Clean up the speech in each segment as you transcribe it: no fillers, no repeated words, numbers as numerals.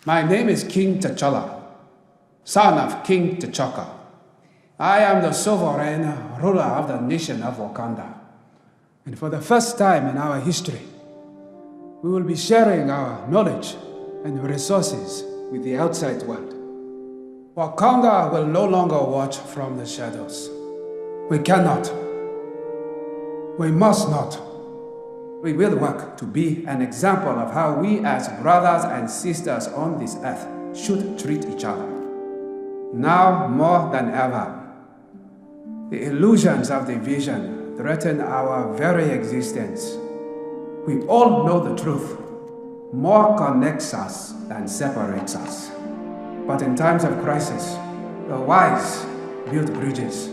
My name is King T'Challa, son of King T'Chaka. I am the sovereign ruler of the nation of Wakanda. And for the first time in our history, we will be sharing our knowledge and resources with the outside world. Wakanda will no longer watch from the shadows. We cannot. We must not. We will work to be an example of how we as brothers and sisters on this earth should treat each other. Now more than ever, the illusions of division threaten our very existence. We all know the truth. More connects us than separates us. But in times of crisis, the wise build bridges,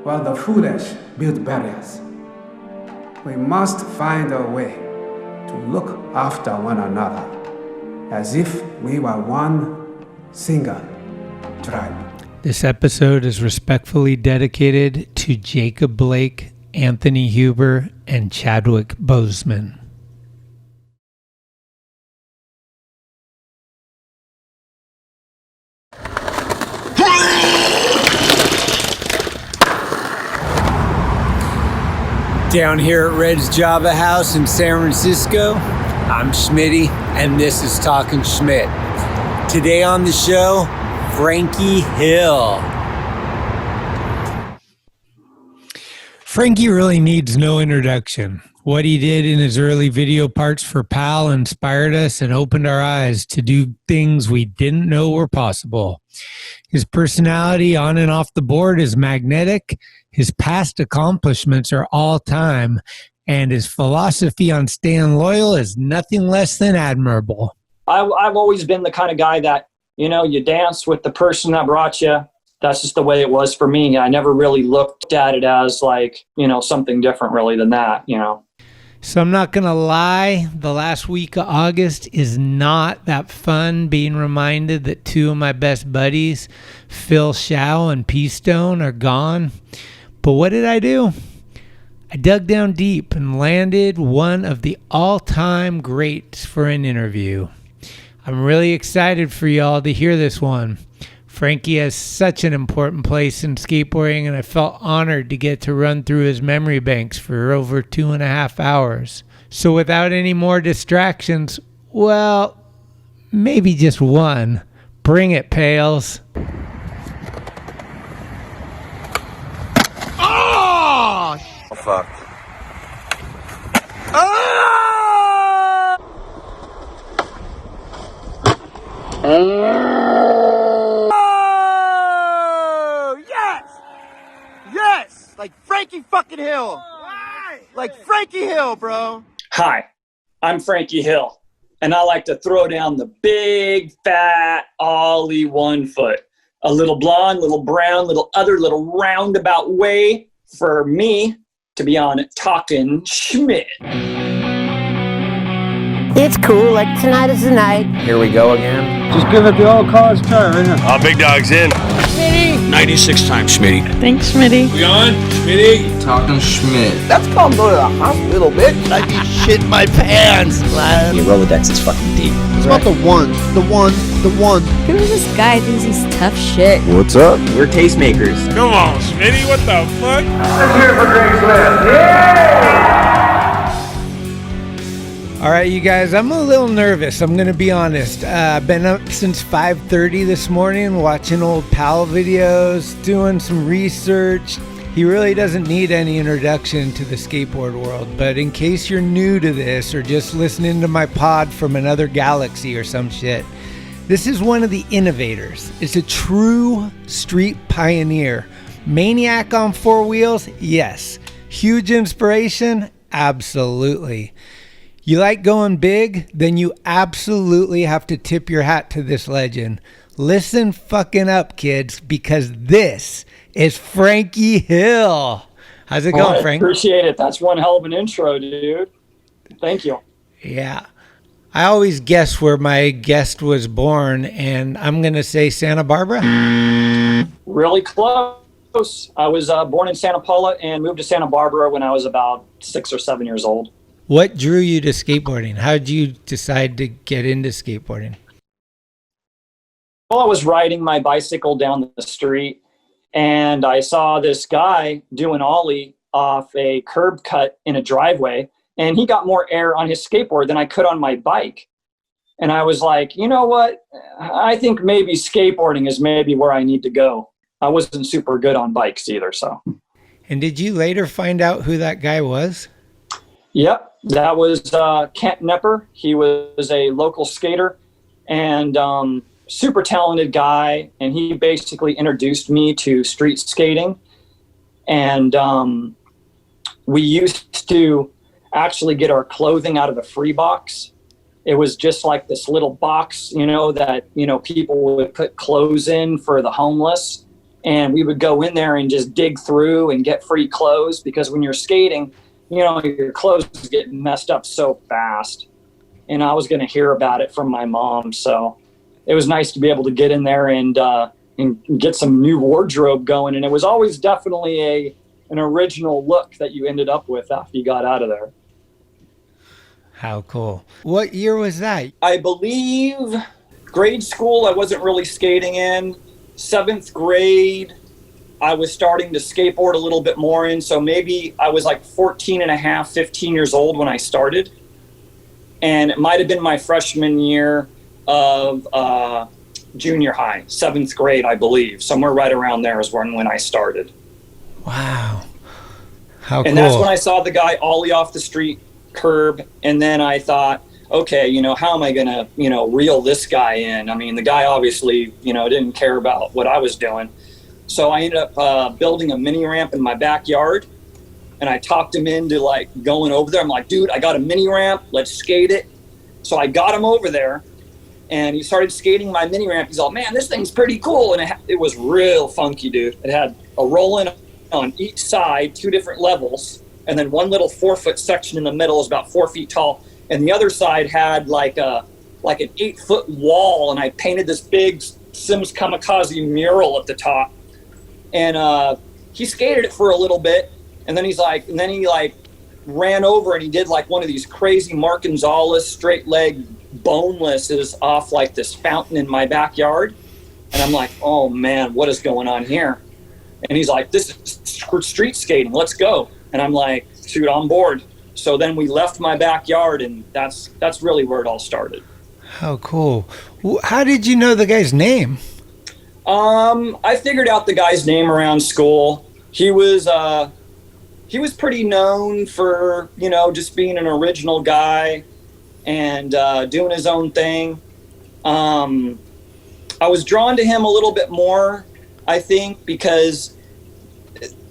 while the foolish build barriers. We must find a way to look after one another as if we were one single tribe. This episode is respectfully dedicated to Jacob Blake, Anthony Huber, and Chadwick Boseman. Down here at Red's Java House in San Francisco, I'm Schmitty, and this is Talkin Schmit. Today on the show, Frankie Hill. Frankie really needs no introduction. What he did in his early video parts for Powell inspired us and opened our eyes to do things we didn't know were possible. His personality on and off the board is magnetic. His past accomplishments are all time, and his philosophy on staying loyal is nothing less than admirable. I've always been the kind of guy that, you know, you dance with the person that brought you. That's just the way it was for me. I never really looked at it as like, you know, something different really than that, you know. So I'm not going to lie, the last week of August is not that fun, being reminded that two of my best buddies, Phil Shao and P Stone, are gone. But what did I do? I dug down deep and landed one of the all-time greats for an interview. I'm really excited for y'all to hear this one. Frankie has such an important place in skateboarding, and I felt honored to get to run through his memory banks for over 2.5 hours. So without any more distractions, well, maybe just one. Bring it, Pales. Oh, fuck. Oh, yes! Yes! Like Frankie fucking Hill. Like Frankie Hill, bro. Hi, I'm Frankie Hill, and I like to throw down the big, fat, ollie 1 foot. A little blonde, little brown, little other, little roundabout way for me to be on Talkin Schmit. It's cool, like tonight is the night. Here we go again. Just give it the old college try, right now. Big dog's in. Schmitty. 96 times, Schmitty. Thanks, Schmitty. We on? Schmitty? Talkin Schmit. That's called go to the hospital, bitch. I'd be shit my pants. Your Rolodex is fucking deep. It's about the one. Who's this guy thinks he's tough shit? What's up? We're tastemakers. Come on, Schmitty, what the fuck? Let's hear it for Greg Smith. Yeah! All right, you guys, I'm a little nervous. I'm going to be honest. I've been up since 5:30 this morning watching old Powell videos, doing some research. He really doesn't need any introduction to the skateboard world, but in case you're new to this or just listening to my pod from another galaxy or some shit, this is one of the innovators. It's a true street pioneer. Maniac on 4 wheels? Yes. Huge inspiration? Absolutely. You like going big? Then you absolutely have to tip your hat to this legend. Listen fucking up, kids, because this is Frankie Hill. How's it going, Frank? Appreciate it. That's one hell of an intro, dude. Thank you. Yeah. I always guess where my guest was born, and I'm going to say Santa Barbara. Really close. I was born in Santa Paula and moved to Santa Barbara when I was about 6 or 7 years old. What drew you to skateboarding? How did you decide to get into skateboarding? I was riding my bicycle down the street, and I saw this guy doing ollie off a curb cut in a driveway, and he got more air on his skateboard than I could on my bike. And I was like, you know what? I think maybe skateboarding is maybe where I need to go. I wasn't super good on bikes either, so. And did you later find out who that guy was? Yep, that was Kent Nepper. He was a local skater and super talented guy, and he basically introduced me to street skating. And we used to actually get our clothing out of the free box. It was just like this little box, that, people would put clothes in for the homeless. And we would go in there and just dig through and get free clothes, because when you're skating, your clothes get messed up so fast. And I was going to hear about it from my mom. So it was nice to be able to get in there and get some new wardrobe going. And it was always definitely an original look that you ended up with after you got out of there. How cool. What year was that? I believe grade school I wasn't really skating in. 7th grade, I was starting to skateboard a little bit more in. So maybe I was like 14 and a half, 15 years old when I started. And it might have been my freshman year of junior high, 7th grade, I believe. Somewhere right around there is when I started. Wow. How cool. And that's when I saw the guy ollie off the street curb. And then I thought, okay, how am I going to, reel this guy in? I mean, the guy obviously, didn't care about what I was doing. So I ended up building a mini ramp in my backyard. And I talked him into like going over there. I'm like, dude, I got a mini ramp. Let's skate it. So I got him over there and he started skating my mini ramp. He's all, man, this thing's pretty cool. And it was real funky, dude. It had a roll-in on each side, 2 different levels. And then one little 4-foot section in the middle is about 4 feet tall. And the other side had like an 8-foot wall. And I painted this big Sims Kamikaze mural at the top. And he skated it for a little bit. And then he ran over and he did like one of these crazy Mark Gonzalez straight leg bonelesses off like this fountain in my backyard. And I'm like, oh man, what is going on here? And he's like, this is street skating, let's go. And I'm like, shoot, on board. So then we left my backyard, and that's really where it all started. How cool. How did you know the guy's name? I figured out the guy's name around school. He was pretty known for, just being an original guy and doing his own thing. I was drawn to him a little bit more, I think, because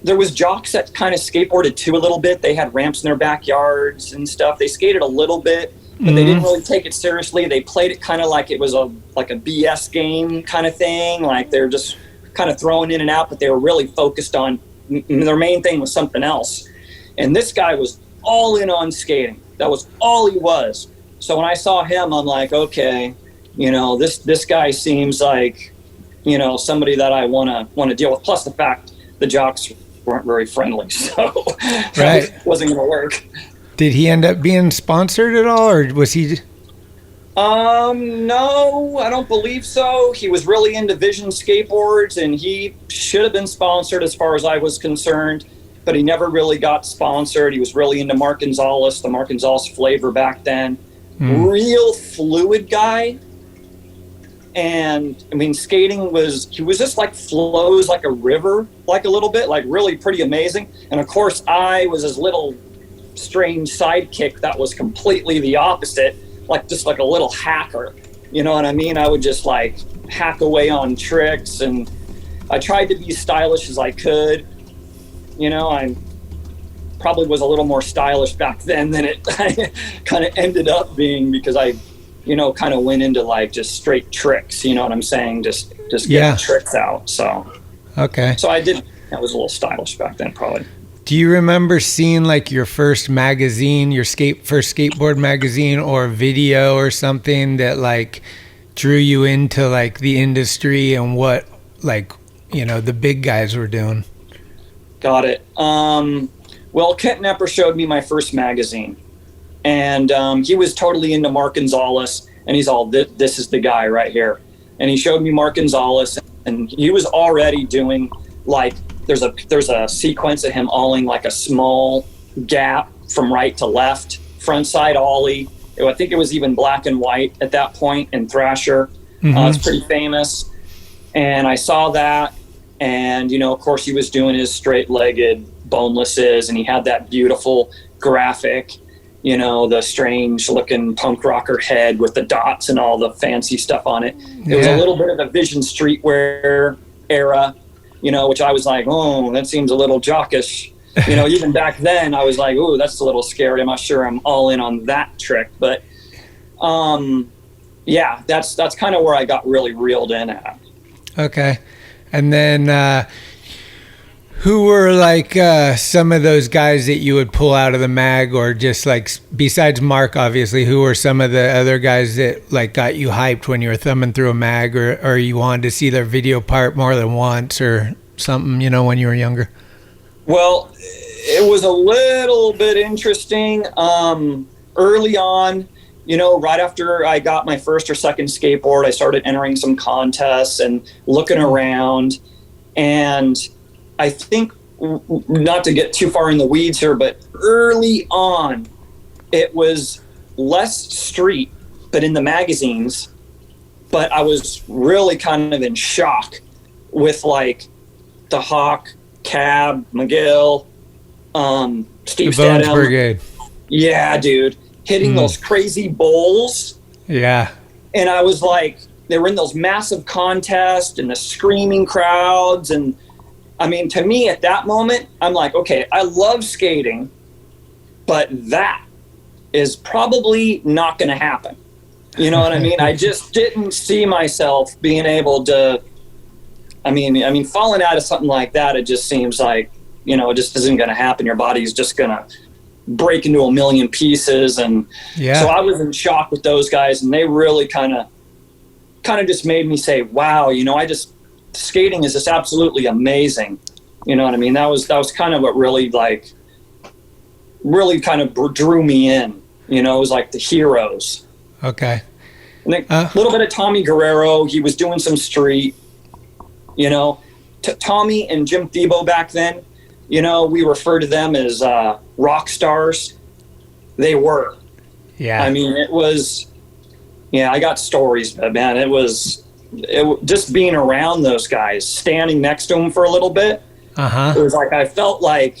there was jocks that kind of skateboarded too a little bit. They had ramps in their backyards and stuff. They skated a little bit, but they didn't really take it seriously. They played it kind of like it was a BS game kind of thing. Like they're just kind of throwing in and out, but they were really focused on their main thing was something else. And this guy was all in on skating. That was all he was. So when I saw him, I'm like, okay, this guy seems like, somebody that I want to deal with. Plus the fact the jocks weren't very friendly, so right. Wasn't going to work. Did he end up being sponsored at all, or was he? No, I don't believe so. He was really into Vision skateboards, and he should have been sponsored as far as I was concerned, but he never really got sponsored. He was really into Mark Gonzalez, the Mark Gonzalez flavor back then. Real fluid guy. And I mean, skating he was just like flows like a river, like a little bit, like really pretty amazing. And of course, I was his little strange sidekick that was completely the opposite, just like a little hacker. You know what I mean? I would just like hack away on tricks, and I tried to be stylish as I could. I probably was a little more stylish back then than it kind of ended up being, because I kind of went into like just straight tricks, you know what I'm saying? Just getting tricks out. So, okay. So I was a little stylish back then, probably. Do you remember seeing like your first magazine, your first skateboard magazine or video or something that like drew you into like the industry and what the big guys were doing? Got it. Well, Kent Nepper showed me my first magazine. And he was totally into Mark Gonzalez, and he's all, this is the guy right here. and he showed me Mark Gonzalez, and he was already doing like, there's a sequence of him olling like a small gap from right to left, front side ollie. I think it was even black and white at that point in Thrasher. It's pretty famous. And I saw that, and, you know, of course he was doing his straight-legged bonelesses, and he had that beautiful graphic, you know, the strange-looking punk rocker head with the dots and all the fancy stuff on it. It was a little bit of the Vision Streetwear era, you know, which I was like, oh, that seems a little jockish. You know, even back then I was like, oh, that's a little scary. I'm not sure I'm all in on that trick. But, yeah, that's kind of where I got really reeled in at. Okay. And then who were like some of those guys that you would pull out of the mag, or just like, besides Mark, obviously, who were some of the other guys that like got you hyped when you were thumbing through a mag, or you wanted to see their video part more than once or something, you know, when you were younger? Well, it was a little bit interesting. Early on, you know, right after I got my first or second skateboard, I started entering some contests and looking around. And I think, not to get too far in the weeds here, but early on, it was less street, but in the magazines. But I was really kind of in shock with like the Hawk, Cab, McGill, Steve the Bones Stedham. Brigade. Yeah, dude. Hitting those crazy bowls. Yeah. And I was like, they were in those massive contests and the screaming crowds. And I mean, to me at that moment, I'm like, okay, I love skating, but that is probably not going to happen. You know what I mean? I just didn't see myself being able to, I mean, falling out of something like that, it just seems like, you know, it just isn't going to happen. Your body's just going to break into a million pieces. And so I was in shock with those guys, and they really kind of just made me say, wow, you know, skating is just absolutely amazing. You know what I mean? That was kind of what really kind of drew me in, you know. It was like the heroes. Okay. And a little bit of Tommy Guerrero. He was doing some street, you know. Tommy and Jim Thiebaud back then, you know, we refer to them as rock stars. They were. Yeah. I mean, it was, yeah, I got stories, but man, it was just being around those guys, standing next to them for a little bit. It was like, I felt like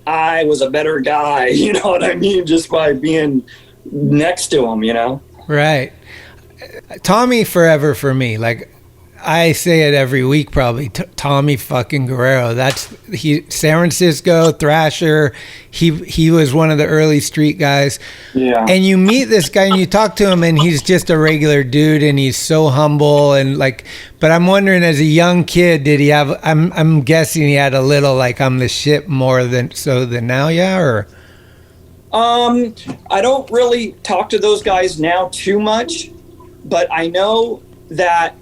I was a better guy, you know what I mean? Just by being next to them, you know? Right. Tommy forever for me. Like, I say it every week probably. Tommy fucking Guerrero. San Francisco Thrasher. He was one of the early street guys. Yeah. And you meet this guy and you talk to him, and he's just a regular dude, and he's so humble and like. But I'm wondering, as a young kid, did he have? I'm guessing he had a little like, I'm the shit more than now. Yeah. Or. I don't really talk to those guys now too much, but I know that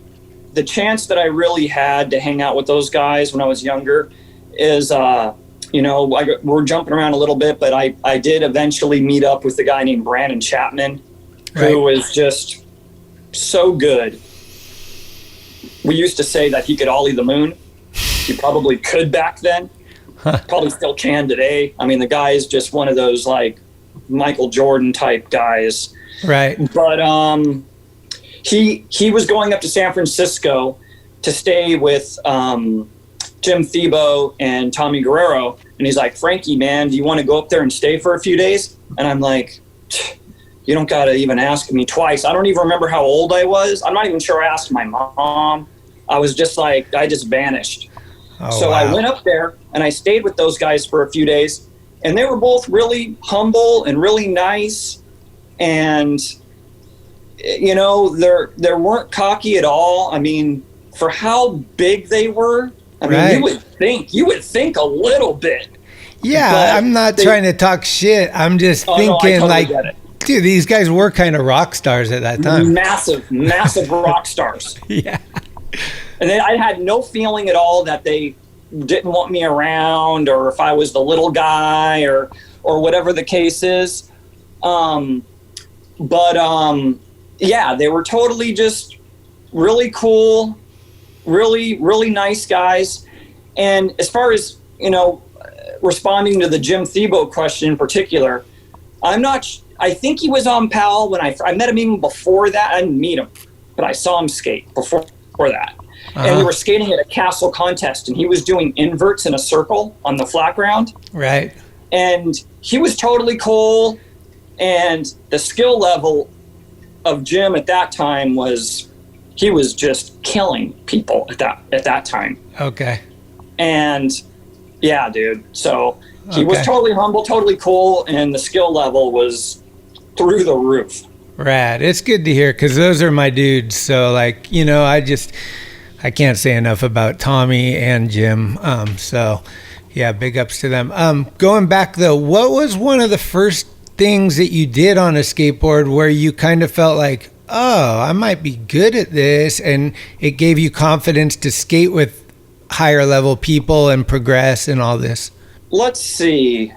the chance that I really had to hang out with those guys when I was younger is, you know, we're jumping around a little bit, but I did eventually meet up with a guy named Brandon Chapman, who was just so good. We used to say that he could ollie the moon. He probably could back then. Probably still can today. I mean, the guy is just one of those like Michael Jordan type guys. Right. But he was going up to San Francisco to stay with Jim Thiebaud and Tommy Guerrero. And he's like, Frankie, man, do you want to go up there and stay for a few days? And I'm like, you don't got to even ask me twice. I don't even remember how old I was. I'm not even sure I asked my mom. I was just like, I just vanished. So I went up there and I stayed with those guys for a few days, and they were both really humble and really nice. And, you know, they weren't cocky at all. I mean, for how big they were, I mean, you would think a little bit. Yeah, I'm not trying to talk shit. I'm just thinking, no, I totally get it. Dude, these guys were kind of rock stars at that time. Massive rock stars. Yeah. And then I had no feeling at all that they didn't want me around, or if I was the little guy, or whatever the case is. Yeah, they were totally just really cool, really, really nice guys. And as far as, responding to the Jim Thiebaud question in particular, I think he was on Powell when I met him even before that. I didn't meet him, but I saw him skate before that. And we were skating at a castle contest, and he was doing inverts in a circle on the flat ground. Right. And he was totally cool. And the skill level of Jim at that time he was just killing people at that time. Okay. And yeah, dude. So he was totally humble, totally cool, and the skill level was through the roof. Rad. It's good to hear, because those are my dudes. So, like, I can't say enough about Tommy and Jim. So, yeah, big ups to them. Going back, though, what was one of the first things that you did on a skateboard where you kind of felt like, oh, I might be good at this, and it gave you confidence to skate with higher level people and progress and all this? Let's see.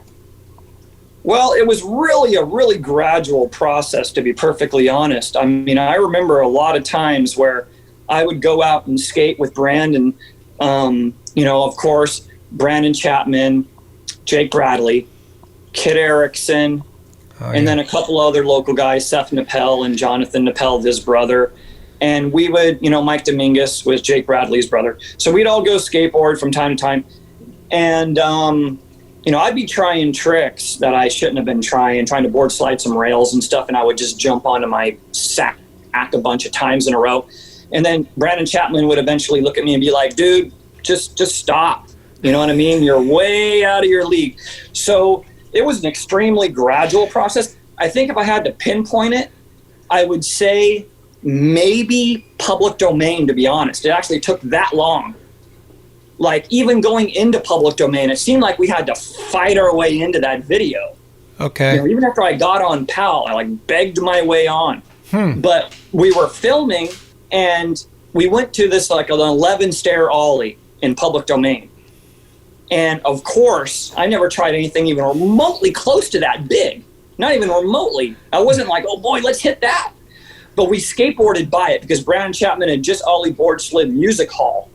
Well, it was really a really gradual process, to be perfectly honest. I mean, I remember a lot of times where I would go out and skate with Brandon, of course, Brandon Chapman, Jake Bradley, Kid Erickson, and then a couple other local guys, Seth Nappel and Jonathan Nappel, his brother. And we would, Mike Dominguez was Jake Bradley's brother. So we'd all go skateboard from time to time. And, I'd be trying tricks that I shouldn't have been trying to board slide some rails and stuff. And I would just jump onto my sack a bunch of times in a row. And then Brandon Chapman would eventually look at me and be like, dude, just stop. You know what I mean? You're way out of your league. So it was an extremely gradual process. I think if I had to pinpoint it, I would say maybe public domain, to be honest. It actually took that long. Like, even going into public domain, it seemed like we had to fight our way into that video. Okay. Even after I got on Powell, I begged my way on. But we were filming, and we went to this an 11-stair ollie in public domain. And of course, I never tried anything even remotely close to that big. Not even remotely. I wasn't like, oh boy, let's hit that. But we skateboarded by it because Brandon Chapman had just ollie board slid Music Hall.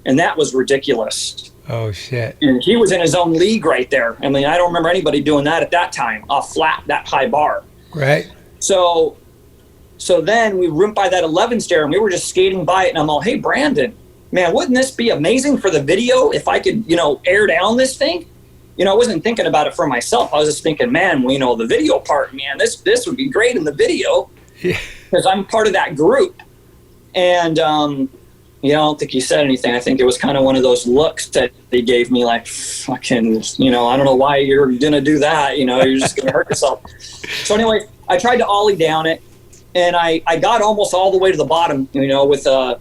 And that was ridiculous. Oh, shit. And he was in his own league right there. I mean, I don't remember anybody doing that at that time, off flat, that high bar. Right. So then we went by that 11 stair, and we were just skating by it, and I'm all, hey, Brandon, man, wouldn't this be amazing for the video if I could, air down this thing? I wasn't thinking about it for myself. I was just thinking, man, the video part, man, this would be great in the video. Because I'm part of that group. And, I don't think he said anything. I think it was kind of one of those looks that he gave me, like, fucking, I don't know why you're going to do that. You're just going to hurt yourself. So anyway, I tried to ollie down it, and I got almost all the way to the bottom, with I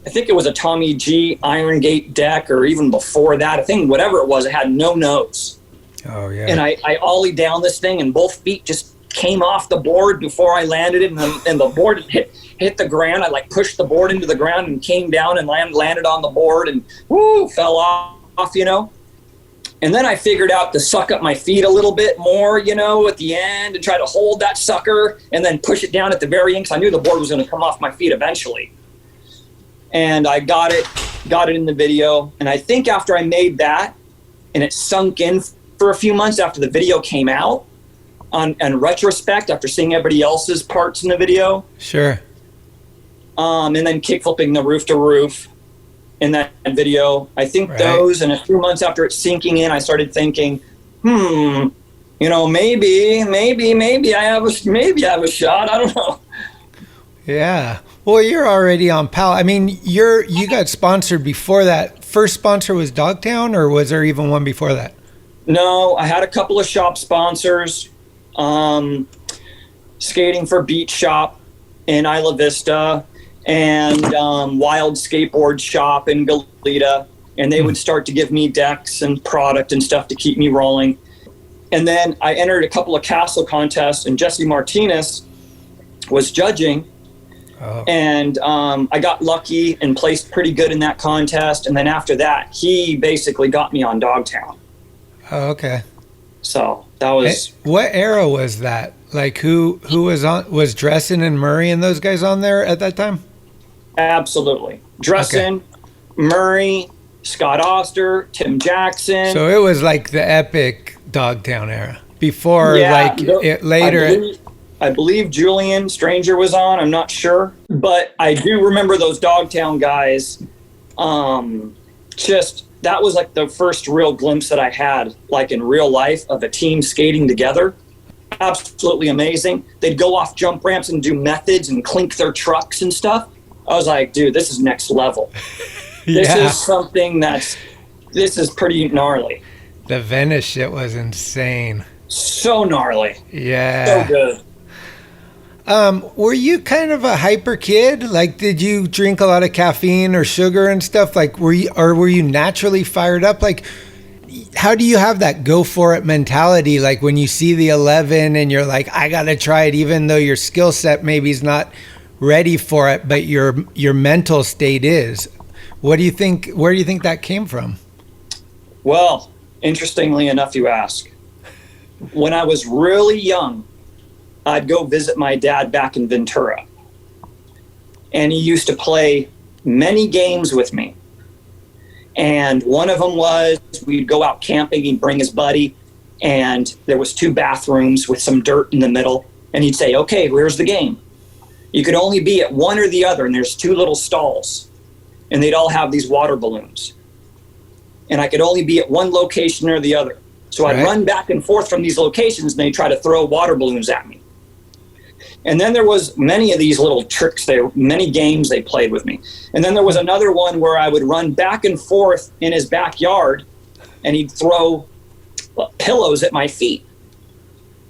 think it was a Tommy G Iron Gate deck, or even before that. I think whatever it was, it had no nose. Oh, yeah. And I ollied down this thing, and both feet just came off the board before I landed it, and the board hit the ground. I pushed the board into the ground and came down and landed on the board and fell off, And then I figured out to suck up my feet a little bit more, at the end, and try to hold that sucker and then push it down at the very end, because I knew the board was going to come off my feet eventually. And I got it in the video. And I think after I made that, and it sunk in for a few months after the video came out, in retrospect, after seeing everybody else's parts in the video. Sure. And then kickflipping the roof to roof in that video. I think those, and a few months after it sinking in, I started thinking, maybe I have a shot. I don't know. Yeah. Well, you're already on Powell. I mean, you got sponsored before that. First sponsor was Dogtown, or was there even one before that? No, I had a couple of shop sponsors. Skating for Beach Shop in Isla Vista, and Wild Skateboard Shop in Goleta, and they would start to give me decks and product and stuff to keep me rolling. And then I entered a couple of castle contests, and Jesse Martinez was judging. Oh. And I got lucky and placed pretty good in that contest. And then after that, he basically got me on Dogtown. Oh, okay. So that was... What era was that? Like, who was Dresden and Murray and those guys on there at that time? Absolutely. Dressin, Murray, Scott Oster, Tim Jackson. So it was like the epic Dogtown era. Before, later. I believe Julian Stranger was on. I'm not sure. But I do remember those Dogtown guys. That was like the first real glimpse that I had, like in real life, of a team skating together. Absolutely amazing. They'd go off jump ramps and do methods and clink their trucks and stuff. I was like, dude, this is next level. This is something this is pretty gnarly. The Venice shit was insane. So gnarly. Yeah. So good. Were you kind of a hyper kid? Like, did you drink a lot of caffeine or sugar and stuff? Like, were you naturally fired up? Like, how do you have that go for it mentality? Like when you see the 11 and you're like, I got to try it, even though your skill set maybe is not ready for it, but your mental state is. Where do you think that came from? Well, interestingly enough, you ask. When I was really young, I'd go visit my dad back in Ventura. And he used to play many games with me. And one of them was we'd go out camping, he'd bring his buddy, and there was 2 bathrooms with some dirt in the middle. And he'd say, okay, here's the game. You could only be at one or the other, and there's 2 little stalls. And they'd all have these water balloons. And I could only be at one location or the other. So I'd run back and forth from these locations, and they'd try to throw water balloons at me. And then there was many of these little tricks, many games they played with me. And then there was another one where I would run back and forth in his backyard, and he'd throw pillows at my feet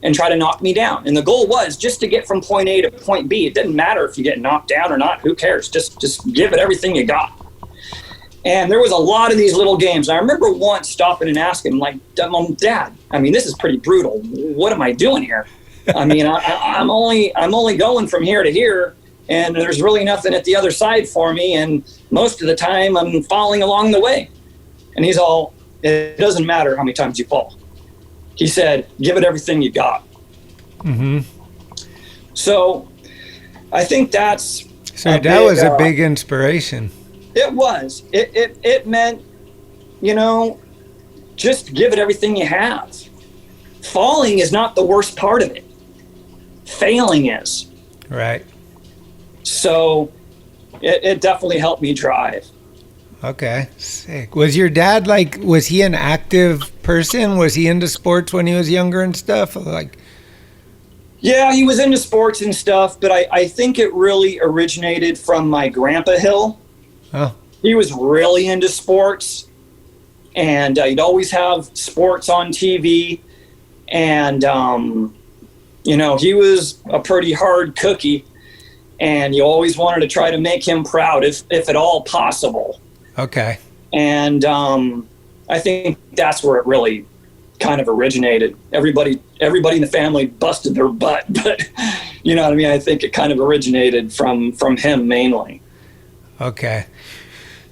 and try to knock me down. And the goal was just to get from point A to point B. It didn't matter if you get knocked down or not. Who cares? Just give it everything you got. And there was a lot of these little games. I remember once stopping and asking, like, Dad, I mean, this is pretty brutal. What am I doing here? I mean, I'm only going from here to here, and there's really nothing at the other side for me. And most of the time I'm falling along the way. And he's all, it doesn't matter how many times you fall. He said, give it everything you got. Mm-hmm. So I think that's. So that was a big inspiration. It was. It meant, just give it everything you have. Falling is not the worst part of it. Failing is. Right. So it definitely helped me drive. Okay, sick. Was your dad was he an active person? Was he into sports when he was younger and stuff? Yeah, he was into sports and stuff, but I think it really originated from my grandpa Hill. Oh. He was really into sports, and he'd always have sports on TV. And, he was a pretty hard cookie, and you always wanted to try to make him proud if at all possible. Okay. And I think that's where it really kind of originated. Everybody in the family busted their butt, but you know what I mean? I think it kind of originated from him mainly. Okay.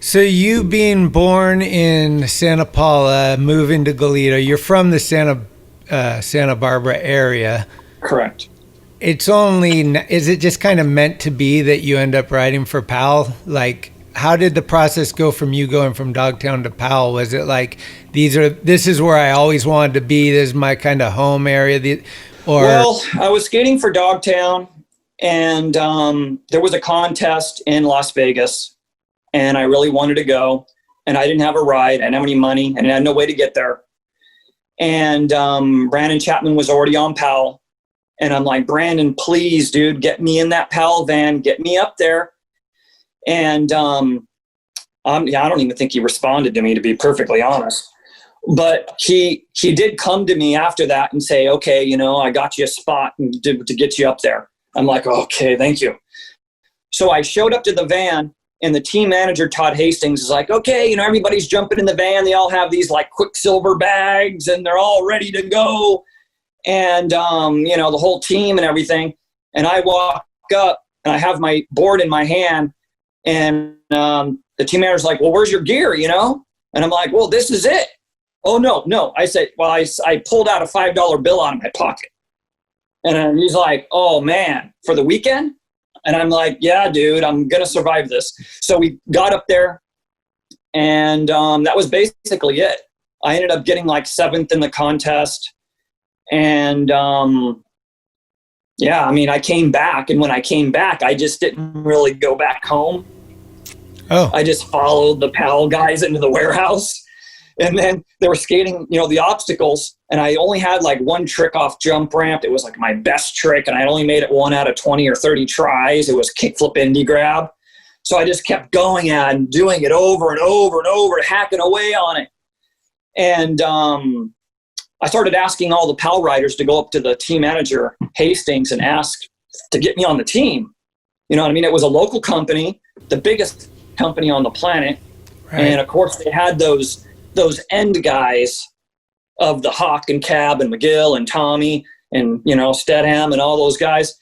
So you being born in Santa Paula, moving to Goleta, you're from the Santa Barbara area. Correct. Is it just kind of meant to be that you end up riding for Powell? Like, how did the process go from you going from Dogtown to Powell? Was it like, this is where I always wanted to be, this is my kind of home area? Well, I was skating for Dogtown, and there was a contest in Las Vegas, and I really wanted to go, and I didn't have a ride, I didn't have any money, and I had no way to get there. And Brandon Chapman was already on Powell. And I'm like, Brandon, please, dude, get me in that Powell van, get me up there. And I don't even think he responded to me, to be perfectly honest. But he did come to me after that and say, okay, I got you a spot to get you up there. I'm like, okay, thank you. So I showed up to the van, and the team manager, Todd Hastings, is like, okay, everybody's jumping in the van. They all have these like Quicksilver bags, and they're all ready to go. And, the whole team and everything. And I walk up, and I have my board in my hand, and the team manager's like, well, where's your gear, And I'm like, well, this is it. Oh, no. I said, well, I pulled out a $5 bill out of my pocket. And he's like, oh, man, for the weekend? And I'm like, yeah, dude, I'm going to survive this. So we got up there, and that was basically it. I ended up getting like 7th in the contest. And yeah, I mean, I came back. And when I came back, I just didn't really go back home. Oh. I just followed the Powell guys into the warehouse. And then they were skating, you know, the obstacles. And I only had like one trick off jump ramp. It was like my best trick. And I only made it 1 out of 20 or 30 tries. It was kickflip indie grab. So I just kept going at it and doing it over and over and over, hacking away on it. And I started asking all the Powell riders to go up to the team manager, Hastings, and ask to get me on the team. You know what I mean? It was a local company, the biggest company on the planet. Right. And of course they had those end guys of the Hawk and Cab and McGill and Tommy and, you know, Stedham and all those guys.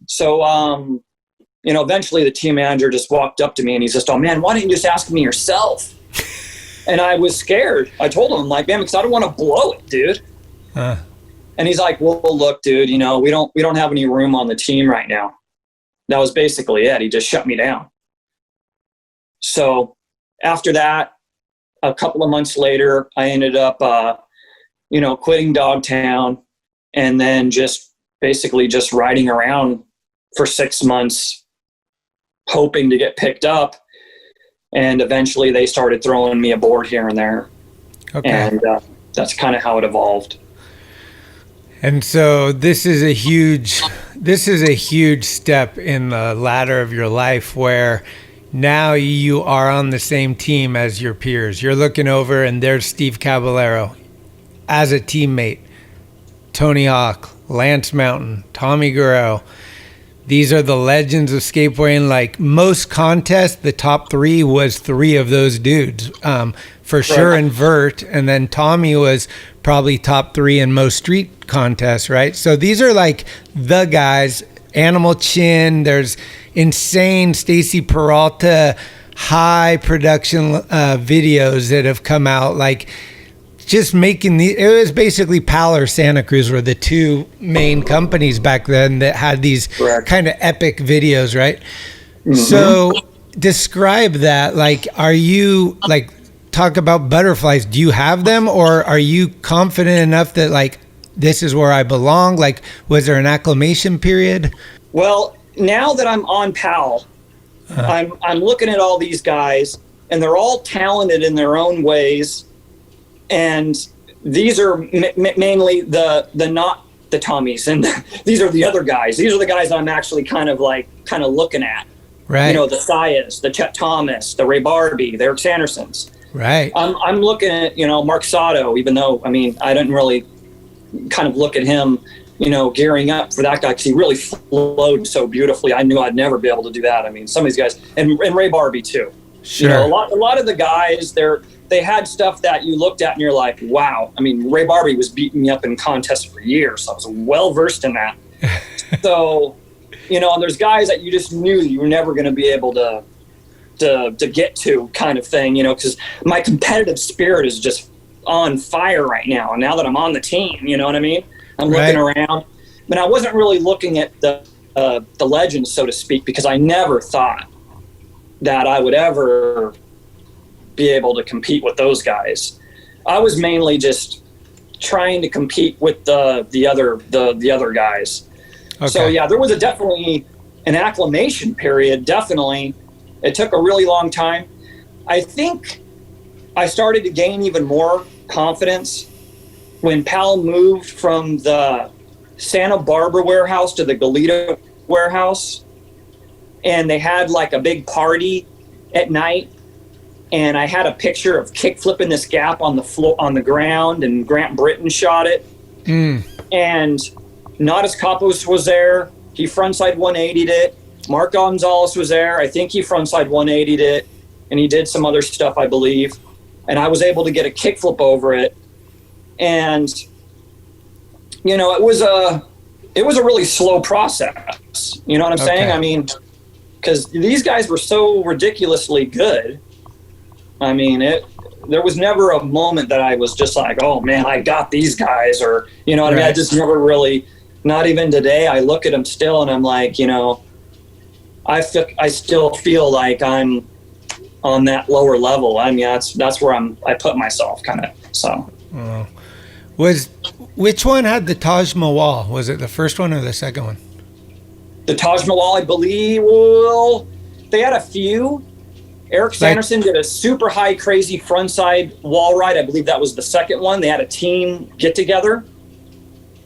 So, you know, eventually the team manager just walked up to me and he's just, oh man, why didn't you just ask me yourself? And I was scared. I told him, like, man, because I don't want to blow it, dude. And he's like, well, look, dude, you know, we don't have any room on the team right now. That was basically it. He just shut me down. So after that, a couple of months later, I ended up, you know, quitting Dogtown and then just basically just riding around for 6 months, hoping to get picked up. And eventually they started throwing me a board here and there. Okay. And that's kind of how it evolved. And so this is a huge step in the ladder of your life where now you are on the same team as your peers. You're looking over and there's Steve Caballero as a teammate, Tony Hawk, Lance Mountain, Tommy Guerrero. These are the legends of skateboarding. Like most contests, the top 3 was 3 of those dudes, for sure in vert. And then Tommy was probably top 3 in most street contests, right? So these are like the guys. Animal Chin, there's insane Stacy Peralta, high production videos that have come out. Like just making it was basically Powell or Santa Cruz were the 2 main companies back then that had these kind of epic videos, right? Mm-hmm. So describe that. Like, are you like, talk about butterflies. Do you have them, or are you confident enough that like, this is where I belong? Like, was there an acclimation period? Well, now that I'm on Powell, I'm looking at all these guys, and they're all talented in their own ways. And these are mainly the not the Tommies, and these are the other guys. These are the guys I'm actually kind of looking at. Right. You know, the Sayas, the Chet Thomas, the Ray Barbie, the Eric Sandersons. Right. I'm looking at, you know, Mark Sato, even though, I mean, I didn't really kind of look at him, you know, gearing up for that guy because he really flowed so beautifully. I knew I'd never be able to do that. I mean, some of these guys, and Ray Barbie too. Sure. You know, a lot of the guys, they had stuff that you looked at and you're like, wow. I mean, Ray Barbie was beating me up in contests for years, so I was well versed in that. So, you know, and there's guys that you just knew you were never going to be able to get to, kind of thing, you know, because my competitive spirit is just on fire right now. And now that I'm on the team, you know what I mean? I'm looking around, but I wasn't really looking at the legends, so to speak, because I never thought that I would ever be able to compete with those guys. I was mainly just trying to compete with the other guys. Okay. So yeah, there was definitely an acclimation period. Definitely, it took a really long time. I think I started to gain even more confidence when Powell moved from the Santa Barbara warehouse to the Goleta warehouse, and they had like a big party at night. And I had a picture of kick flipping this gap on the floor, on the ground, and Grant Britton shot it. And Nadas Kapos was there. He frontside 180'd it. Mark Gonzalez was there. I think he frontside 180'd it, and he did some other stuff, I believe. And I was able to get a kick flip over it. And you know, it was a really slow process. You know what I'm saying? I mean, because these guys were so ridiculously good. I mean, there was never a moment that I was just like, oh man, I got these guys, or, you know what I mean? I just never really, not even today, I look at them still and I'm like, you know, I still feel like I'm on that lower level. I mean, that's where I put myself kind of. So, which one had the Taj Mahal? Was it the first one or the second one? The Taj Mahal, I believe. Well, they had a few. Eric Sanderson did a super high, crazy frontside wall ride. I believe that was the second one. They had a team get together.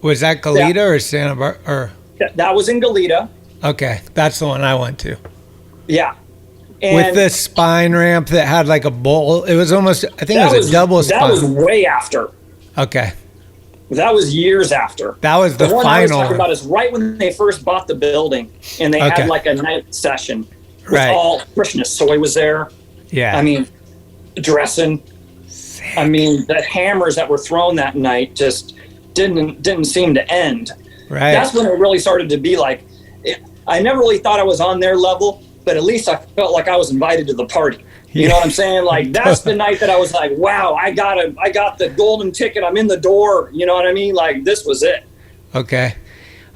Was that Goleta or Santa Barbara? That was in Goleta. Okay, that's the one I went to. Yeah. And with the spine ramp that had like a bowl. It was almost, I think it was a double spine. That was way after. Okay. That was years after. That was the one final I was talking about is right when they first bought the building, and they had like a night session with all freshness. Soy was there. Yeah. I mean, dressing. Sick. I mean, the hammers that were thrown that night just didn't seem to end. Right. That's when it really started to be like, I never really thought I was on their level, but at least I felt like I was invited to the party. You know what I'm saying? Like, that's the night that I was like, wow, I got the golden ticket. I'm in the door. You know what I mean? Like, this was it. Okay.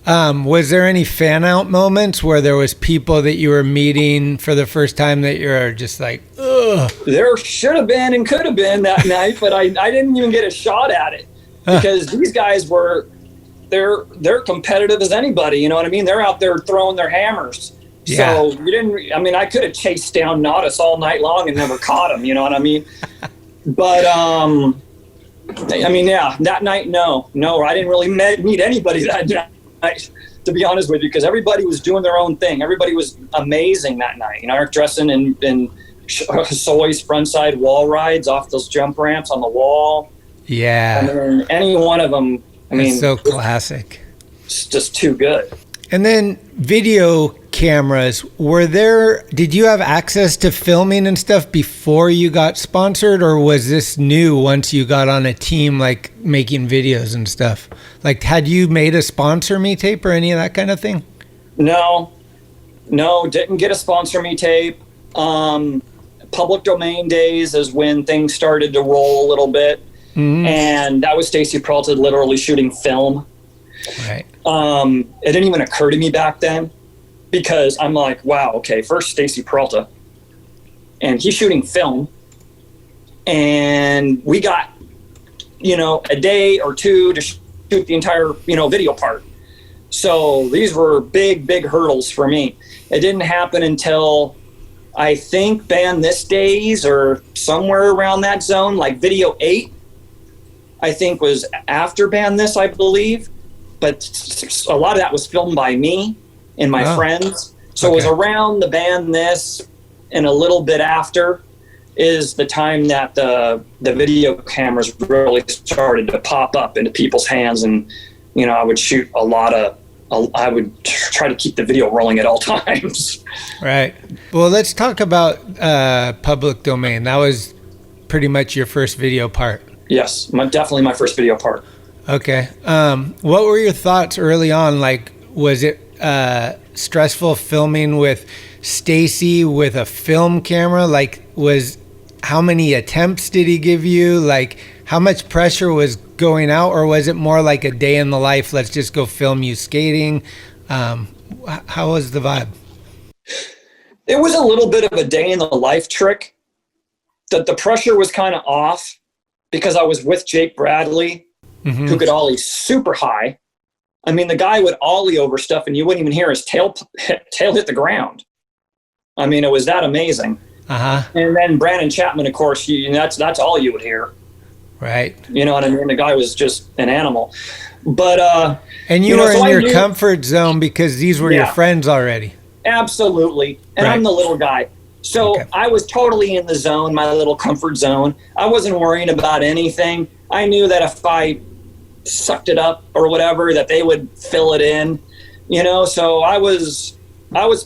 Was there any fan out moments where there was people that you were meeting for the first time that you're just like, ugh? There should have been and could have been that night, but I didn't even get a shot at it because these guys they're competitive as anybody. You know what I mean? They're out there throwing their hammers. Yeah. So I could have chased down Nadas all night long and never caught him, you know what I mean? But, that night, no, I didn't really meet anybody that night, to be honest with you, because everybody was doing their own thing. Everybody was amazing that night. You know, Eric dressing in Soy's frontside wall rides off those jump ramps on the wall. Yeah. I mean, any one of them, it's so classic. It's just too good. And then video cameras, did you have access to filming and stuff before you got sponsored, or was this new once you got on a team, like making videos and stuff? Like, had you made a sponsor me tape or any of that kind of thing? No, didn't get a sponsor me tape. Public domain days is when things started to roll a little bit. Mm-hmm. And that was Stacy Peralta literally shooting film. Right. It didn't even occur to me back then because I'm like, wow, okay, first Stacy Peralta and he's shooting film and we got, a day or two to shoot the entire, video part. So these were big hurdles for me. It didn't happen until I think Ban This Days or somewhere around that zone, like video 8, I think was after Ban This, I believe. But a lot of that was filmed by me and my friends. So it was around the Ban This and a little bit after is the time that the video cameras really started to pop up into people's hands. And, I would shoot I would try to keep the video rolling at all times. Right. Well, let's talk about public domain. That was pretty much your first video part. Yes, definitely my first video part. Okay. What were your thoughts early on? Like, was it stressful filming with Stacy with a film camera? Like, how many attempts did he give you? Like, how much pressure was going out, or was it more like a day in the life? Let's just go film you skating. How was the vibe? It was a little bit of a day in the life trick. That the pressure was kind of off because I was with Jake Bradley, who could ollie super high. I mean, the guy would ollie over stuff and you wouldn't even hear his tail hit the ground. I mean, it was that amazing. And then Brandon Chapman, of course, that's all you would hear. Right. You know what I mean? The guy was just an animal. But and you were in your comfort zone because these were your friends already. Absolutely. And I'm the little guy. So I was totally in the zone, my little comfort zone. I wasn't worrying about anything. I knew that if I sucked it up or whatever, that they would fill it in, so I was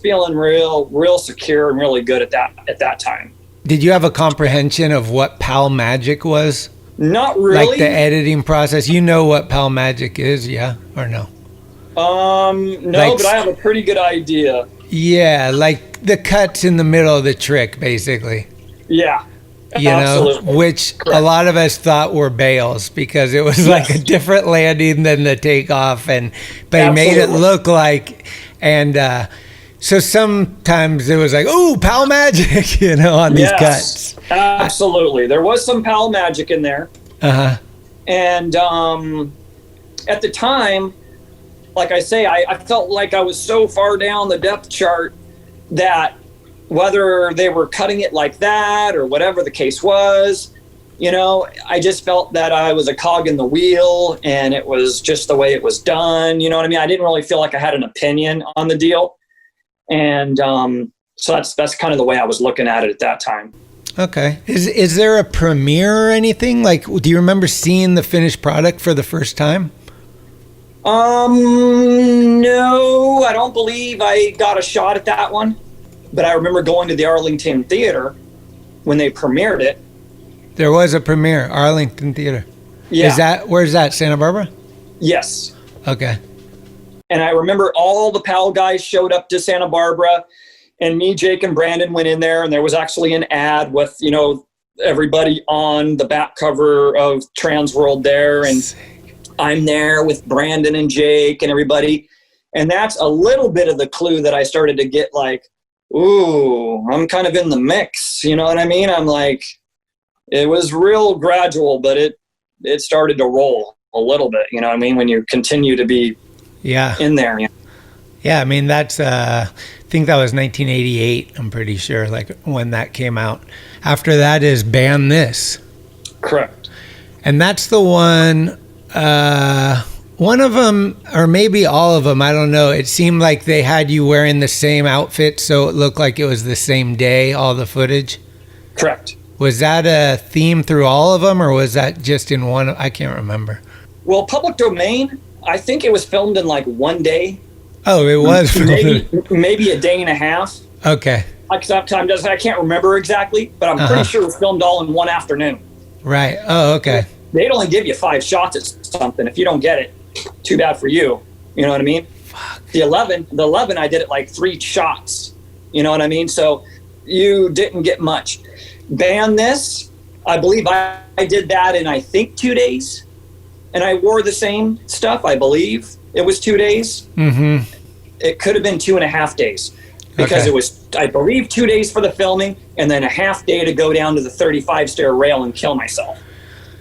feeling real secure and really good at that time. Did you have a comprehension of what Powell Magic was? Not really. Like the editing process. You know what Powell Magic is, yeah or no? No, but I have a pretty good idea. Yeah, like the cuts in the middle of the trick, basically. Yeah. Absolutely. Which a lot of us thought were bails because it was like a different landing than the takeoff, but he made it look like, and So sometimes it was like, oh, Powell magic, on these cuts. Absolutely. There was some Powell magic in there. Uh-huh. And at the time, like I say, I felt like I was so far down the depth chart that whether they were cutting it like that or whatever the case was, I just felt that I was a cog in the wheel and it was just the way it was done. You know what I mean? I didn't really feel like I had an opinion on the deal. And so that's kind of the way I was looking at it at that time. Okay. Is there a premiere or anything? Like, do you remember seeing the finished product for the first time? No, I don't believe I got a shot at that one. But I remember going to the Arlington Theater when they premiered it. There was a premiere, Arlington Theater. Yeah. Where's that, Santa Barbara? Yes. Okay. And I remember all the Powell guys showed up to Santa Barbara, and me, Jake, and Brandon went in there, and there was actually an ad with, everybody on the back cover of Trans World there, and I'm there with Brandon and Jake and everybody. And that's a little bit of the clue that I started to get like, ooh, I'm kind of in the mix. You know what I mean? I'm like, it was real gradual, but it started to roll a little bit. You know what I mean? When you continue to be in there. Yeah, I mean, that's, I think that was 1988, I'm pretty sure, like when that came out. After that is Ban This. Correct. And that's the one of them, or maybe all of them, I don't know. It seemed like they had you wearing the same outfit, so it looked like it was the same day, all the footage. Correct. Was that a theme through all of them, or was that just in one? I can't remember. Well, Public Domain, I think it was filmed in like one day. Oh, it was maybe a day and a half. Okay. Like sometimes I can't remember exactly, but I'm pretty sure it was filmed all in one afternoon. Right. Oh, okay. They'd only give you 5 shots at something. If you don't get it, too bad for you. You know what I mean? Fuck. The 11, I did it like 3 shots. You know what I mean? So you didn't get much. Ban This, I believe I did that in, I think, 2 days. And I wore the same stuff, I believe. It was 2 days. Mm-hmm. It could have been 2.5 days. Because it was, I believe, 2 days for the filming and then a half day to go down to the 35-stair rail and kill myself.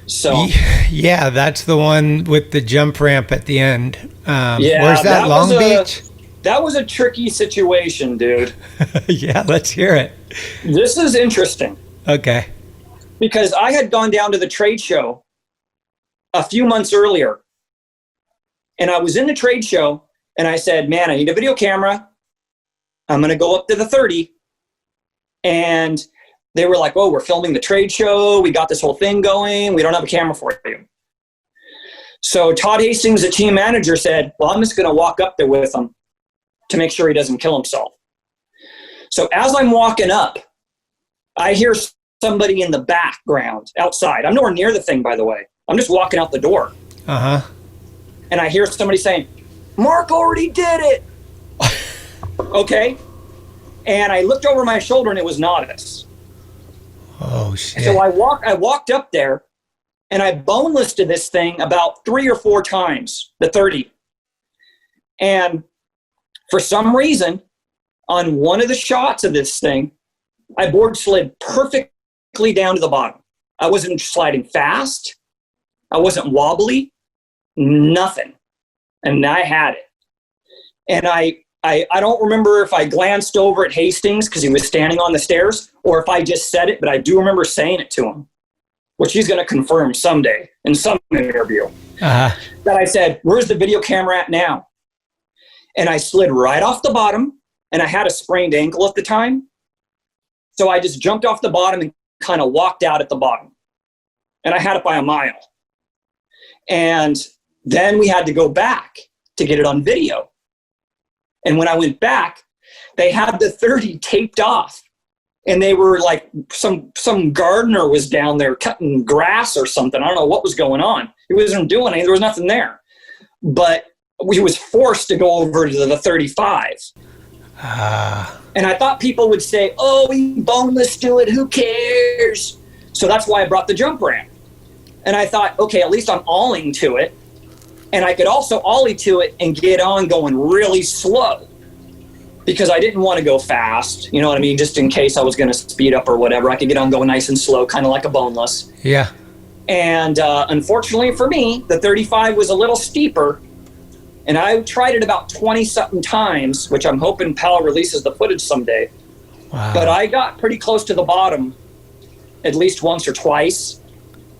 So yeah, that's the one with the jump ramp at the end. Where's that Long Beach? That was a tricky situation, dude. Yeah, let's hear it. This is interesting. Okay. Because I had gone down to the trade show a few months earlier. And I was in the trade show and I said, man, I need a video camera. I'm going to go up to the 30. And they were like, oh, we're filming the trade show. We got this whole thing going. We don't have a camera for you. So Todd Hastings, the team manager, said, well, I'm just going to walk up there with him to make sure he doesn't kill himself. So as I'm walking up, I hear somebody in the background outside. I'm nowhere near the thing, by the way. I'm just walking out the door. Uh-huh. And I hear somebody saying, Mark already did it. Okay. And I looked over my shoulder and it was Nodis. Oh, shit. So I walked up there and I bonelessed this thing about 3 or 4 times, the 30. And for some reason, on one of the shots of this thing, I board slid perfectly down to the bottom. I wasn't sliding fast. I wasn't wobbly. Nothing. And I had it. And I don't remember if I glanced over at Hastings because he was standing on the stairs or if I just said it, but I do remember saying it to him, which he's going to confirm someday in some interview. Uh-huh. That I said, where's the video camera at now? And I slid right off the bottom, and I had a sprained ankle at the time. So I just jumped off the bottom and kind of walked out at the bottom. And I had it by a mile. And then we had to go back to get it on video. And when I went back, they had the 30 taped off. And they were like, some gardener was down there cutting grass or something. I don't know what was going on. He wasn't doing anything. There was nothing there. But he was forced to go over to the 35. And I thought people would say, oh, we boneless do it. Who cares? So that's why I brought the jump ramp. And I thought, okay, at least I'm olling to it. And I could also ollie to it and get on going really slow. because I didn't want to go fast. You know what I mean? Just in case I was going to speed up or whatever, I could get on going nice and slow, kind of like a boneless. Yeah. And unfortunately for me, the 35 was a little steeper. And I tried it about 20-something times, which I'm hoping Powell releases the footage someday. Wow. But I got pretty close to the bottom at least once or twice.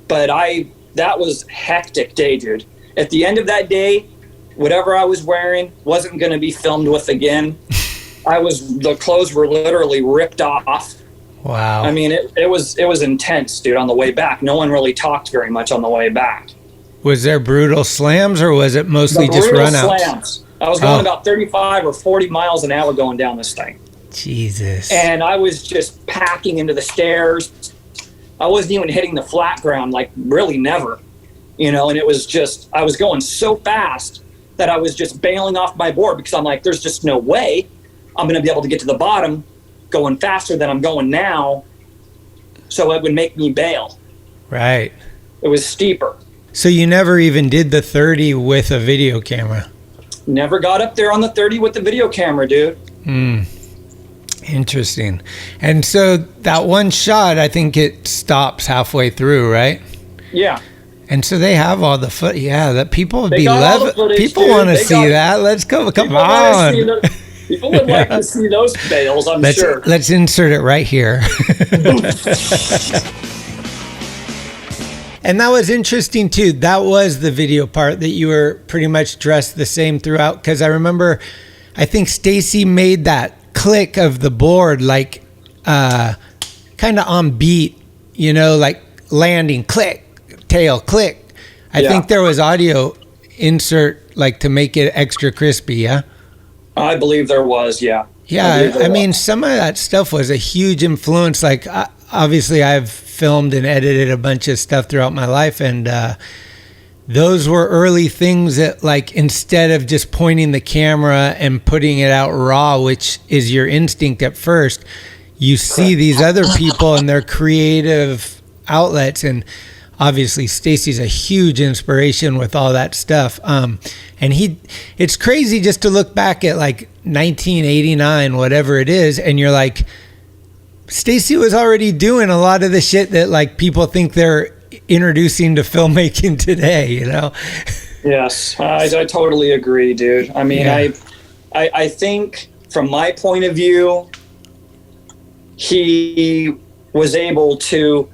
But that was a hectic day, dude. At the end of that day, whatever I was wearing wasn't going to be filmed with again. The clothes were literally ripped off. Wow. I mean, it was intense, dude, on the way back. No one really talked very much on the way back. Was there brutal slams, or was it mostly just brutal run-outs? Slams. I was going about 35 or 40 miles an hour going down this thing. Jesus. And I was just packing into the stairs. I wasn't even hitting the flat ground, like really never, you know, and it was just, I was going so fast that I was just bailing off my board because I'm like, there's just no way I'm going to be able to get to the bottom going faster than I'm going now. So it would make me bail. Right. It was steeper. So you never even did the 30 with a video camera? Never got up there on the 30 with the video camera, dude. Interesting. And so that one shot, I think it stops halfway through, right? Yeah. And so they have all the foot. Yeah, that people would They be got all the footage, people want to see that. Let's go. Come on. People would like to see those fails, I'm sure. Let's insert it right here. And that was interesting too. That was the video part that you were pretty much dressed the same throughout. Because I remember, I think Stacy made that click of the board like kind of on beat, you know, like landing, click, tail, click. I think there was audio insert like to make it extra crispy, yeah? I believe there was, yeah. Yeah, I mean, some of that stuff was a huge influence. Like, obviously, I've filmed and edited a bunch of stuff throughout my life, and those were early things that, like, instead of just pointing the camera and putting it out raw, which is your instinct at first, you see these other people and their creative outlets, and obviously Stacy's a huge inspiration with all that stuff. And it's crazy just to look back at like 1989, whatever it is, and you're like, Stacy was already doing a lot of the shit that like people think they're introducing to filmmaking today, you know? Yes, I totally agree, dude. I mean, yeah. I think from my point of view, he was able to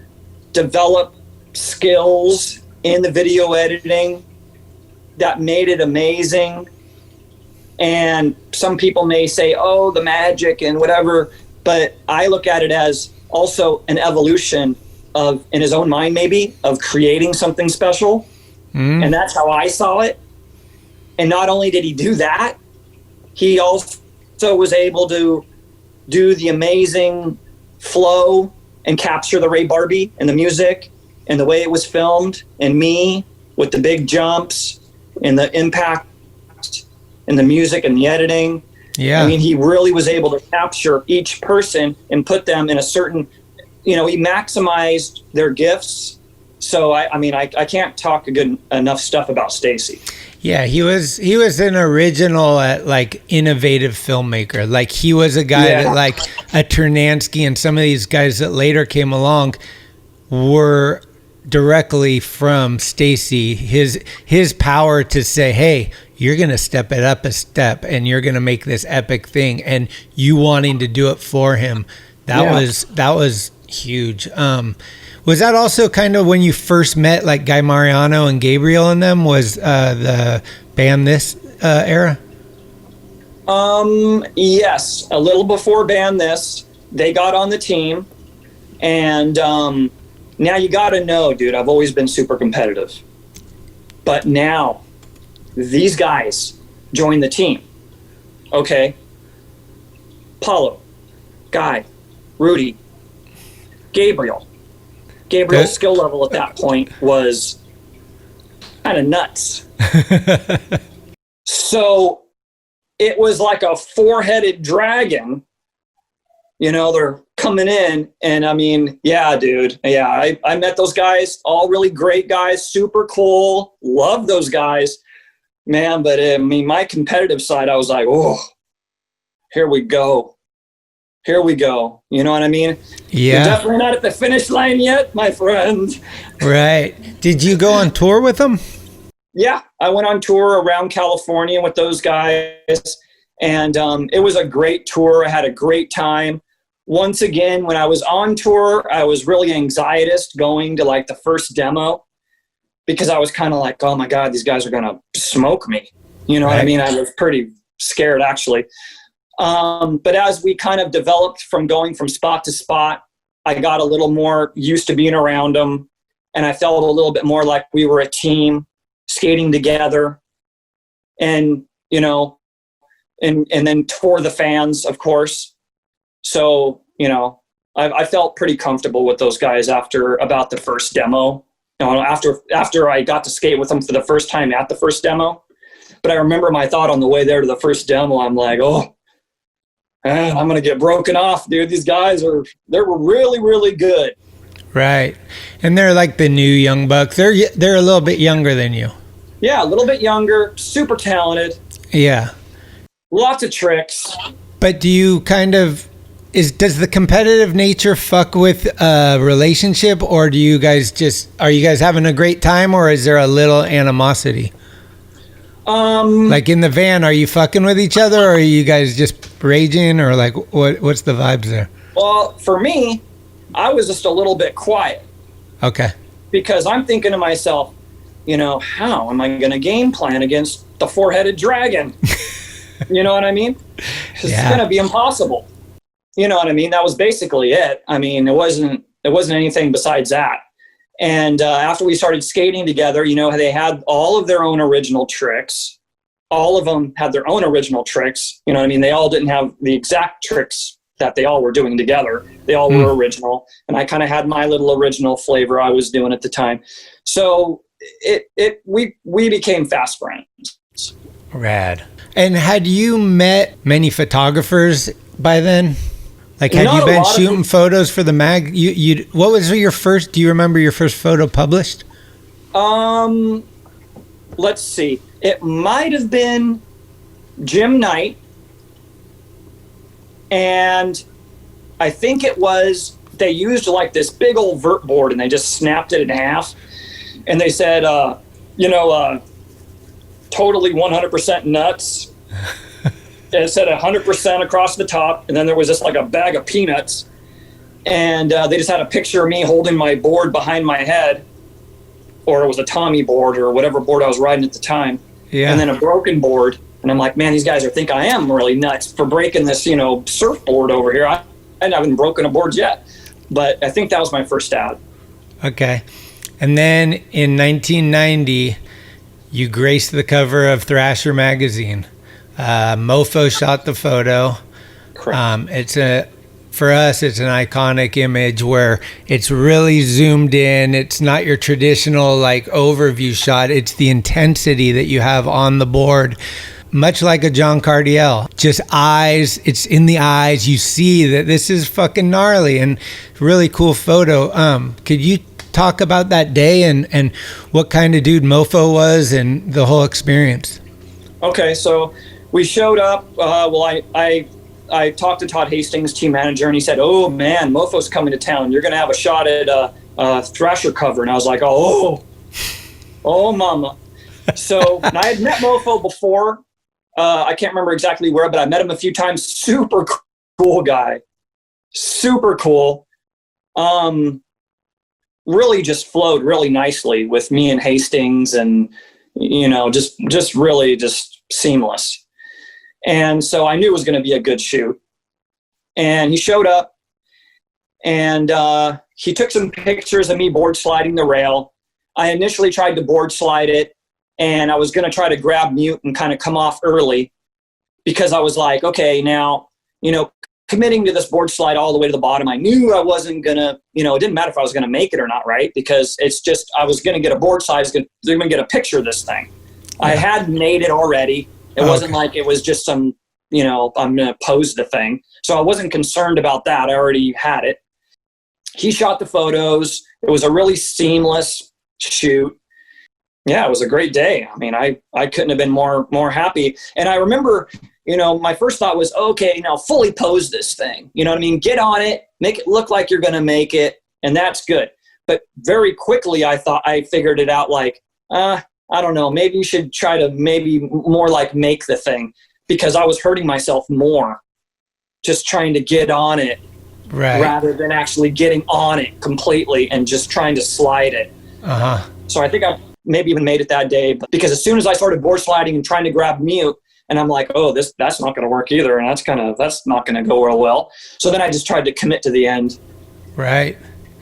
develop skills in the video editing that made it amazing. And some people may say, oh, the magic and whatever, but I look at it as also an evolution of, in his own mind maybe, of creating something special. And that's how I saw it. And not only did he do that, he also was able to do the amazing flow and capture the Ray Barbie and the music and the way it was filmed, and me with the big jumps and the impact and the music and the editing. Yeah. I mean, he really was able to capture each person and put them in a certain, you know, he maximized their gifts. So I mean, I can't talk good enough stuff about Stacy. Yeah, he was an original like innovative filmmaker. Like he was a guy that like a Ternansky and some of these guys that later came along were directly from Stacy. His power to say, hey, you're going to step it up a step and you're going to make this epic thing, and you wanting to do it for him. That was huge. Was that also kind of when you first met like Guy Mariano and Gabriel and them? Was the band this era? Yes, a little before Band This, they got on the team, and now you got to know, dude, I've always been super competitive, but now these guys join the team. Okay, Paulo, Guy, Rudy, Gabriel's skill level at that point was kind of nuts. So it was like a four-headed dragon. You know, they're coming in, and I mean, yeah, dude. Yeah, I met those guys, all really great guys, super cool. Love those guys, man. But I mean, my competitive side, I was like, oh, here we go. Here we go. You know what I mean? Yeah. You're definitely not at the finish line yet, my friend. Right. Did you go on tour with them? Yeah, I went on tour around California with those guys, and it was a great tour. I had a great time. Once again, when I was on tour, I was really anxietist going to like the first demo because I was kind of like, oh my God, these guys are going to smoke me. You know what I mean? I was pretty scared, actually. But as we kind of developed from going from spot to spot, I got a little more used to being around them, and I felt a little bit more like we were a team skating together, and, you know, and then for the fans, of course. So, you know, I felt pretty comfortable with those guys after about the first demo. You know, after I got to skate with them for the first time at the first demo. But I remember my thought on the way there to the first demo. I'm like, oh, man, I'm going to get broken off, dude. These guys they were really, really good. Right. And they're like the new young bucks. They're a little bit younger than you. Yeah, a little bit younger, super talented. Yeah. Lots of tricks. But do you kind of, does the competitive nature fuck with a relationship, or are you guys having a great time, or is there a little animosity? Like in the van, are you fucking with each other, or are you guys just raging, or like what's the vibes there? Well, for me, I was just a little bit quiet. Okay. Because I'm thinking to myself, you know, how am I going to game plan against the four-headed dragon? You know what I mean? It's going to be impossible. You know what I mean? That was basically it. I mean, it wasn't anything besides that. And after we started skating together, you know, they had all of their own original tricks. All of them had their own original tricks. You know what I mean? They all didn't have the exact tricks that they all were doing together. They all were original. And I kind of had my little original flavor I was doing at the time. So we became fast friends. Rad. And had you met many photographers by then? Like, had you been shooting photos for the mag? What was your first? Do you remember your first photo published? Let's see. It might have been Jim Knight, and I think it was they used like this big old vert board and they just snapped it in half, and they said, totally 100% nuts. It said 100% across the top, and then there was just like a bag of peanuts, and they just had a picture of me holding my board behind my head, or it was a Tommy board or whatever board I was riding at the time, and then a broken board. And I'm like, man, these guys think I am really nuts for breaking this, you know, surfboard over here. I haven't broken a board yet, but I think that was my first ad. Okay. And then in 1990, you graced the cover of Thrasher Magazine. Mofo shot the photo. Correct. For us, it's an iconic image where it's really zoomed in. It's not your traditional like overview shot. It's the intensity that you have on the board, much like a John Cardiel. Just eyes. It's in the eyes. You see that this is fucking gnarly and really cool photo. Could you talk about that day and what kind of dude Mofo was and the whole experience? Okay, so we showed up. I talked to Todd Hastings, team manager, and he said, oh, man, Mofo's coming to town. You're going to have a shot at Thrasher cover. And I was like, oh, mama. So and I had met Mofo before. I can't remember exactly where, but I met him a few times. Super cool guy. Super cool. Really just flowed really nicely with me and Hastings, and, you know, just really just seamless. And so I knew it was going to be a good shoot. And he showed up, and he took some pictures of me board sliding the rail. I initially tried to board slide it, and I was going to try to grab mute and kind of come off early, because I was like, okay, now, you know, committing to this board slide all the way to the bottom, I knew I wasn't going to, you know, it didn't matter if I was going to make it or not, right? Because it's just, I was going to get a board slide, they're going to get a picture of this thing. Yeah. I had made it already. It wasn't like it was just some, you know, I'm going to pose the thing. So I wasn't concerned about that. I already had it. He shot the photos. It was a really seamless shoot. Yeah, it was a great day. I mean, I couldn't have been more happy. And I remember, my first thought was, okay, now fully pose this thing. You know what I mean? Get on it, make it look like you're going to make it, and that's good. But very quickly, I figured it out like, I don't know, maybe you should try to maybe more like make the thing, because I was hurting myself more just trying to get on it rather than actually getting on it completely and just trying to slide it. So I think I maybe even made it that day, because as soon as I started board sliding and trying to grab mute, and I'm like, oh, that's not going to work either, and that's not going to go real well. So then I just tried to commit to the end. Right.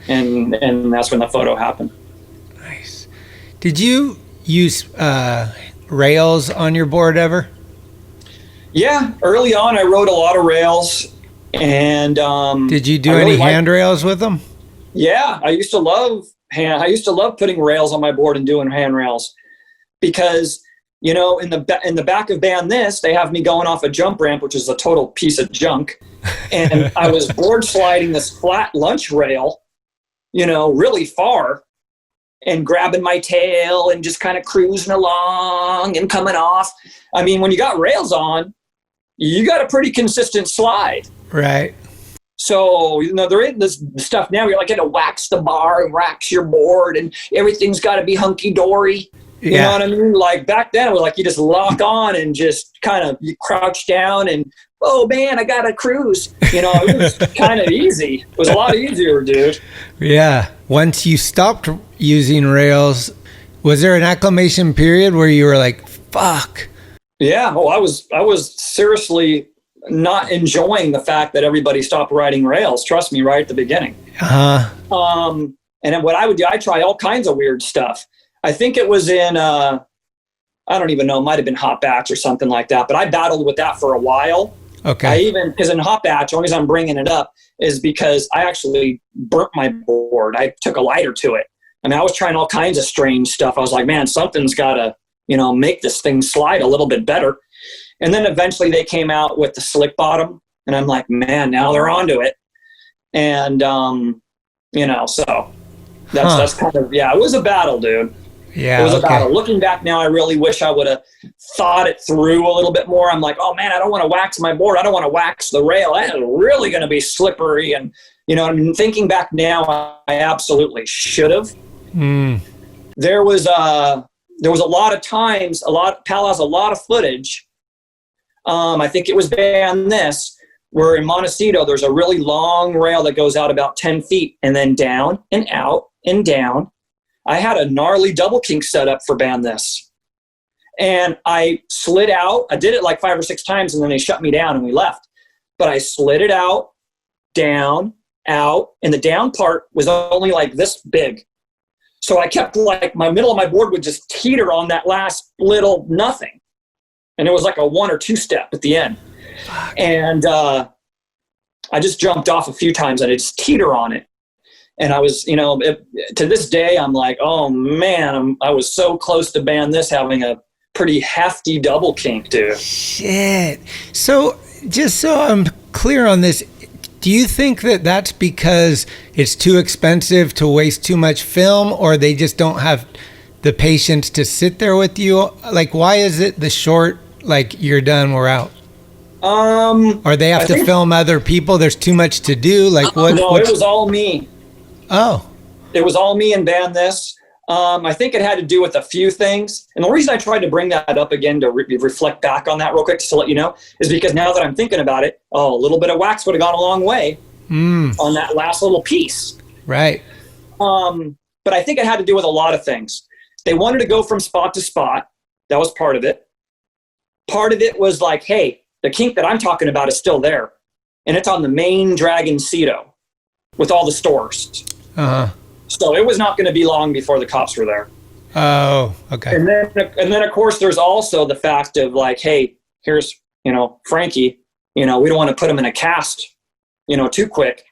And that's when the photo happened. Nice. Did you use rails on your board ever? Yeah, early on I rode a lot of rails, and did you do any handrails with them? Yeah, I used to love putting rails on my board and doing handrails, because in the back of Band This, they have me going off a jump ramp, which is a total piece of junk, and I was board sliding this flat lunch rail, really far, and grabbing my tail and just kind of cruising along and coming off. I mean, when you got rails on, you got a pretty consistent slide. Right. So, there is this stuff now, you're like, going to wax the bar and wax your board, and everything's got to be hunky-dory. You know what I mean? Like, back then, it was like you just lock on and just kind of you crouch down and, oh, man, I got to cruise. It was kind of easy. It was a lot easier, dude. Yeah. Once you stopped using rails, was there an acclimation period where you were like, fuck? Yeah. Oh, I was seriously not enjoying the fact that everybody stopped riding rails. Trust me, right at the beginning. And then what I would do, I try all kinds of weird stuff. I think it was in, I don't even know, it might have been hot batch or something like that, but I battled with that for a while. Okay. Because in hot batch, the only reason I'm bringing it up is because I actually burnt my board. I took a lighter to it. I mean, I was trying all kinds of strange stuff. I was like, man, something's got to, make this thing slide a little bit better. And then eventually they came out with the slick bottom, and I'm like, man, now they're onto it. And, so that's kind of, it was a battle, dude. Yeah, it was a battle. Looking back now, I really wish I would have thought it through a little bit more. I'm like, oh man, I don't want to wax my board. I don't want to wax the rail. That is really going to be slippery. And, thinking back now, I absolutely should have. There was a lot of times, Pal has a lot of footage. I think it was Band This, where in Montecito, there's a really long rail that goes out about 10 feet and then down and out and down. I had a gnarly double kink set up for Band This. And I slid out. I did it like 5 or 6 times, and then they shut me down and we left. But I slid it out, down, out, and the down part was only like this big. So I kept like my middle of my board would just teeter on that last little nothing. And it was like a 1 or 2 step at the end. And I just jumped off a few times and I just teeter on it. And I was, to this day, I'm like, oh man, I was so close to Band This having a pretty hefty double kink, dude. Shit. So just so I'm clear on this, do you think that that's because it's too expensive to waste too much film, or they just don't have the patience to sit there with you? Like, why is it the short, like, you're done, we're out? Or they have to film other people, there's too much to do? Like, what? No, it was all me. Oh. It was all me and Band This. I think it had to do with a few things. And the reason I tried to bring that up again to reflect back on that real quick, just to let you know, is because now that I'm thinking about it, a little bit of wax would have gone a long way on that last little piece. Right. But I think it had to do with a lot of things. They wanted to go from spot to spot. That was part of it. Part of it was like, hey, the kink that I'm talking about is still there. And it's on the main Dragon Cedo with all the stores. So it was not going to be long before the cops were there. Oh, okay. And then of course there's also the fact of like, hey, here's, Frankie, we don't want to put him in a cast, too quick,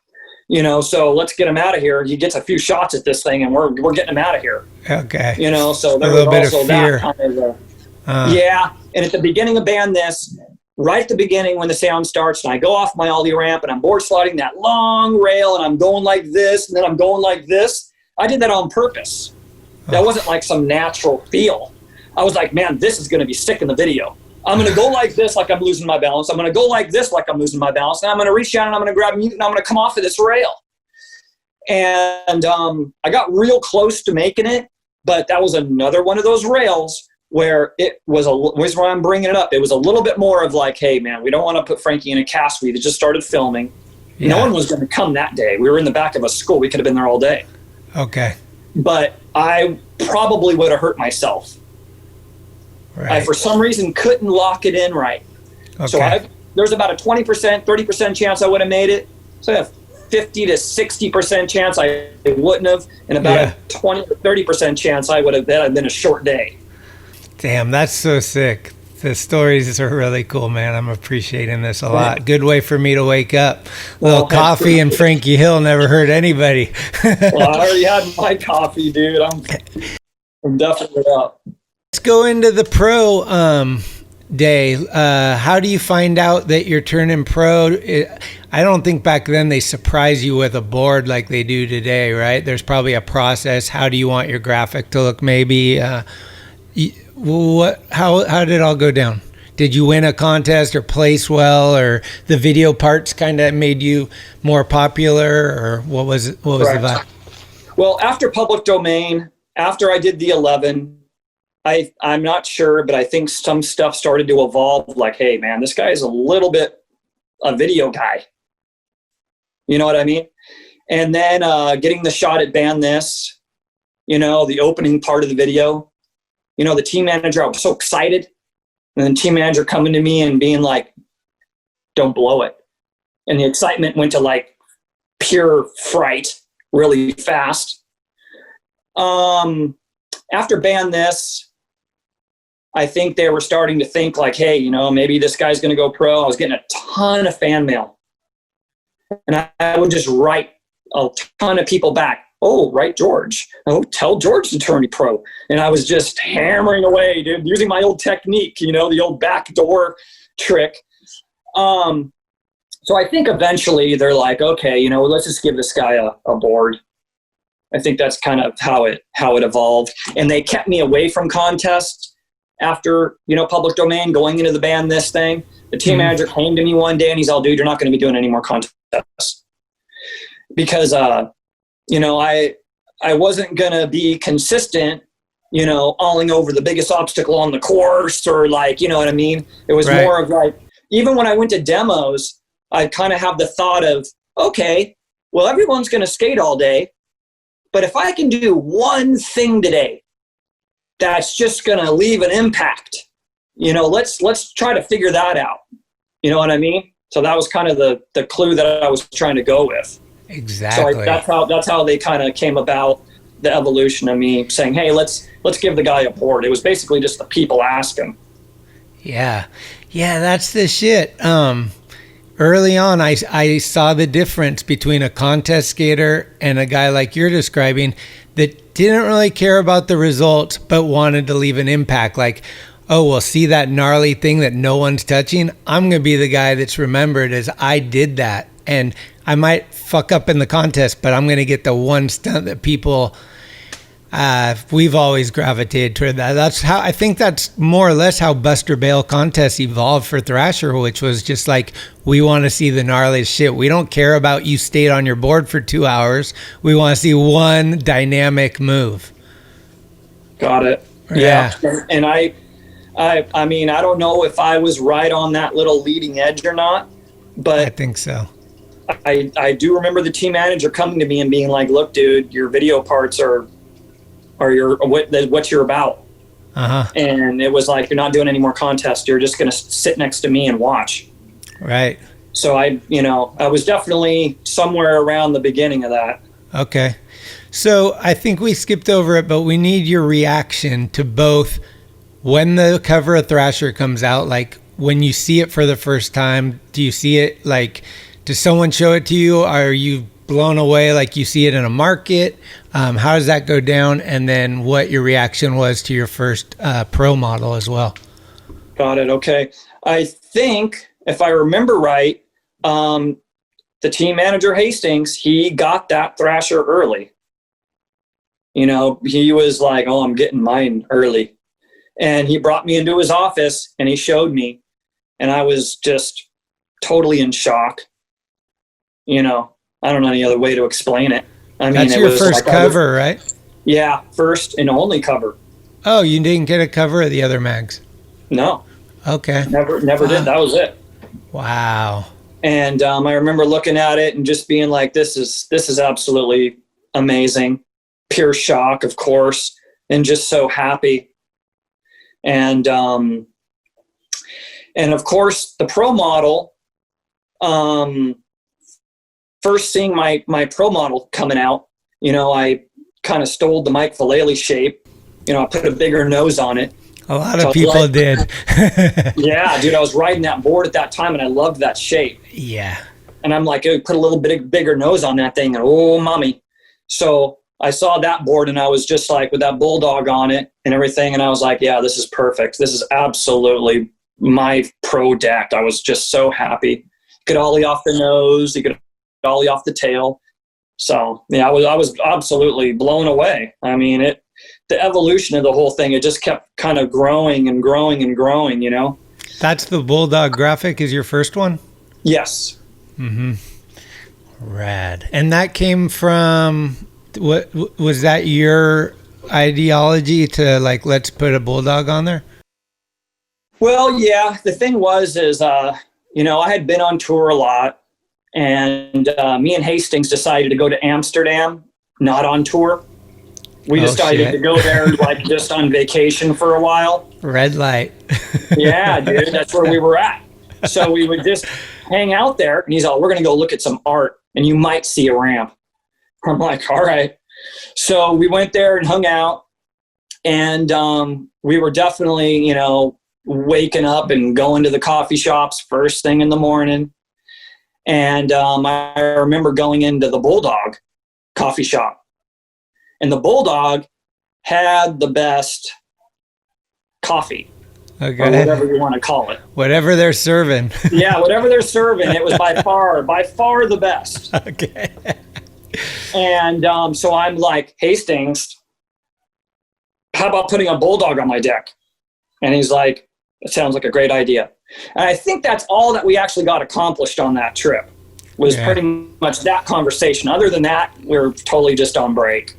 so let's get him out of here. He gets a few shots at this thing and we're getting him out of here. Okay. So there was also that kind of, yeah. And at the beginning of Band This, right at the beginning when the sound starts and I go off my ollie ramp and I'm board sliding that long rail and I'm going like this and then I'm going like this, I did that on purpose. That wasn't like some natural feel. I was like, man, this is going to be sick in the video. I'm going to go like this, like I'm losing my balance. I'm going to go like this, like I'm losing my balance. And I'm going to reach down and I'm going to grab mute and I'm going to come off of this rail. And I got real close to making it, but that was another one of those rails where it was was why I'm bringing it up. It was a little bit more of like, hey, man, we don't want to put Frankie in a cast. We just started filming. Yeah. No one was going to come that day. We were in the back of a school. We could have been there all day. Okay. But I probably would have hurt myself. Right. I, for some reason, couldn't lock it in right. Okay. So there's about a 20%, 30% chance I would have made it. So I have 50 to 60% chance I wouldn't have, and about a 20 to 30% chance I would have been a short day. Damn, that's so sick. The stories are really cool, man. I'm appreciating this a lot. Good way for me to wake up. Little coffee and Frankie Hill never hurt anybody. Well, I already had my coffee, dude. I'm definitely up. Let's go into the pro day. How do you find out that you're turning pro? I don't think back then they surprise you with a board like they do today, right? There's probably a process. How do you want your graphic to look? Maybe how did it all go down? Did you win a contest or place well, or the video parts kind of made you more popular, or what was the vibe? Well, after public domain, after I did the 11, I'm not sure, but I think some stuff started to evolve. Like, hey, man, this guy is a little bit a video guy. You know what I mean? And then getting the shot at Ban This, the opening part of the video, the team manager, I was so excited. And then team manager coming to me and being like, don't blow it. And the excitement went to like pure fright really fast. After Ban This, I think they were starting to think like, hey, maybe this guy's going to go pro. I was getting a ton of fan mail. And I would just write a ton of people back. Oh, write George. Oh, tell George to turn me pro. And I was just hammering away, dude, using my old technique, the old backdoor trick. So I think eventually they're like, okay, let's just give this guy a board. I think that's kind of how it evolved. And they kept me away from contests after, public domain, going into the Ban This thing. The team manager came to me one day and he's all, dude, you're not going to be doing any more contests. Because, I wasn't going to be consistent, alling over the biggest obstacle on the course, or like, you know what I mean? It was more of like, even when I went to demos, I kind of have the thought of, okay, well, everyone's going to skate all day, but if I can do one thing today that's just going to leave an impact, let's try to figure that out. You know what I mean? So that was kind of the clue that I was trying to go with. Exactly. So that's how they kind of came about, the evolution of me saying, hey, let's give the guy a board. It was basically just the people asking. Yeah, that's the shit. Early on, I saw the difference between a contest skater and a guy like you're describing that didn't really care about the results but wanted to leave an impact. Like, oh, well, see that gnarly thing that no one's touching? I'm going to be the guy that's remembered as I did that. And I might fuck up in the contest, but I'm going to get the one stunt that people, we've always gravitated toward that. I think that's more or less how Buster Bale contests evolved for Thrasher, which was just like, we want to see the gnarliest shit. We don't care about you stayed on your board for 2 hours. We want to see one dynamic move. Got it. Yeah. And I mean, I don't know if I was right on that little leading edge or not, but I think so. I do remember the team manager coming to me and being like, look, dude, your video parts are what you're about. Uh-huh. And it was like, you're not doing any more contests. You're just going to sit next to me and watch. Right. So I was definitely somewhere around the beginning of that. Okay. So I think we skipped over it, but we need your reaction to both when the cover of Thrasher comes out, like when you see it for the first time. Do you see it like, does someone show it to you? Are you blown away like you see it in a market? How does that go down? And then what your reaction was to your first pro model as well. Got it. Okay. I think if I remember right, the team manager Hastings, he got that Thrasher early. He was like, oh, I'm getting mine early. And he brought me into his office and he showed me, and I was just totally in shock. You know, I don't know any other way to explain it. I mean, that's it your was first like cover, right? Yeah, first and only cover. Oh, you didn't get a cover of the other mags? No. Okay. Never did. That was it. Wow. And I remember looking at it and just being like, this is absolutely amazing. Pure shock, of course, and just so happy. And of course, the pro model, first seeing my pro model coming out, you know, I kind of stole the Mike Vallely shape. You know, I put a bigger nose on it. A lot of people did. Yeah, dude, I was riding that board at that time and I loved that shape. Yeah. And I'm like, put a little bit bigger nose on that thing. And oh, mommy. So I saw that board and I was just like with that Bulldog on it and everything. And I was like, yeah, this is perfect. This is absolutely my pro deck. I was just so happy. You could ollie off the nose. You could ollie off the tail. So yeah, I was absolutely blown away. I mean, the evolution of the whole thing, it just kept kind of growing and growing and growing, you know? That's the Bulldog Graphic is your first one? Yes. Mm-hmm. Rad. And that came from, what was that your ideology to like, let's put a Bulldog on there? Well, yeah, the thing was, you know, I had been on tour a lot, and me and Hastings decided to go to Amsterdam, not on tour. We decided to go there like just on vacation for a while. Red light. Yeah, dude, that's where we were at. So we would just hang out there, and he's all, we're going to go look at some art, and you might see a ramp. I'm like, all right. So we went there and hung out, and we were definitely, you know, waking up and going to the coffee shops first thing in the morning. And I remember going into the Bulldog coffee shop. And the Bulldog had the best coffee, or whatever you want to call it. Whatever they're serving. Yeah, whatever they're serving, it was by far the best. Okay. And so I'm like, Hastings, how about putting a Bulldog on my deck? And he's like, it sounds like a great idea. And I think that's all that we actually got accomplished on that trip was pretty much that conversation. Other than that, we're totally just on break.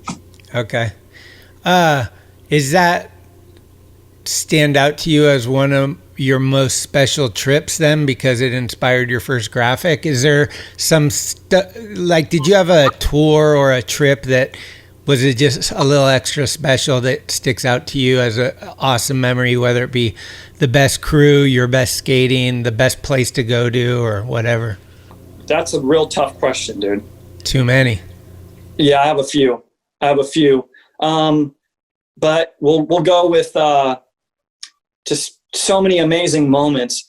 Okay. Is that stand out to you as one of your most special trips then because it inspired your first graphic? Is there some like, did you have a tour or a trip that was it just a little extra special that sticks out to you as an awesome memory, whether it be the best crew, your best skating, the best place to go to, or whatever? That's a real tough question, dude. Too many. Yeah, I have a few. But we'll go with just so many amazing moments.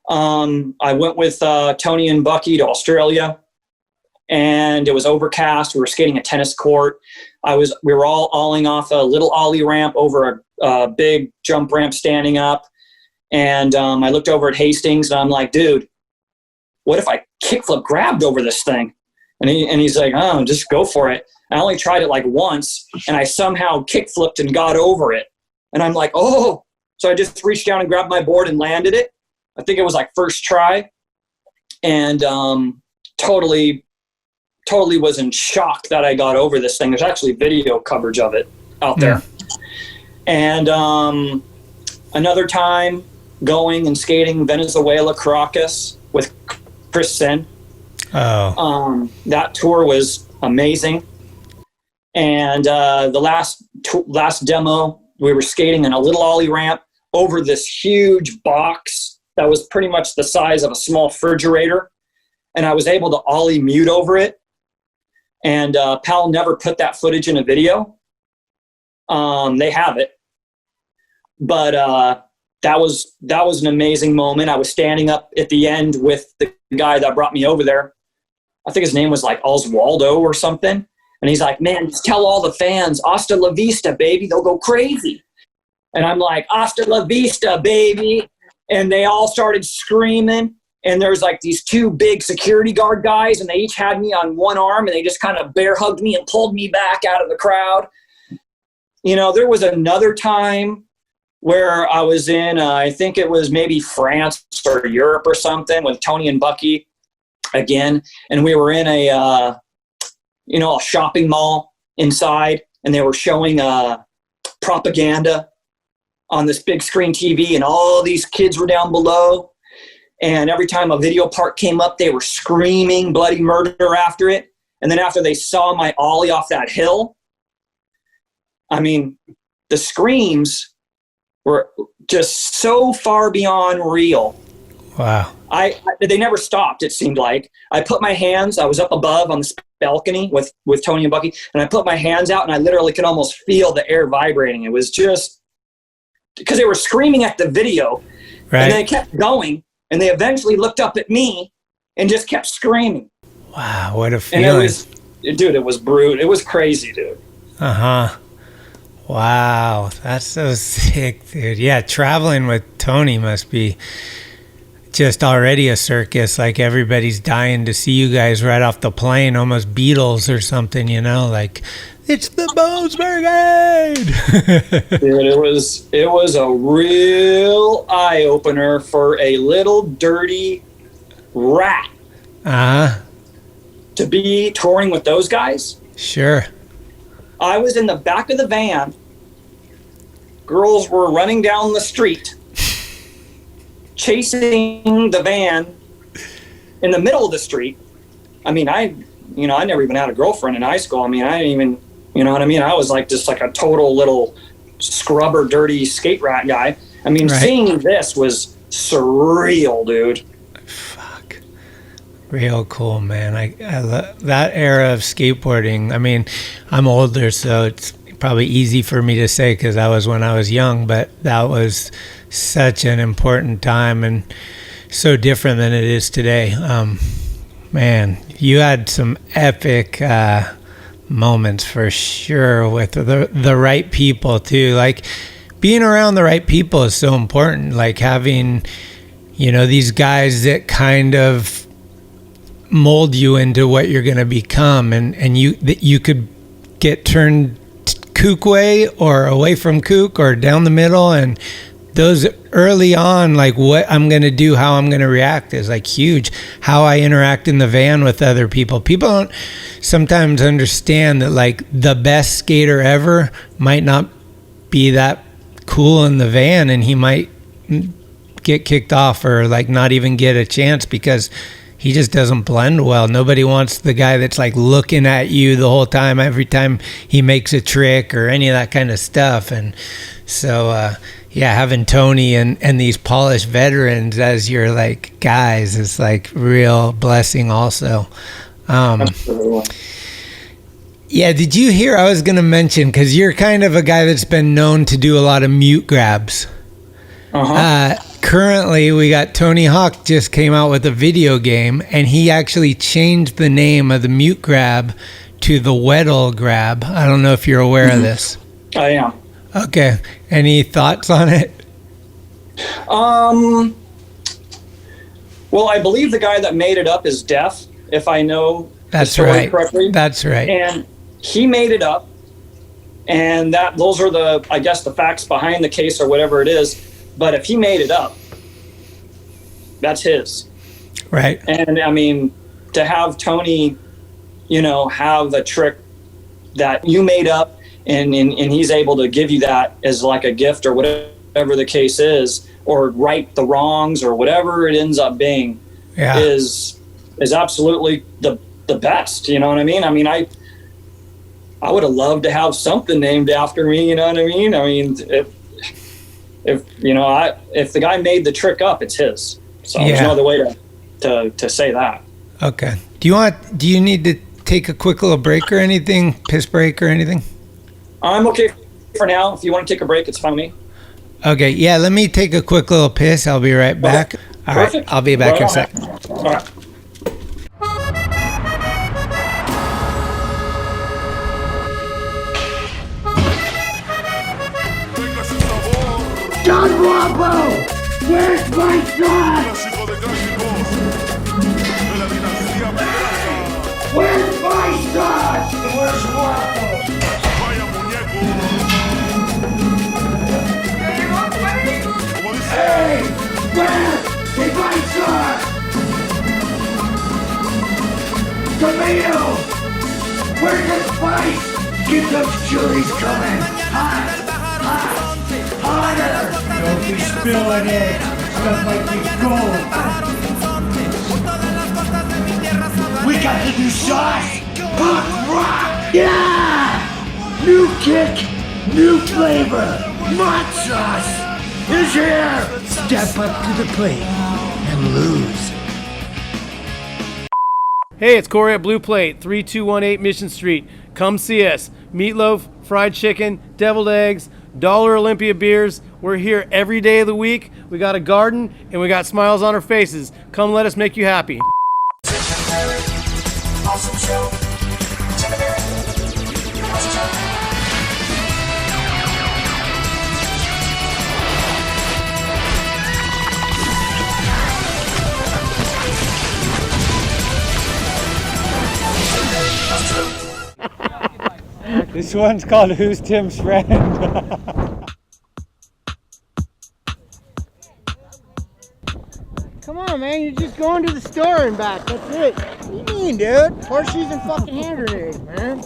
I went with Tony and Bucky to Australia, and it was overcast. We were skating a tennis court. We were all olling off a little ollie ramp over a big jump ramp standing up. And I looked over at Hastings and I'm like, dude, what if I kickflip grabbed over this thing? And he's like, oh, just go for it. I only tried it like once and I somehow kickflipped and got over it. And I'm like, oh, so I just reached down and grabbed my board and landed it. I think it was like first try. And totally was in shock that I got over this thing. There's actually video coverage of it out there. And another time going and skating Venezuela Caracas with Chris Sen. Oh. That tour was amazing. And the last demo, we were skating in a little ollie ramp over this huge box that was pretty much the size of a small refrigerator. And I was able to ollie mute over it. And Powell never put that footage in a video. They have it. But that was an amazing moment. I was standing up at the end with the guy that brought me over there. I think his name was like Oswaldo or something. And he's like, man, just tell all the fans, hasta la vista, baby. They'll go crazy. And I'm like, hasta la vista, baby. And they all started screaming. And there's like these two big security guard guys, and they each had me on one arm, and they just kind of bear hugged me and pulled me back out of the crowd. You know, there was another time where I was in, I think it was maybe France or Europe or something, with Tony and Bucky again. And we were in a shopping mall inside, and they were showing propaganda on this big screen TV, and all these kids were down below. And every time a video part came up, they were screaming bloody murder after it. And then after they saw my ollie off that hill, I mean, the screams were just so far beyond real. Wow. They never stopped, it seemed like. I put my hands, I was up above on the balcony with Tony and Bucky, and I put my hands out, and I literally could almost feel the air vibrating. It was just, because they were screaming at the video, right. And they kept going, and they eventually looked up at me and just kept screaming. Wow, what a feeling. And it was brutal. It was crazy, dude. Uh-huh. Wow, that's so sick, dude. Yeah, traveling with Tony must be just already a circus. Like, everybody's dying to see you guys right off the plane, almost Beatles or something, like, it's the Bones Brigade. Dude, it was a real eye-opener for a little dirty rat to be touring with those guys. Sure. I was in the back of the van. Girls were running down the street, chasing the van in the middle of the street. I mean, I never even had a girlfriend in high school. I mean, I didn't even, you know what I mean? I was like just like a total little scrubber, dirty skate rat guy. I mean, right. Seeing this was surreal, dude. Fuck. Real cool, man. I love that era of skateboarding. I mean, I'm older, so it's probably easy for me to say because that was when I was young, but that was such an important time and so different than it is today. Man, you had some epic moments for sure with the right people too. Like, being around the right people is so important. Like, having, these guys that kind of mold you into what you're going to become, and you could get turned kook way or away from kook or down the middle, and those early on, like what I'm going to do, how I'm going to react is like huge. How I interact in the van with other people. People don't sometimes understand that like the best skater ever might not be that cool in the van, and he might get kicked off or like not even get a chance because he just doesn't blend well. Nobody wants the guy that's like looking at you the whole time, every time he makes a trick or any of that kind of stuff. And so, having Tony and these polished veterans as your like guys is like real blessing also. Yeah, did you hear, I was going to mention, because you're kind of a guy that's been known to do a lot of mute grabs. Currently, we got Tony Hawk just came out with a video game, and he actually changed the name of the mute grab to the Weddle grab. I don't know if you're aware of this. I am. Okay. Any thoughts on it? Well, I believe the guy that made it up is deaf, if I know the story correctly. That's right. And he made it up, and those are the facts behind the case or whatever it is. But if he made it up, that's his. Right. And I mean, to have Tony, have a trick that you made up and he's able to give you that as like a gift or whatever the case is, or right the wrongs or whatever it ends up being, is absolutely the best. You know what I mean? I mean, I would have loved to have something named after me. You know what I mean? I mean, if the guy made the trick up, it's his. So there's no other way to say that. Okay. Do you need to take a quick little break or anything? Piss break or anything? I'm okay for now. If you want to take a break, it's fine with me. Okay. Yeah. Let me take a quick little piss. I'll be right back. Okay. All Perfect. right. I'll be back in a sec. All right. John Rambo! Where's my son? Where's my son? Where's Rambo? Where's the white sauce? Tomatoes! Where's the spice? Get those chilies coming! Hot! Hotter! Don't be spilling it! Stuff like the gold! We got the new sauce! Punk rock! Yeah! New kick! New flavor! Mod sauce is here! Step up to the plate and lose. Hey, it's Corey at Blue Plate, 3218 Mission Street. Come see us. Meatloaf, fried chicken, deviled eggs, Dollar Olympia beers. We're here every day of the week. We got a garden and we got smiles on our faces. Come let us make you happy. Awesome show. This one's called Who's Tim's Friend? Come on, man, you're just going to the store and back, that's it. What do you mean, dude? Horseshoes and fucking hand grenades, man.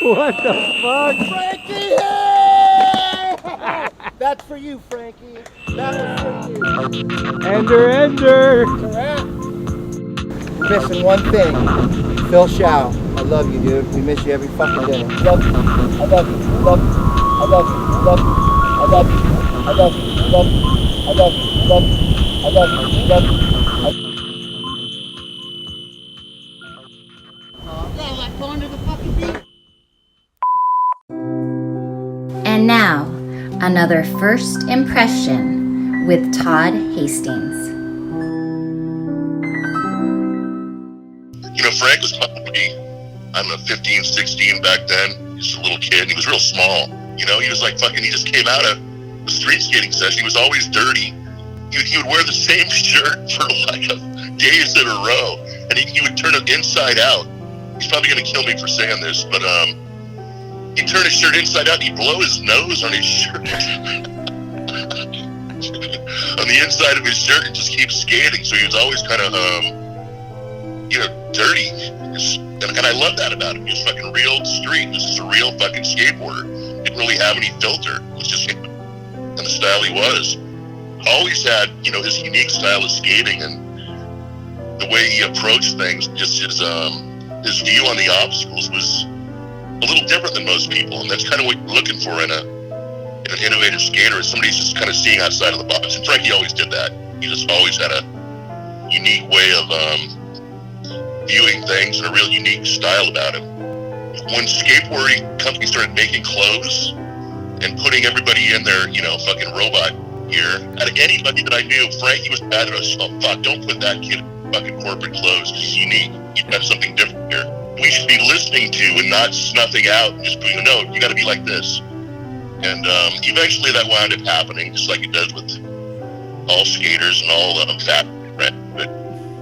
What the fuck? Frankie Hill! That's for you, Frankie. That was for you. Ender! Missing one thing. Phil Shaw. I love you, dude. We miss you every fucking day. Love you. I love you. Love you. I love you. Love you. I love you. I love you. Love you. I love you. Love you. I love you. Love you. And now, another first impression with Todd Hastings. You know, Frank was probably, I don't know, 15, 16 back then. He was a little kid. He was real small. You know, he was like fucking, he just came out of the street skating session. He was always dirty. He would wear the same shirt for like days in a row. And he would turn it inside out. He's probably going to kill me for saying this, but he'd turn his shirt inside out and he'd blow his nose on his shirt. On the inside of his shirt and just keep skating. So he was always kind of, you know, dirty. And I love that about him. He was fucking real street. He was just a real fucking skateboarder. Didn't really have any filter. It was just him and the style he was. Always had, you know, his unique style of skating and the way he approached things. Just his view on the obstacles was a little different than most people, and that's kind of what you're looking for in an innovative skater, is somebody's just kind of seeing outside of the box. And Frankie always did that. He just always had a unique way of viewing things and a real unique style about him. when skateboarding companies started making clothes and putting everybody in their, fucking robot gear, out of anybody that I knew, Frankie was bad at us. Oh, fuck, don't put that kid in fucking corporate clothes. He's unique. You've got something different here. We should be listening to and not snuffing out and just doing, no, you got to be like this. And eventually that wound up happening, just like it does with all skaters and all fat. But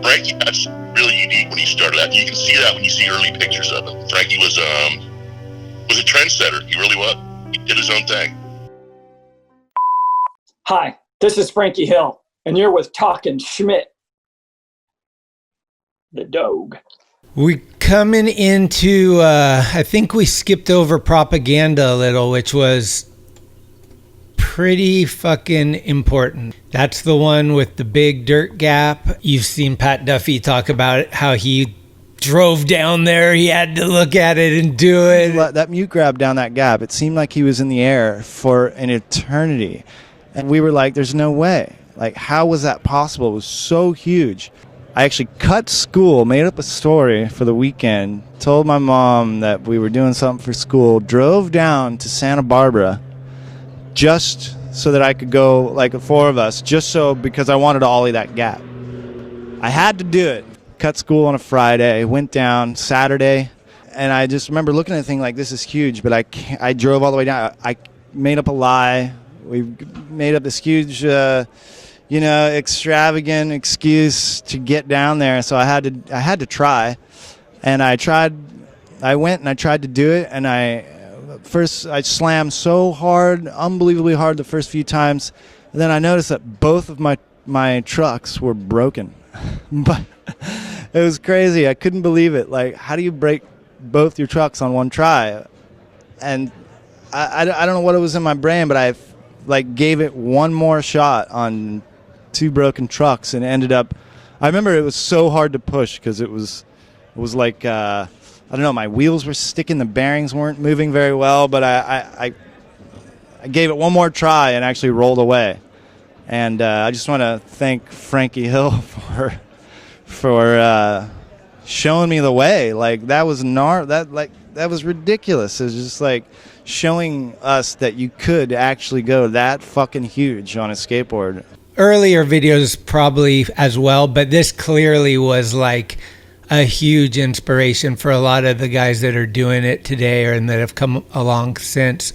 Frankie, that's really unique when he started out. You can see that when you see early pictures of him. Frankie was a trendsetter. He really was. He did his own thing. Hi, this is Frankie Hill, and you're with Talkin Schmit, the dog. We coming into, I think we skipped over propaganda a little, which was pretty fucking important. That's the one with the big dirt gap. You've seen Pat Duffy talk about it, how he drove down there. He had to look at it and do it. That mute grab down that gap, it seemed like he was in the air for an eternity. And we were like, there's no way. Like, how was that possible? It was so huge. I actually cut school, made up a story for the weekend, told my mom that we were doing something for school, drove down to Santa Barbara just so that I could go, like the four of us, because I wanted to ollie that gap. I had to do it. Cut school on a Friday, went down Saturday, and I just remember looking at the thing like, this is huge, but I drove all the way down. I made up a lie. We made up this huge, extravagant excuse to get down there. So I had to try, and I went and I tried to do it, and I slammed so hard, unbelievably hard the first few times, and then I noticed that both of my trucks were broken. But it was crazy. I couldn't believe it. Like, how do you break both your trucks on one try? And I don't know what it was in my brain, but I gave it one more shot on two broken trucks, and ended up, I remember it was so hard to push because it was like, I don't know, my wheels were sticking, the bearings weren't moving very well, but I gave it one more try and actually rolled away. And I just want to thank Frankie Hill for showing me the way. Like, that was that was ridiculous. It was just like showing us that you could actually go that fucking huge on a skateboard. Earlier videos probably as well, but this clearly was like a huge inspiration for a lot of the guys that are doing it today and that have come along since.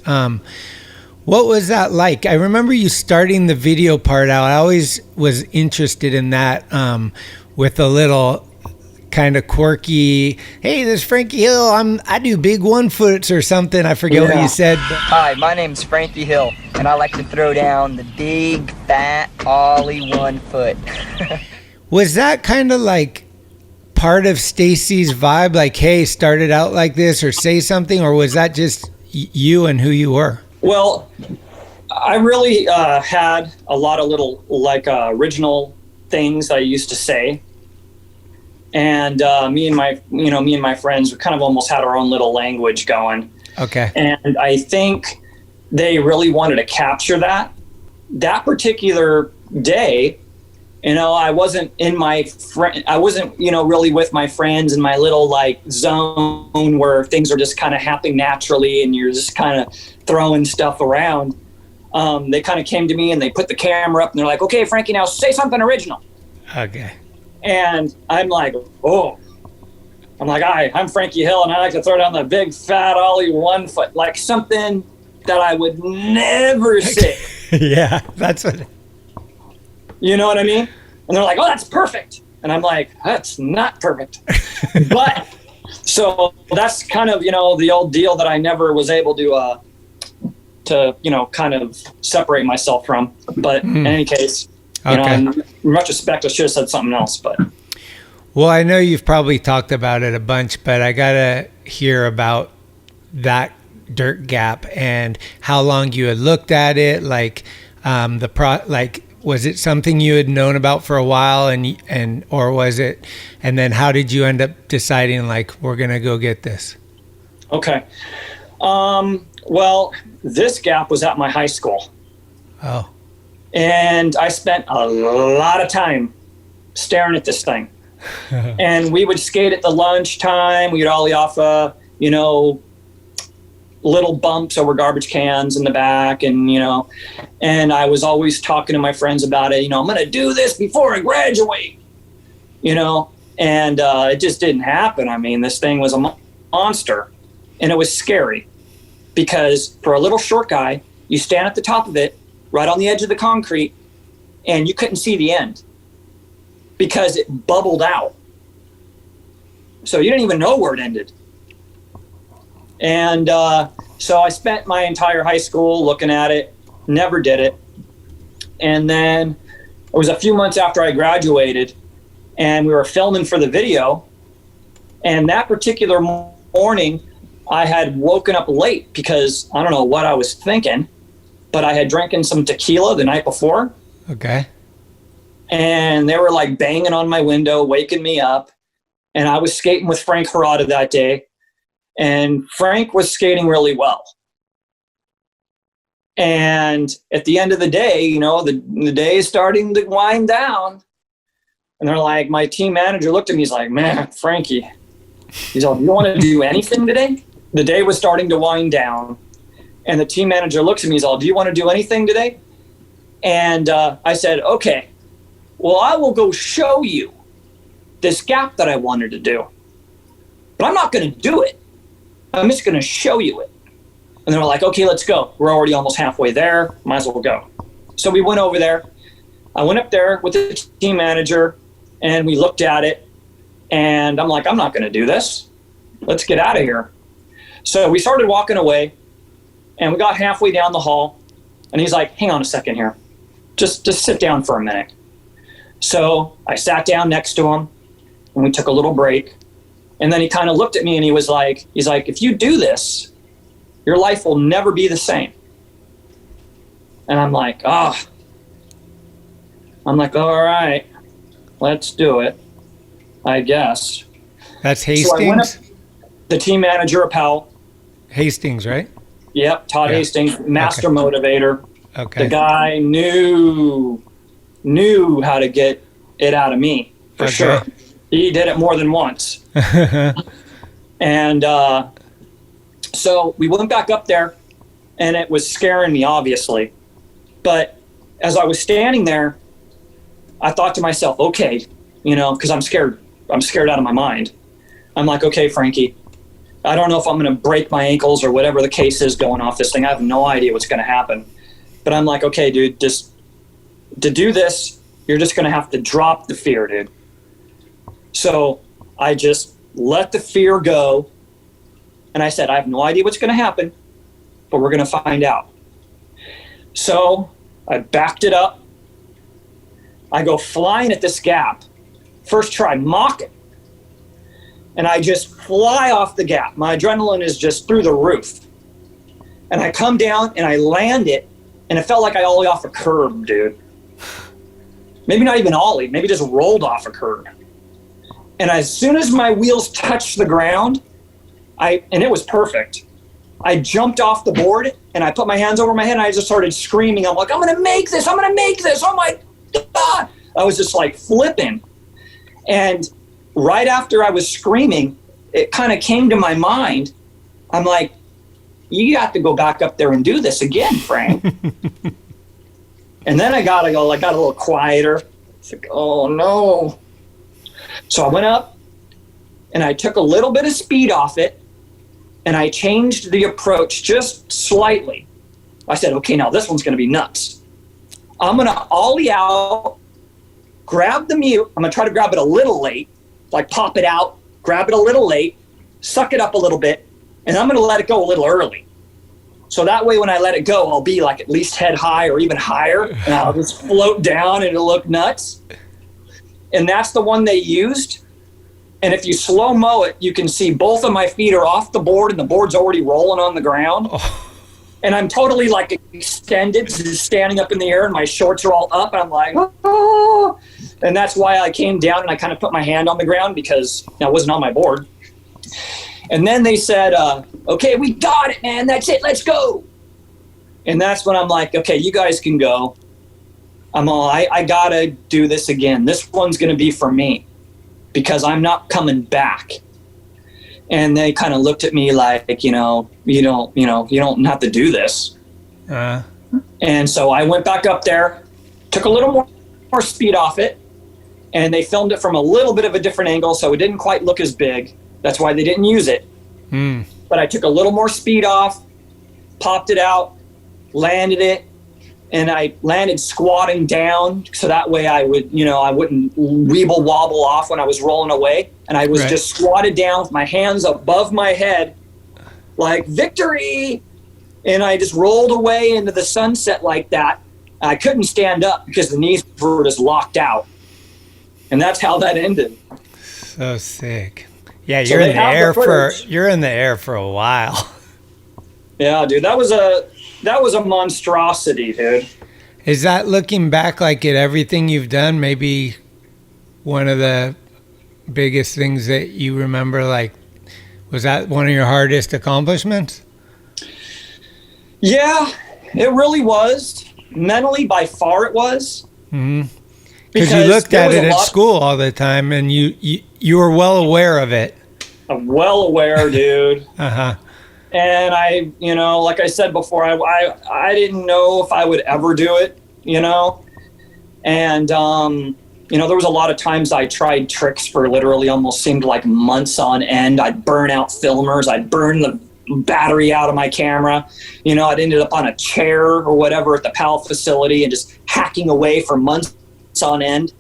What was that like? I remember you starting the video part out. I always was interested in that, with a little kind of quirky, hey, this is Frankie Hill. I do big 1-foots or something. I forget what you said. Hi, my name's Frankie Hill, and I like to throw down the big, fat, ollie 1-foot. Was that kind of like part of Stacy's vibe? Like, hey, started out like this, or say something? Or was that just you and who you were? Well, I really had a lot of little original things I used to say, and me and my friends, we kind of almost had our own little language going. Okay. And I think they really wanted to capture that particular day. I wasn't really with my friends in my little zone where things are just kind of happening naturally and you're just kind of throwing stuff around. They kind of came to me and they put the camera up and they're like, okay, Frankie, now say something original. Okay. And I'm like, hi, I'm Frankie Hill and I like to throw down the big fat ollie 1-foot, like something that I would never say. Yeah, that's what. You know what I mean? And they're like, oh, that's perfect. And I'm like, that's not perfect. But so that's kind of, the old deal that I never was able to kind of separate myself from. But in any case, in retrospect, I should have said something else. But well, I know you've probably talked about it a bunch, but I gotta hear about that dirt gap and how long you had looked at it. Was it something you had known about for a while, or was it? And then how did you end up deciding we're gonna go get this? Okay. Well, this gap was at my high school. Oh. And I spent a lot of time staring at this thing. And we would skate at the lunchtime. We'd ollie off you know, little bumps over garbage cans in the back. And, you know, and I was always talking to my friends about it. You know, I'm going to do this before I graduate, you know, and it just didn't happen. I mean, this thing was a monster, and it was scary because for a little short guy, you stand at the top of it, right on the edge of the concrete, and you couldn't see the end because it bubbled out. So you didn't even know where it ended. And so I spent my entire high school looking at it, never did it. And then it was a few months after I graduated, and we were filming for the video. And that particular morning, I had woken up late because I don't know what I was thinking, but I had drinking some tequila the night before. Okay. And they were like banging on my window, waking me up. And I was skating with Frank Peralta that day. And Frank was skating really well. And at the end of the day, you know, the day is starting to wind down. And they're like, my team manager looked at me, he's like, man, Frankie, he's like, you don't want to do anything today? The day was starting to wind down. And the team manager looks at me, he's all, do you want to do anything today? And I said, okay, well, I will go show you this gap that I wanted to do. But I'm not going to do it. I'm just going to show you it. And they were like, okay, let's go. We're already almost halfway there. Might as well go. So we went over there. I went up there with the team manager, and we looked at it. And I'm like, I'm not going to do this. Let's get out of here. So we started walking away, and we got halfway down the hall. And he's like, hang on a second here. Just sit down for a minute. So I sat down next to him, and we took a little break. And then he kind of looked at me, and he's like, if you do this, your life will never be the same. And I'm like, all right, let's do it, I guess. That's Hastings? So I went up, the team manager of Powell. Hastings, right? Yep, Todd Hastings, master motivator. Okay. The guy knew how to get it out of me, for sure. He did it more than once. And so we went back up there, and it was scaring me, obviously. But as I was standing there, I thought to myself, okay, you know, because I'm scared out of my mind. I'm like, okay, Frankie, I don't know if I'm going to break my ankles or whatever the case is going off this thing. I have no idea what's going to happen. But I'm like, okay, dude, just to do this, you're just going to have to drop the fear, dude. So I just let the fear go. And I said, I have no idea what's going to happen, but we're going to find out. So I backed it up. I go flying at this gap. First try, mock it. And I just fly off the gap. My adrenaline is just through the roof. And I come down and I land it, and it felt like I ollie off a curb, dude. Maybe not even ollie, maybe just rolled off a curb. And as soon as my wheels touched the ground, and it was perfect, I jumped off the board, and I put my hands over my head, and I just started screaming. I'm like, I'm going to make this. I'm going to make this. Oh, my God. I was just like flipping. And right after I was screaming, it kind of came to my mind. I'm like, you got to go back up there and do this again, Frank. And then I got a little quieter. It's like, oh, no. So I went up, and I took a little bit of speed off it, and I changed the approach just slightly. I said, okay, now this one's going to be nuts. I'm going to ollie out, grab the mute. I'm going to try to grab it a little late, like pop it out, grab it a little late, suck it up a little bit, and I'm going to let it go a little early. So that way when I let it go, I'll be like at least head high or even higher, and I'll just float down and it'll look nuts. And that's the one they used. And if you slow-mo it, you can see both of my feet are off the board and the board's already rolling on the ground. Oh. And I'm totally like extended, just standing up in the air, and my shorts are all up. And I'm like, oh. And that's why I came down and I kind of put my hand on the ground because I wasn't on my board. And then they said, okay, we got it, man. That's it. Let's go. And that's when I'm like, okay, you guys can go. I got to do this again. This one's going to be for me because I'm not coming back. And they kind of looked at me like, you don't have to do this. And so I went back up there, took a little more speed off it, and they filmed it from a little bit of a different angle, so it didn't quite look as big. That's why they didn't use it. But I took a little more speed off, popped it out, landed it, and I landed squatting down, so that way I wouldn't weeble wobble off when I was rolling away. And I was just squatted down with my hands above my head, like victory. And I just rolled away into the sunset like that. I couldn't stand up because the knees were just locked out. And that's how that ended. So sick. Yeah, you're in the air for a while. Yeah, dude, that was a monstrosity, dude. Is that, looking back, like, at everything you've done, maybe one of the biggest things that you remember? Like, was that one of your hardest accomplishments? Yeah, it really was. Mentally, by far, it was. Because you looked at it at school all the time, and you were well aware of it. I'm well aware, dude. And I, like I said before, I didn't know if I would ever do it, And, there was a lot of times I tried tricks for literally almost seemed like months on end. I'd burn out filmers. I'd burn the battery out of my camera. I'd ended up on a chair or whatever at the Powell facility and just hacking away for months on end.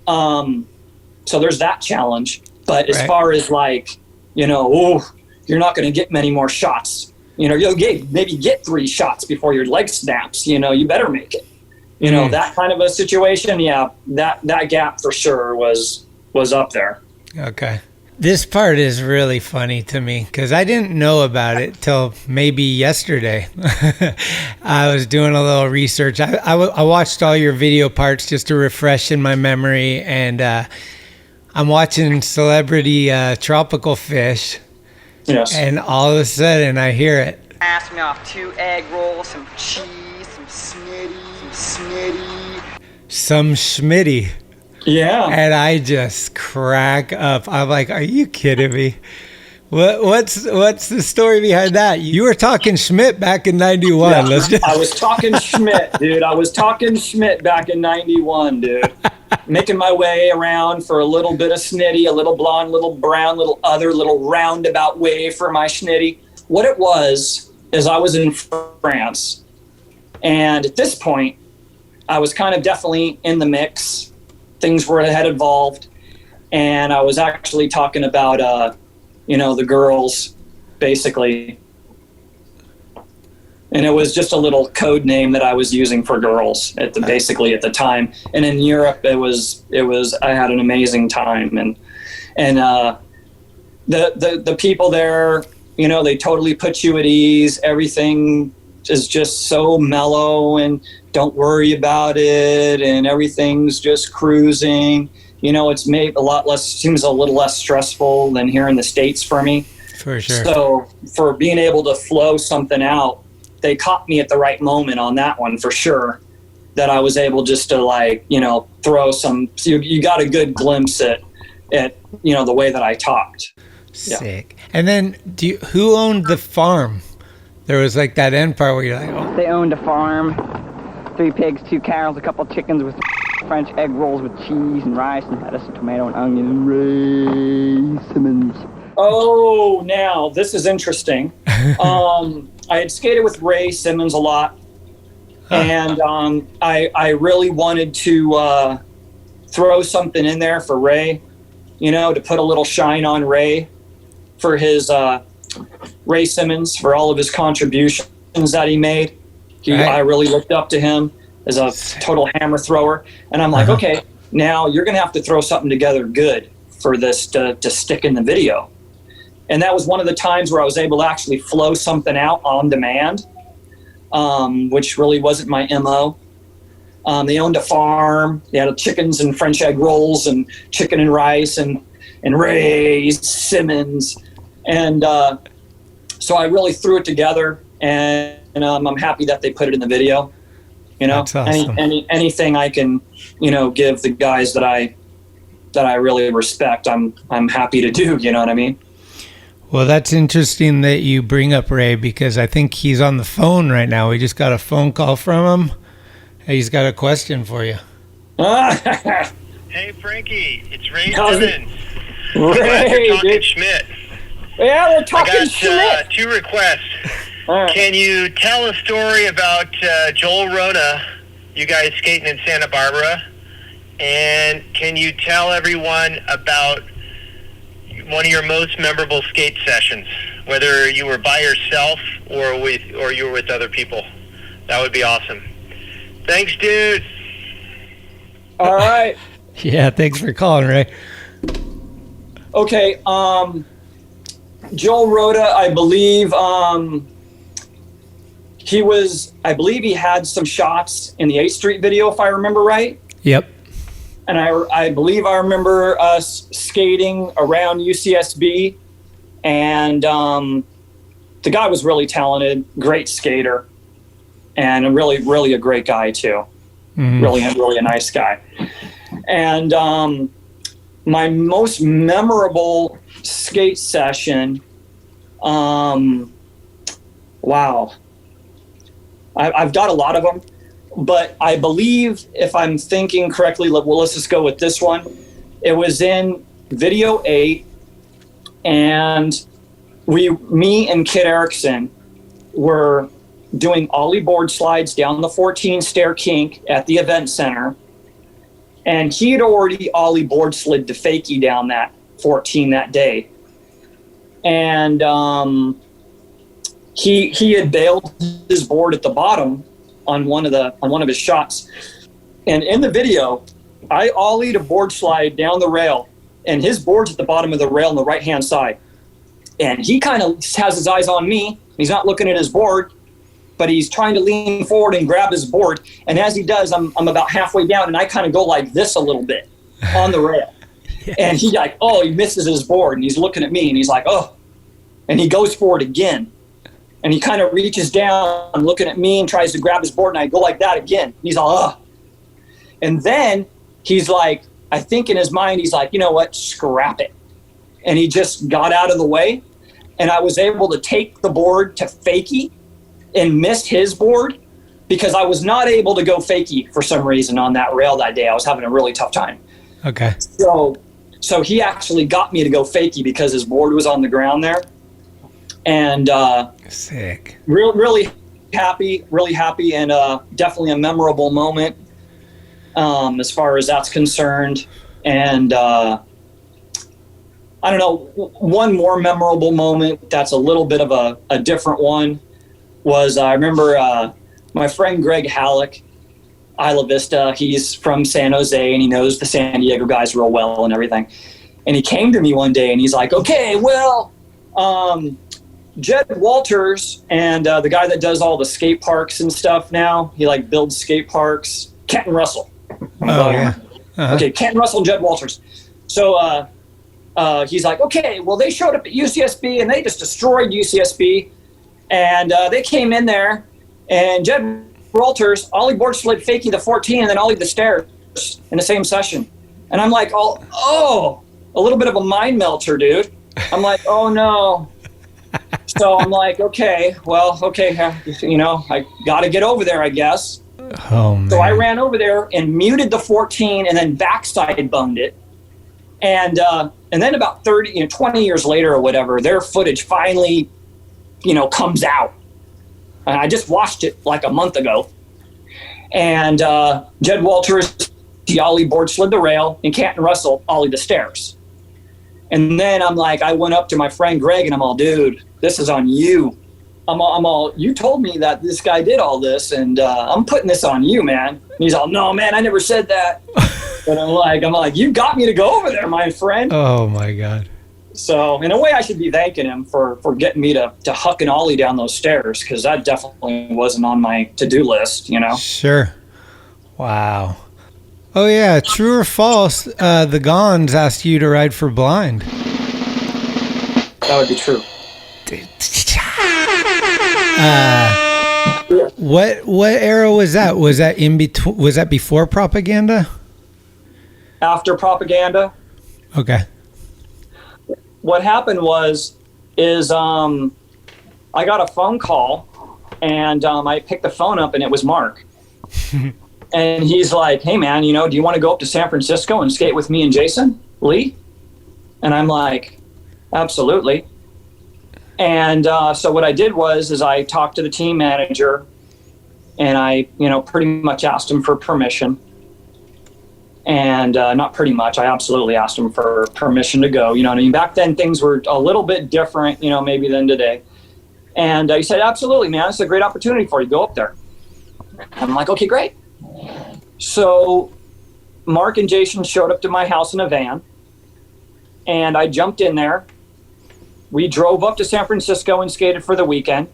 So there's that challenge. But as far as like, you're not going to get many more shots. You'll maybe get 3 shots before your leg snaps. You better make it. That kind of a situation. Yeah, that gap for sure was up there. Okay. This part is really funny to me because I didn't know about it till maybe yesterday. I was doing a little research. I watched all your video parts just to refresh in my memory, and I'm watching Celebrity Tropical Fish. Yes. And all of a sudden I hear it. Ask me off 2 egg rolls, some cheese, some Some Schmitty. Yeah. And I just crack up. I'm like, are you kidding me? What's the story behind that? You were talking Schmit back in 91. Yeah, I was talking Schmit, dude. I was talking Schmit back in 91, dude. Making my way around for a little bit of schnitty, a little blonde, little brown, little roundabout way for my schnitty. What it was is I was in France. And at this point, I was kind of definitely in the mix. Things had evolved. And I was actually talking about, the girls, basically. And it was just a little code name that I was using for girls basically at the time. And in Europe, it was I had an amazing time. And the people there, they totally put you at ease. Everything is just so mellow and don't worry about it. And everything's just cruising. It's made seems a little less stressful than here in the States for me. For sure. So for being able to flow something out, they caught me at the right moment on that one for sure, that I was able just to throw some, you got a good glimpse at the way that I talked. Sick. Yeah. And then who owned the farm? There was like that end part where you're like, oh. They owned a farm, 3 pigs, 2 cows, a couple chickens with French egg rolls with cheese and rice and lettuce and tomato and onion and Ray Simmonds. Oh, now this is interesting. I had skated with Ray Simmonds a lot, and I really wanted to throw something in there for Ray, to put a little shine on Ray for his Ray Simmonds, for all of his contributions that he made. I really looked up to him as a total hammer thrower, and I'm like, okay, now you're going to have to throw something together good for this to stick in the video. And that was one of the times where I was able to actually flow something out on demand, which really wasn't my MO. They owned a farm. They had chickens and French egg rolls and chicken and rice and Ray Simmonds. And so I really threw it together, and I'm happy that they put it in the video. That's awesome. Anything I can, give the guys that I really respect, I'm happy to do. You know what I mean? Well, that's interesting that you bring up Ray, because I think he's on the phone right now. We just got a phone call from him. He's got a question for you. Hey, Frankie, it's Ray Simmonds. Ray, Talkin Schmit. Yeah, we're talking Schmit. I got 2 requests. Can you tell a story about Joel Rona, you guys skating in Santa Barbara? And can you tell everyone about one of your most memorable skate sessions, whether you were by yourself or you were with other people? That would be awesome. Thanks, dude. All right. Yeah, thanks for calling, Ray. Okay, Joel Rhoda, I believe he had some shots in the 8th Street video, if I remember right. Yep. And I believe I remember us skating around UCSB, and the guy was really talented, great skater, and really a great guy too. Mm-hmm. Really a nice guy. And my most memorable skate session, wow, I've got a lot of them, but I believe, if I'm thinking correctly, let's just go with this one. It was in video 8, and me and Kid Erickson were doing ollie board slides down the 14 stair kink at the event center, and he had already ollie board slid to fakie down that 14 that day, and he had bailed his board at the bottom on one of his shots. And in the video, I ollied a board slide down the rail, and his board's at the bottom of the rail on the right hand side, and he kind of has his eyes on me. He's not looking at his board, but he's trying to lean forward and grab his board. And as he does, I'm about halfway down, and I kind of go like this a little bit on the rail. Yes. And he he misses his board, and he's looking at me, and he's like, oh, and he goes for it again. And he kind of reaches down, looking at me, and tries to grab his board, and I go like that again. And he's all, oh. And then he's like, I think in his mind, he's like, you know what, scrap it. And he just got out of the way, and I was able to take the board to fakie and missed his board because I was not able to go fakie for some reason on that rail that day. I was having a really tough time. Okay. So he actually got me to go fakie because his board was on the ground there. And sick. Really happy, and definitely a memorable moment as far as that's concerned. And I don't know, one more memorable moment that's a little bit of a different one was I remember my friend Greg Halleck, Isla Vista. He's from San Jose, and he knows the San Diego guys real well and everything. And he came to me one day, and he's like, okay, well, Jed Walters and the guy that does all the skate parks and stuff now, he builds skate parks, Kenton Russell. Oh, yeah. Uh-huh. Okay, Kenton Russell and Jed Walters. So he's like, okay, well, they showed up at UCSB, and they just destroyed UCSB. And they came in there, and Jed Walters ollie board slid fakie the 14 and then ollie the stairs in the same session. And I'm like, oh, a little bit of a mind melter, dude. I'm like, oh no. So I'm like, okay, I got to get over there, I guess. Oh, man. So I ran over there and muted the 14 and then backside bunged it. And then about 20 years later or whatever, their footage finally, comes out. And I just watched it like a month ago. And Jed Walters, he ollie board slid the rail, and Canton Russell ollie the stairs. And then I went up to my friend Greg, and I'm all, dude, this is on you. I'm all, you told me that this guy did all this, and I'm putting this on you, man. And he's all, no, man, I never said that. But I'm like, you got me to go over there, my friend. Oh my God. So in a way, I should be thanking him for getting me to huck and ollie down those stairs, because that definitely wasn't on my to-do list, Sure. Wow. Oh yeah, true or false, the Gonz asked you to ride for Blind. That would be true. What era was that? Was that in between? Was that before Propaganda? After Propaganda. Okay. What happened was is I got a phone call, and I picked the phone up, and it was Mark. And he's like, hey, man, you know, do you want to go up to San Francisco and skate with me and Jason Lee? And I'm like, absolutely. And so what I did was I talked to the team manager, and I, you know, pretty much asked him for permission. And not pretty much, I absolutely asked him for permission to go. You know what I mean? Back then, things were a little bit different, you know, maybe than today. And he said, absolutely, man, it's a great opportunity for you. Go up there. I'm like, okay, great. So Mark and Jason showed up to my house in a van, and I jumped in there. We drove up to San Francisco and skated for the weekend.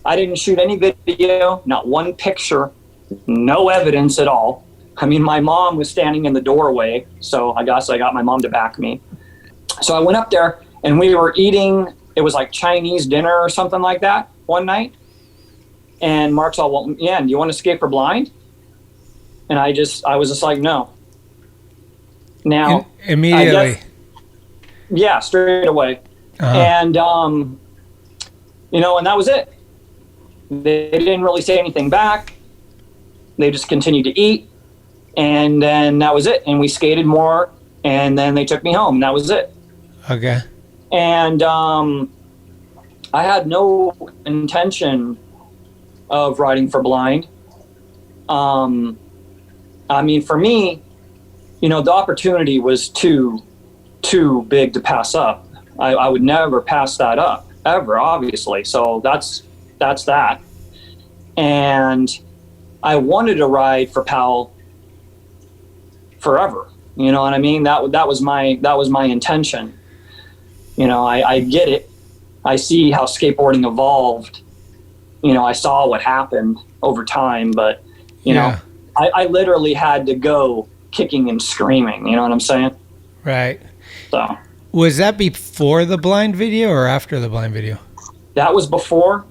I didn't shoot any video, not one picture, no evidence at all. I mean, my mom was standing in the doorway, so I guess I got my mom to back me. So I went up there, and we were eating, it was like Chinese dinner or something like that one night. And Mark's all, well, yeah, do you want to skate for blind? And I was just like, no. Now, immediately. Yeah, straight away. And, you know, and that was it. They didn't really say anything back. They just continued to eat. And then that was it. And we skated more. And then they took me home. And that was it. Okay. And I had no intention of riding for blind. I mean, for me, you know, the opportunity was too big to pass up. I would never pass that up, ever, obviously. So that's that. And I wanted to ride for Powell forever. You know what I mean? That was my intention. You know, I get it. I see how skateboarding evolved. You know, I saw what happened over time, but you know, I literally had to go kicking and screaming. You know what I'm saying? Right. So was that before the blind video or after the blind video? That was before.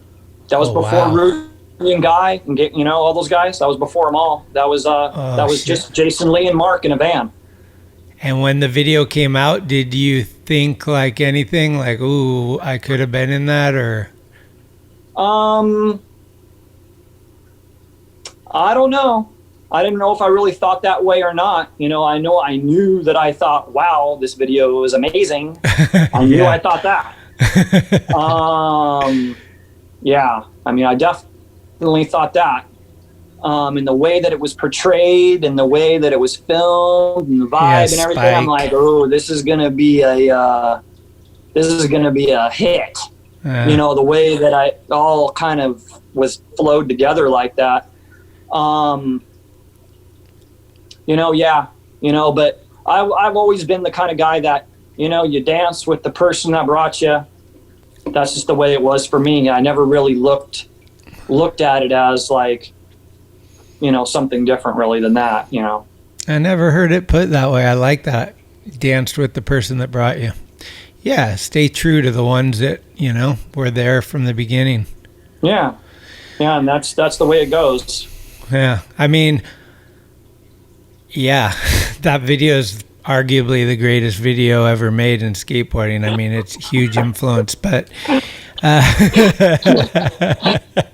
That was before Rudy and Guy and you know, all those guys. That was before them all. That was just Jason Lee and Mark in a van. And when the video came out, did you think like anything like, ooh, I could have been in that, or? I don't know. I didn't know if I really thought that way or not. You know I knew that I thought, wow, this video was amazing. I knew I thought that. Yeah, I mean, I definitely thought that. And the way that it was portrayed and the way that it was filmed and the vibe and everything, I'm like, oh, this is gonna be a hit. You know, the way that I all kind of was flowed together like that. You know, yeah, you know, but I've always been the kind of guy that, you know, you dance with the person that brought you. That's just the way it was for me. I never really looked at it as like, you know, something different really than that, you know. I never heard it put that way. I like that. Danced with the person that brought you. Yeah, stay true to the ones that, you know, were there from the beginning. Yeah. Yeah, and that's the way it goes. Yeah. I mean, yeah, that video is arguably the greatest video ever made in skateboarding. I mean, it's huge influence, but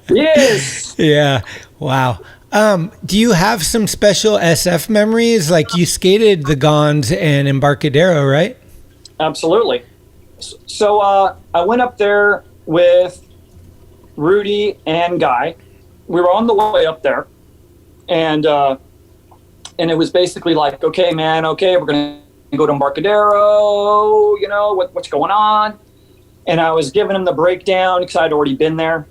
yes. Yeah. Wow. Do you have some special SF memories? Like you skated the Gonz and Embarcadero, right? Absolutely. So I went up there with Rudy and Guy. We were on the way up there, and it was basically like, okay, man, okay, we're gonna go to Embarcadero. You know what's going on? And I was giving him the breakdown because I'd already been there.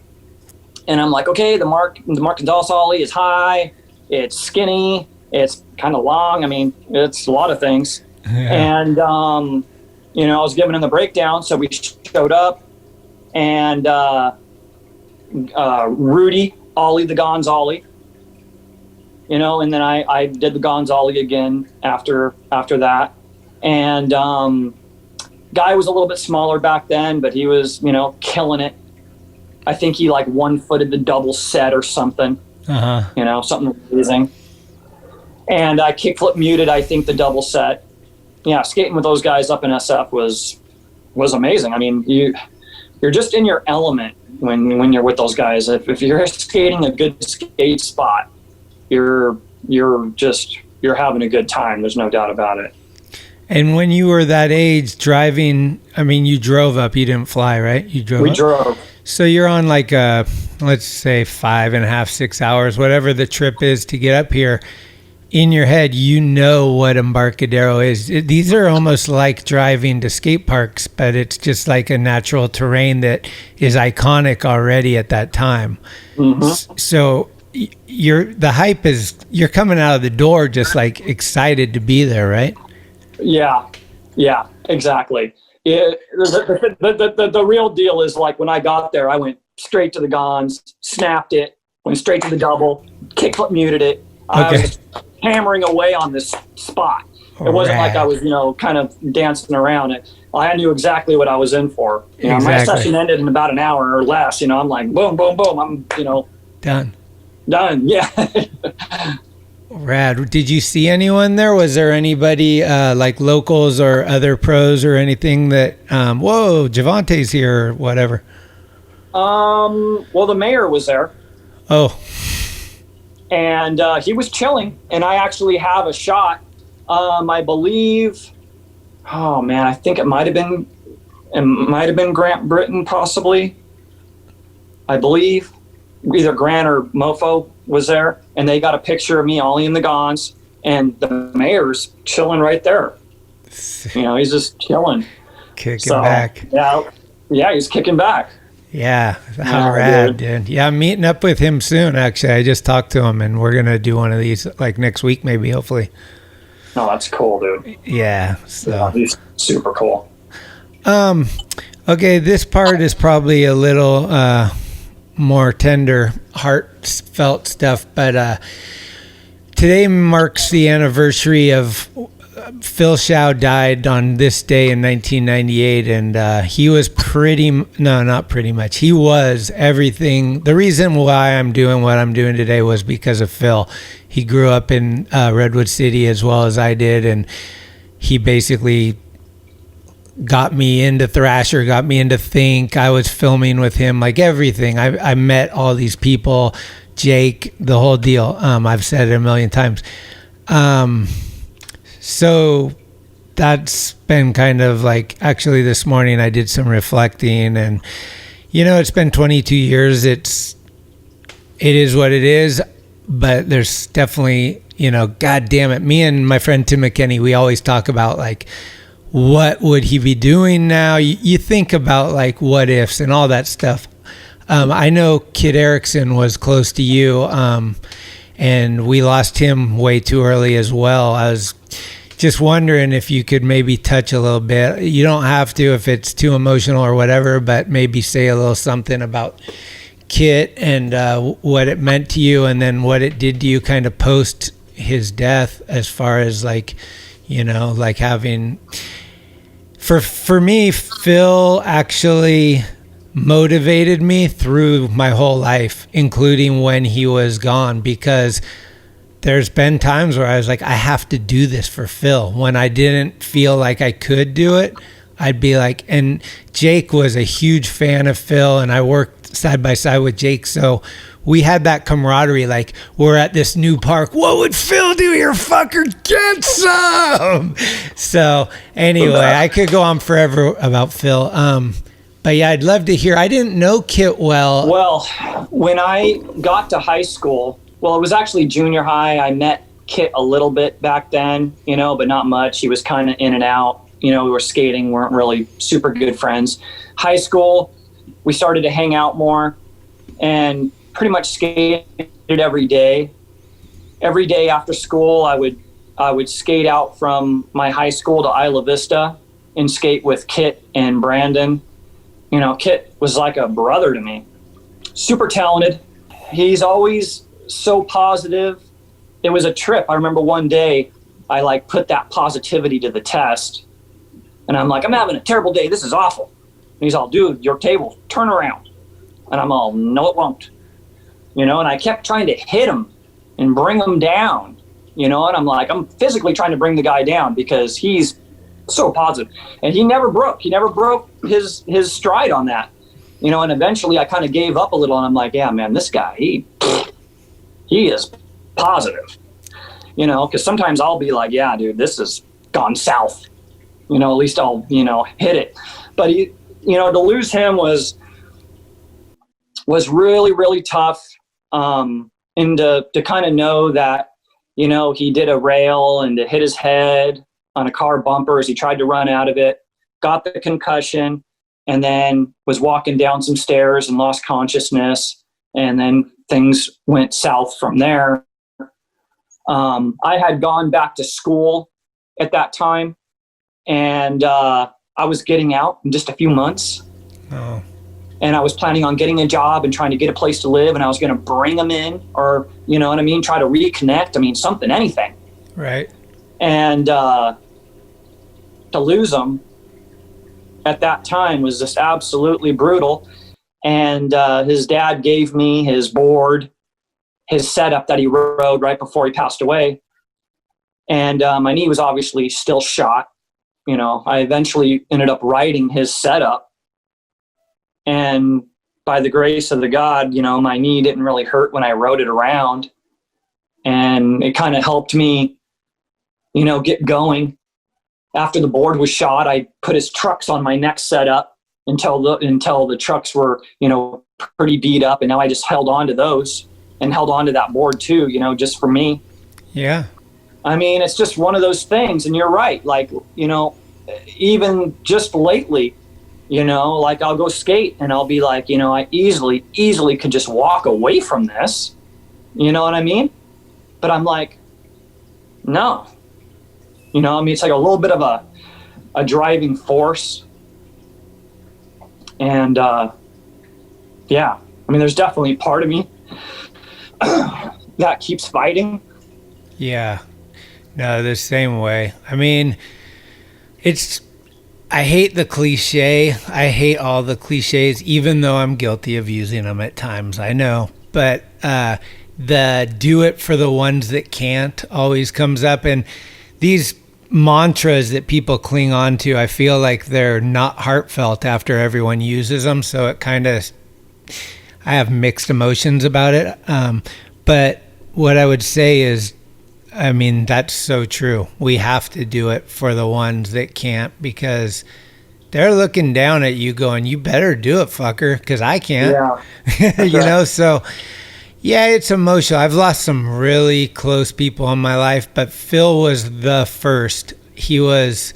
And I'm like, okay, the Mark Gonzalez ollie is high, it's skinny, it's kind of long. I mean, it's a lot of things. Yeah. And, you know, I was giving him the breakdown. So we showed up, and Rudy ollied the Gonz ollie, you know, and then I did the Gonz ollie again after that. And Guy was a little bit smaller back then, but he was, you know, killing it. I think he like 1-footed the double set or something, you know, something amazing. And I kickflip muted, I think, the double set. Yeah, skating with those guys up in SF was was amazing. I mean, you're just in your element when you're with those guys. If you're skating a good skate spot, you're having a good time. There's no doubt about it. And when you were that age driving, I mean, you drove up, you didn't fly, right? You drove We up? drove. So you're on like let's say 5.5, 6 hours, whatever the trip is to get up here. In your head, you know what Embarcadero is. These are almost like driving to skate parks, but it's just like a natural terrain that is iconic already at that time. Mm-hmm. So the hype is, you're coming out of the door just like excited to be there, right? Yeah, exactly. The real deal is like when I got there, I went straight to the Gonz, snapped it, went straight to the double, kickflip muted it. I was hammering away on this spot. It wasn't like I was, kind of dancing around. I knew exactly what I was in for. My session ended in about an hour or less. I'm like, boom, boom, boom. I'm, done. Yeah. Rad. Did you see anyone there? Was there anybody like locals or other pros or anything that, whoa, Javante's here or whatever? Well, the mayor was there. Oh. And he was chilling, and I actually have a shot. I believe, I think it might have been Grant Britton, possibly. I believe either Grant or Mofo was there, and they got a picture of me ollie in the Gonz, and the mayor's chilling right there. He's just chilling, kicking back. Yeah, he's kicking back. Yeah, how rad, dude. Yeah, I'm meeting up with him soon, actually. I just talked to him, and we're going to do one of these, like, next week, maybe, hopefully. Oh, that's cool, dude. Yeah, so. Yeah, he's super cool. Okay, this part is probably a little more tender, heartfelt stuff, but today marks the anniversary of Phil Shaw died on this day in 1998, and he was he was everything. The reason why I'm doing what I'm doing today was because of Phil. He grew up in Redwood City as well as I did, and he basically got me into Thrasher, got me into Think. I was filming with him, like everything. I met all these people, Jake, the whole deal. I've said it a million times. So that's been kind of like, actually this morning I did some reflecting, and it's been 22 years. It is what it is, but there's definitely, God damn it. Me and my friend Tim McKinney, we always talk about like, what would he be doing now? You think about like what ifs and all that stuff. I know Kid Erickson was close to you, and we lost him way too early as well. I was just wondering if you could maybe touch a little bit. You don't have to if it's too emotional or whatever, but maybe say a little something about Kit and what it meant to you, and then what it did to you kind of post his death, as far as like, like having, for me, Phil actually motivated me through my whole life, including when he was gone, because there's been times where I was like, I have to do this for Phil. When I didn't feel like I could do it, I'd be like, and Jake was a huge fan of Phil, and I worked side by side with Jake. So we had that camaraderie, like, we're at this new park. What would Phil do here, fucker? Get some! So anyway, I could go on forever about Phil. But yeah, I'd love to hear. I didn't know Kit well. Well, when I got to high school, well, it was actually junior high. I met Kit a little bit back then, but not much. He was kind of in and out. We were skating, weren't really super good friends. High school, we started to hang out more and pretty much skated every day. Every day after school, I would skate out from my high school to Isla Vista and skate with Kit and Brandon. Kit was like a brother to me. Super talented. He's always so positive. It was a trip. I remember one day I like put that positivity to the test, and I'm like, I'm having a terrible day. This is awful. And he's all, dude, your table, turn around. And I'm all, no, it won't. And I kept trying to hit him and bring him down, and I'm like, I'm physically trying to bring the guy down because he's so positive. And he never broke his stride on that, you know, and eventually I kind of gave up a little, and I'm like, yeah, man, this guy, he is positive, you know, because sometimes I'll be like, yeah, dude, this has gone south, you know, at least I'll, you know, hit it. But he, you know, to lose him was really, really tough. And to kind of know that, you know, he did a rail and to hit his head on a car bumper as he tried to run out of it, got the concussion, and then was walking down some stairs and lost consciousness. And then things went south from there. I had gone back to school at that time, and I was getting out in just a few months. Oh. And I was planning on getting a job and trying to get a place to live, and I was going to bring them in, or, you know what I mean, try to reconnect. I mean, something, anything. Right. And to lose them at that time was just absolutely brutal. And his dad gave me his board, his setup that he rode right before he passed away. And my knee was obviously still shot. You know, I eventually ended up riding his setup. And by the grace of the God, you know, my knee didn't really hurt when I rode it around. And it kind of helped me, you know, get going. After the board was shot, I put his trucks on my next setup until the trucks were, you know, pretty beat up. And now I just held on to those and held on to that board too, you know, just for me. Yeah. I mean, it's just one of those things. And you're right. Like, you know, even just lately, you know, like I'll go skate and I'll be like, you know, I easily could just walk away from this. You know what I mean? But I'm like, no. You know, I mean, it's like a little bit of a driving force. And, yeah, I mean, there's definitely part of me that keeps fighting. Yeah. No, the same way. I mean, I hate the cliche. I hate all the cliches, even though I'm guilty of using them at times. I know. But the do it for the ones that can't always comes up. And these mantras that people cling on to, I feel like they're not heartfelt after everyone uses them. So it kind of, I have mixed emotions about it. But what I would say is, I mean, that's so true. We have to do it for the ones that can't, because they're looking down at you going, you better do it, fucker, because I can't. Yeah. You know, so yeah, it's emotional. I've lost some really close people in my life, but Phil was the first. He was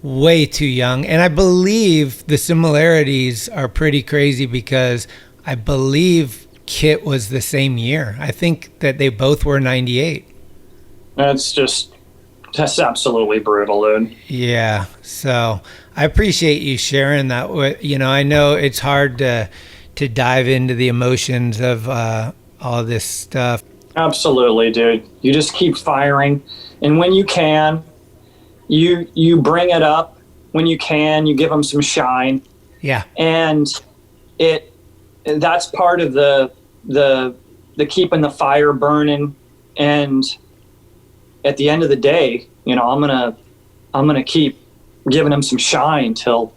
way too young. And I believe the similarities are pretty crazy, because I believe Kit was the same year. I think that they both were 98. That's absolutely brutal, dude. Yeah. So I appreciate you sharing that. You know, I know it's hard to dive into the emotions of all this stuff. Absolutely, dude. You just keep firing. And when you can, you bring it up. When you can, you give them some shine. Yeah. And that's part of the keeping the fire burning. And at the end of the day, you know, I'm gonna keep giving them some shine till,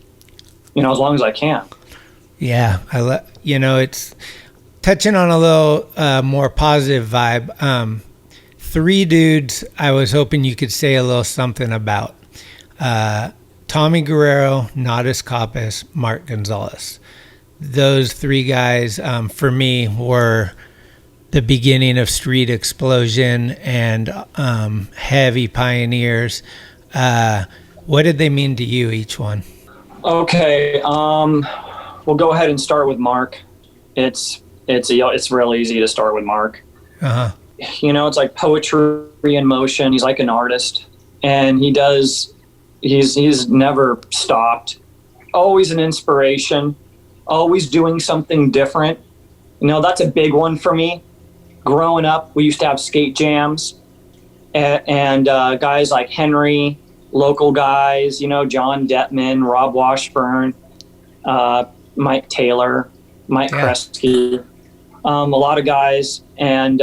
you know, as long as I can. Yeah, you know, it's touching on a little more positive vibe. 3 dudes I was hoping you could say a little something about. Tommy Guerrero, Nadas Capas, Mark Gonzalez. Those 3 guys, for me, were the beginning of street explosion and heavy pioneers. What did they mean to you, each one? Okay, we'll go ahead and start with Mark. It's real easy to start with Mark. Uh-huh. You know, it's like poetry in motion. He's like an artist, and he's never stopped. Always an inspiration, always doing something different. You know, that's a big one for me. Growing up, we used to have skate jams, and guys like Henry, local guys, you know, John Detman, Rob Washburn, Mike Taylor, Mike Kresge, a lot of guys, and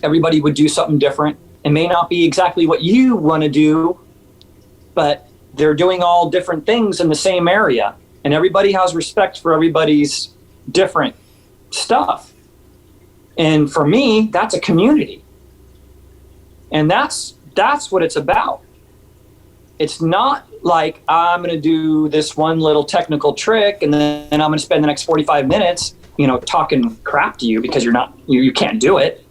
everybody would do something different. It may not be exactly what you want to do, but they're doing all different things in the same area, and everybody has respect for everybody's different stuff. And for me, that's a community. And that's what it's about. It's not like I'm going to do this one little technical trick and then I'm going to spend the next 45 minutes, talking crap to you because you can't do it.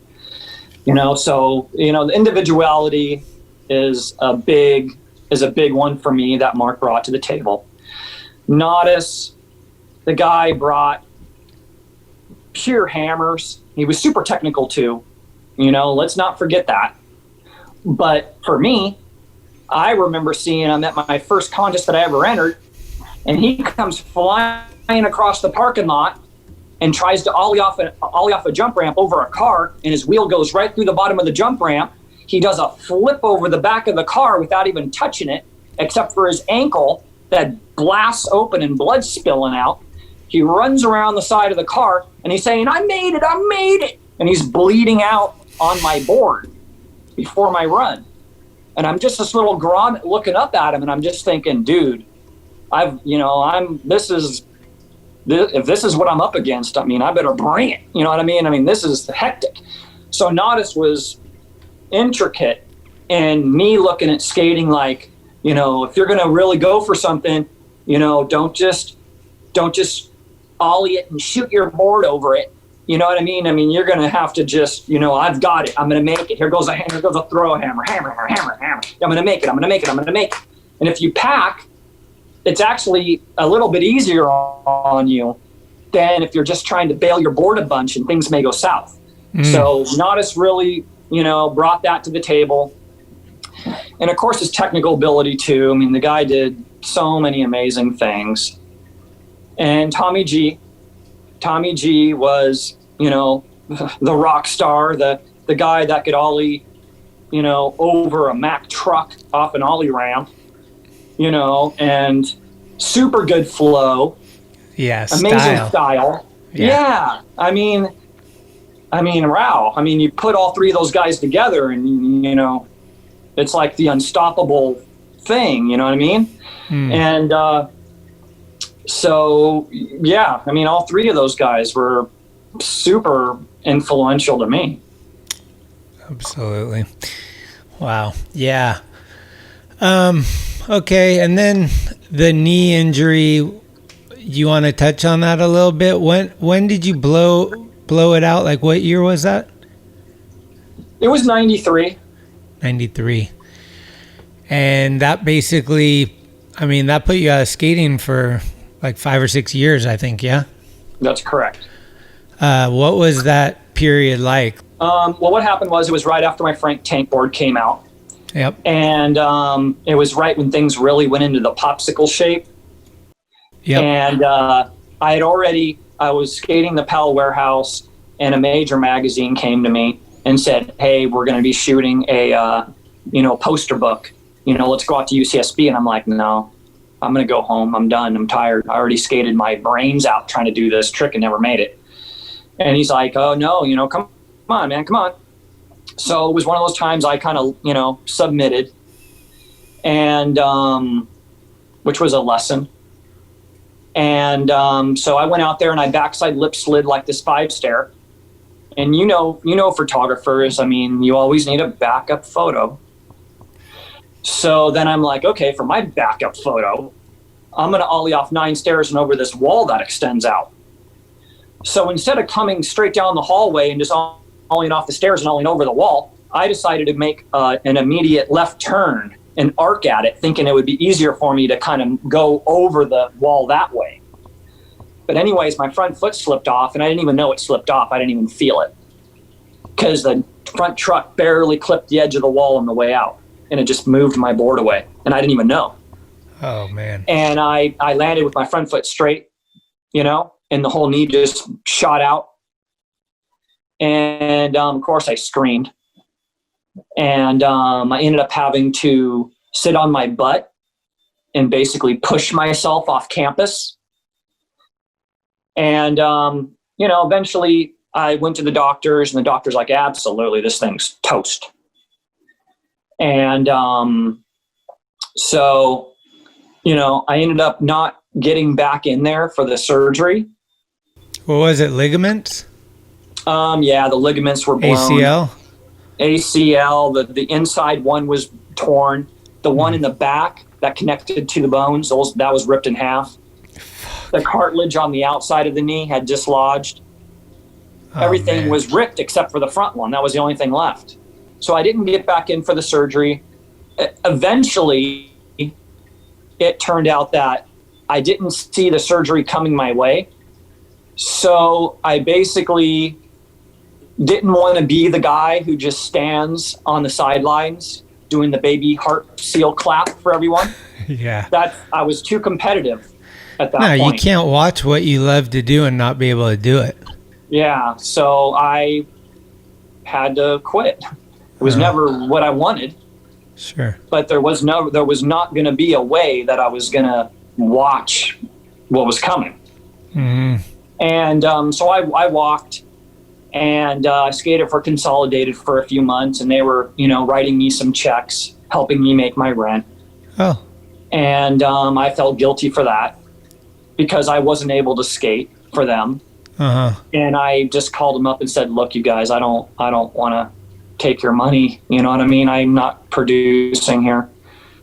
So, the individuality is a big one for me that Mark brought to the table. Nodis, the guy brought pure hammers. He was super technical too. Let's not forget that. But for me, I remember seeing him at my first contest that I ever entered, and he comes flying across the parking lot and tries to ollie off a jump ramp over a car, and his wheel goes right through the bottom of the jump ramp. He does a flip over the back of the car without even touching it, except for his ankle that blasts open and blood spilling out. He runs around the side of the car, and he's saying, I made it. And he's bleeding out on my board before my run. And I'm just this little grommet looking up at him, and I'm just thinking, dude, if this is what I'm up against, I better bring it. You know what I mean? This is hectic. So Nodis was intricate, and me looking at skating like, if you're going to really go for something, don't just ollie it and shoot your board over it. You know what I mean? You're going to have to just, I've got it. I'm going to make it. Here goes a throw hammer. I'm going to make it. And if you pack, it's actually a little bit easier on you than if you're just trying to bail your board a bunch and things may go south. So Nodis really, brought that to the table. And of course his technical ability too. The guy did so many amazing things. And Tommy G was, the rock star, the guy that could ollie, over a Mack truck off an ollie ramp, and super good flow. Yeah, amazing style. Yeah. Wow. You put all three of those guys together and, it's like the unstoppable thing, you know what I mean? And so, yeah, all three of those guys were super influential to me. Absolutely. Wow. Yeah. Okay. And then the knee injury, you want to touch on that a little bit? When did you blow it out? Like what year was that? It was 93. 93. And that basically, that put you out of skating for like 5 or 6 years, I think. Yeah. That's correct. What was that period like? Well, what happened was it was right after my Frank tank board came out. Yep. And it was right when things really went into the popsicle shape. Yep. And I was skating the Powell warehouse, and a major magazine came to me and said, hey, we're going to be shooting a, poster book. Let's go out to UCSB. And I'm like, no, I'm going to go home. I'm done. I'm tired. I already skated my brains out trying to do this trick and never made it. And he's like, oh, no, come on, man, come on. So it was one of those times I kind of, submitted, and which was a lesson. And so I went out there and I backside lip slid like this 5-stair. And photographers, you always need a backup photo. So then I'm like, okay, for my backup photo, I'm going to ollie off 9 stairs and over this wall that extends out. So instead of coming straight down the hallway and just ollieing off the stairs and ollieing over the wall, I decided to make an immediate left turn and arc at it, thinking it would be easier for me to kind of go over the wall that way. But anyways, my front foot slipped off, and I didn't even know it slipped off. I didn't even feel it because the front truck barely clipped the edge of the wall on the way out, and it just moved my board away, and I didn't even know. Oh, man. And I landed with my front foot straight, and the whole knee just shot out. And, of course, I screamed. And I ended up having to sit on my butt and basically push myself off campus. And, eventually I went to the doctors, and the doctor's like, absolutely, this thing's toast. And So, you know, I ended up not getting back in there for the surgery. What was it, ligaments? Yeah, the ligaments were blown. ACL, the inside one was torn. The one in the back that connected to the bones, that was ripped in half. The cartilage on the outside of the knee had dislodged. Everything was ripped except for the front one. That was the only thing left. So I didn't get back in for the surgery. Eventually, it turned out that I didn't see the surgery coming my way. So I basically didn't want to be the guy who just stands on the sidelines doing the baby heart seal clap for everyone. Yeah. I was too competitive at that point. No, you can't watch what you love to do and not be able to do it. Yeah, so I had to quit. It was never what I wanted. Sure. But there was not going to be a way that I was going to watch what was coming. Mm-hmm. And so I walked and skated for Consolidated for a few months, and they were, you know, writing me some checks, helping me make my rent. Oh. And I felt guilty for that because I wasn't able to skate for them. Uh-huh. And I just called them up and said, look, you guys, I don't want to take your money. You know what I mean? I'm not producing here.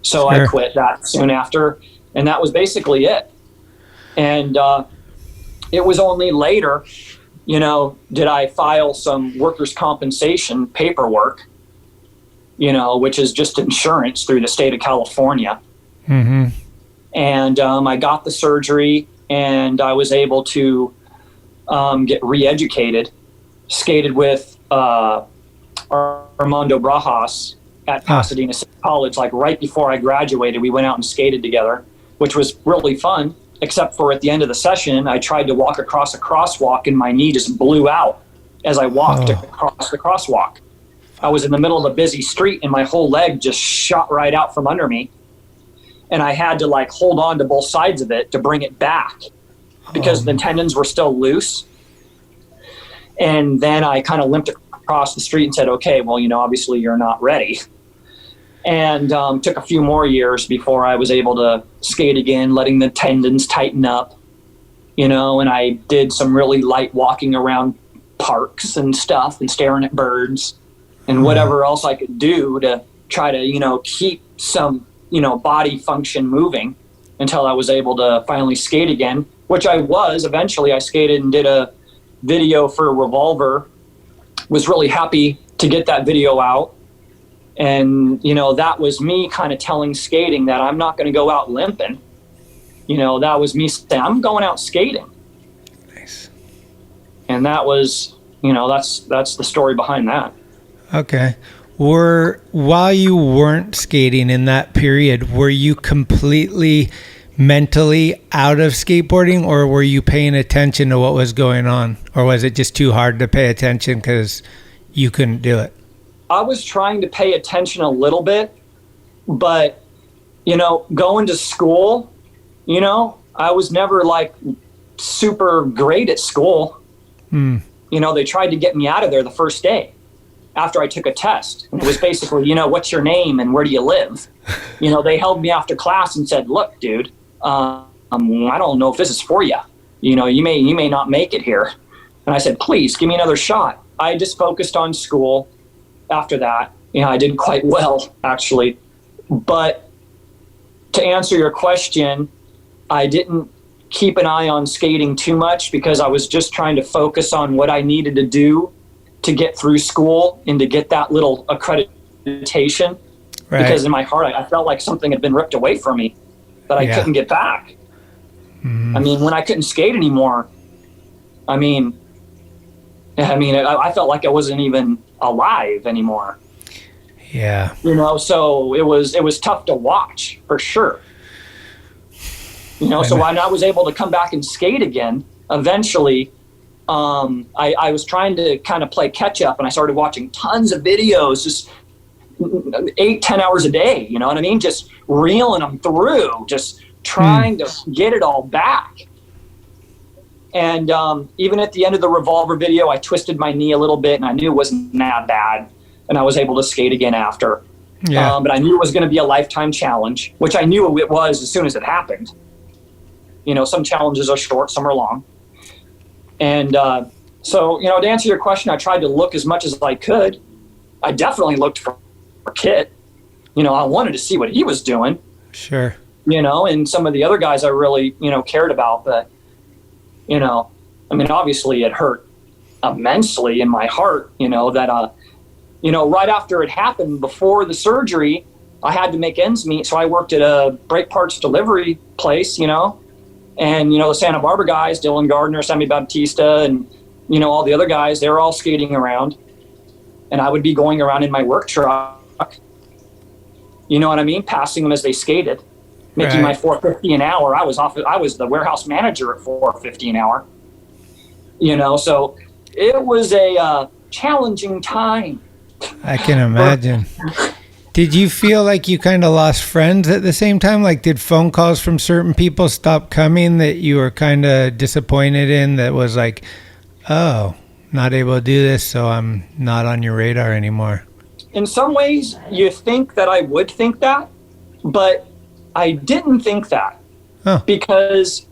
So Sure. I quit that soon after. And that was basically it. And it was only later, you know, did I file some workers' compensation paperwork, you know, which is just insurance through the state of California. Mm-hmm. And I got the surgery and I was able to get re-educated, skated with Armando Brajas at Pasadena City College. Like right before I graduated, we went out and skated together, which was really fun, except for at the end of the session, I tried to walk across a crosswalk and my knee just blew out as I walked across the crosswalk. I was in the middle of a busy street and my whole leg just shot right out from under me. And I had to like hold on to both sides of it to bring it back because the tendons were still loose. And then I kind of limped across the street and said, okay, well, you know, obviously you're not ready. And took a few more years before I was able to skate again, letting the tendons tighten up, you know, and I did some really light walking around parks and stuff and staring at birds and whatever else I could do to try to, you know, keep some, you know, body function moving until I was able to finally skate again, which I was. Eventually I skated and did a video for Revolver, was really happy to get that video out. And, you know, that was me kind of telling skating that I'm not going to go out limping. You know, that was me saying, I'm going out skating. Nice. And that was, you know, that's the story behind that. Okay. While you weren't skating in that period, were you completely mentally out of skateboarding, or were you paying attention to what was going on? Or was it just too hard to pay attention because you couldn't do it? I was trying to pay attention a little bit, but, you know, going to school, you know, I was never like super great at school. You know, they tried to get me out of there the first day after I took a test. And it was basically, you know, what's your name and where do you live? You know, they held me after class and said, look, dude, I don't know if this is for you. You know, you may not make it here. And I said, please give me another shot. I just focused on school. After that, you know, I did quite well, actually. But to answer your question, I didn't keep an eye on skating too much because I was just trying to focus on what I needed to do to get through school and to get that little accreditation. Right. Because in my heart, I felt like something had been ripped away from me that I couldn't get back. I mean, when I couldn't skate anymore, I felt like I wasn't even alive anymore. Yeah. You know, so it was tough to watch for sure. You know, so when I was able to come back and skate again, eventually, I was trying to kind of play catch up, and I started watching tons of videos, just 8-10 hours a day. You know what I mean? Just reeling them through, just trying to get it all back. And even at the end of the Revolver video, I twisted my knee a little bit, and I knew it wasn't that bad. And I was able to skate again after. Yeah. But I knew it was going to be a lifetime challenge, which I knew it was as soon as it happened. Some challenges are short, some are long. And so, to answer your question, I tried to look as much as I could. I definitely looked for Kit. I wanted to see what he was doing. Sure. And some of the other guys I really, cared about. But, obviously it hurt immensely in my heart, that, right after it happened, before the surgery, I had to make ends meet. So I worked at a brake parts delivery place, and, the Santa Barbara guys, Dylan Gardner, Sammy Baptista, and, all the other guys, they were all skating around. And I would be going around in my work truck, passing them as they skated, making my $4.50 an hour. I was the warehouse manager at $4.50 an hour. So it was a challenging time. I can imagine. Did you feel like you kind of lost friends at the same time? Like, did phone calls from certain people stop coming that you were kind of disappointed in, that was like, oh, not able to do this, so I'm not on your radar anymore? In some ways, you think that I would think that, but I didn't think that. Because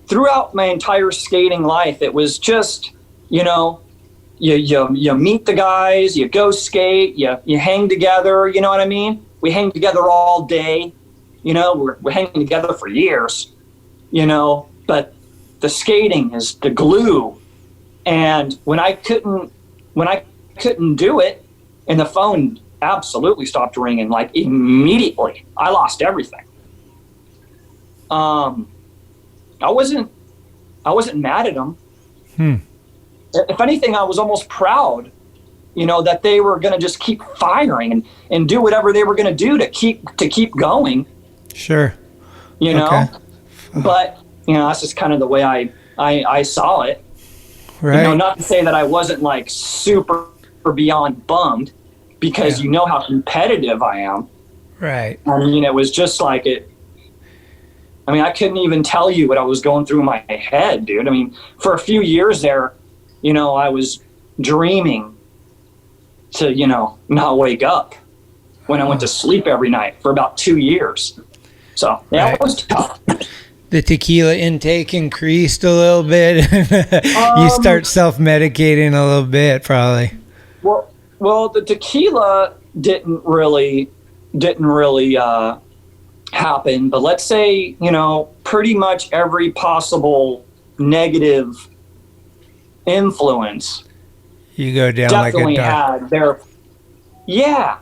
throughout my entire skating life, it was just, you meet the guys, you go skate, you hang together, you know what I mean? We hang together all day, we're hanging together for years, but the skating is the glue. And when I couldn't do it, and the phone absolutely stopped ringing, like immediately, I lost everything. I wasn't mad at them. If anything, I was almost proud, that they were going to just keep firing and do whatever they were going to do to keep going. Sure. Okay. But, that's just kind of the way I saw it. Right. Not to say that I wasn't like super beyond bummed, because you know how competitive I am. Right. It was just like it. I couldn't even tell you what I was going through my head, dude. For a few years there, I was dreaming to, not wake up when I went to sleep every night for about 2 years. So, it was tough. The tequila intake increased a little bit. You start self-medicating a little bit, probably. Well, the tequila didn't really happen, but let's say, pretty much every possible negative influence you go down definitely like a dog. had there. Yeah.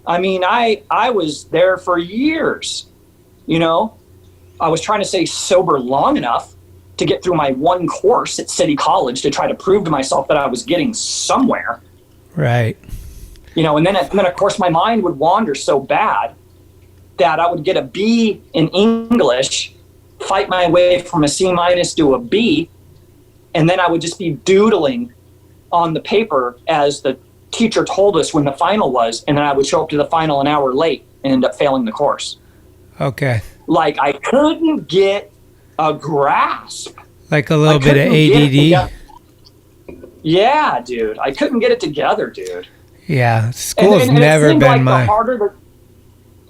I was there for years, I was trying to stay sober long enough to get through my one course at City College to try to prove to myself that I was getting somewhere. Right. And then of course my mind would wander so bad that I would get a B in English, fight my way from a C- to a B, and then I would just be doodling on the paper as the teacher told us when the final was, and then I would show up to the final an hour late and end up failing the course. Okay. Like I couldn't get a grasp. Like a little bit of ADD? Yeah, dude. I couldn't get it together, dude. Yeah, school's never been mine.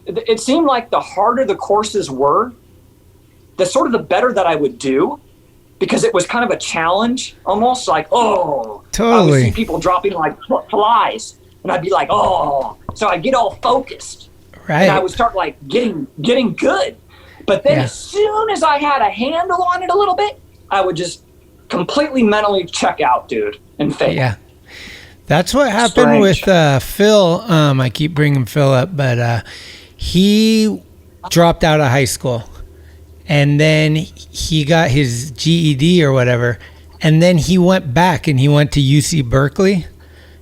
It seemed like the harder the courses were, the better that I would do, because it was kind of a challenge, almost like, totally. I would see people dropping like flies, and I'd be like, so I get all focused, right? And I would start like getting good, but then as soon as I had a handle on it a little bit, I would just completely mentally check out, dude, and fail. Yeah. That's what happened with Phil. I keep bringing Phil up, but he dropped out of high school, and then he got his GED or whatever, and then he went back and he went to UC Berkeley,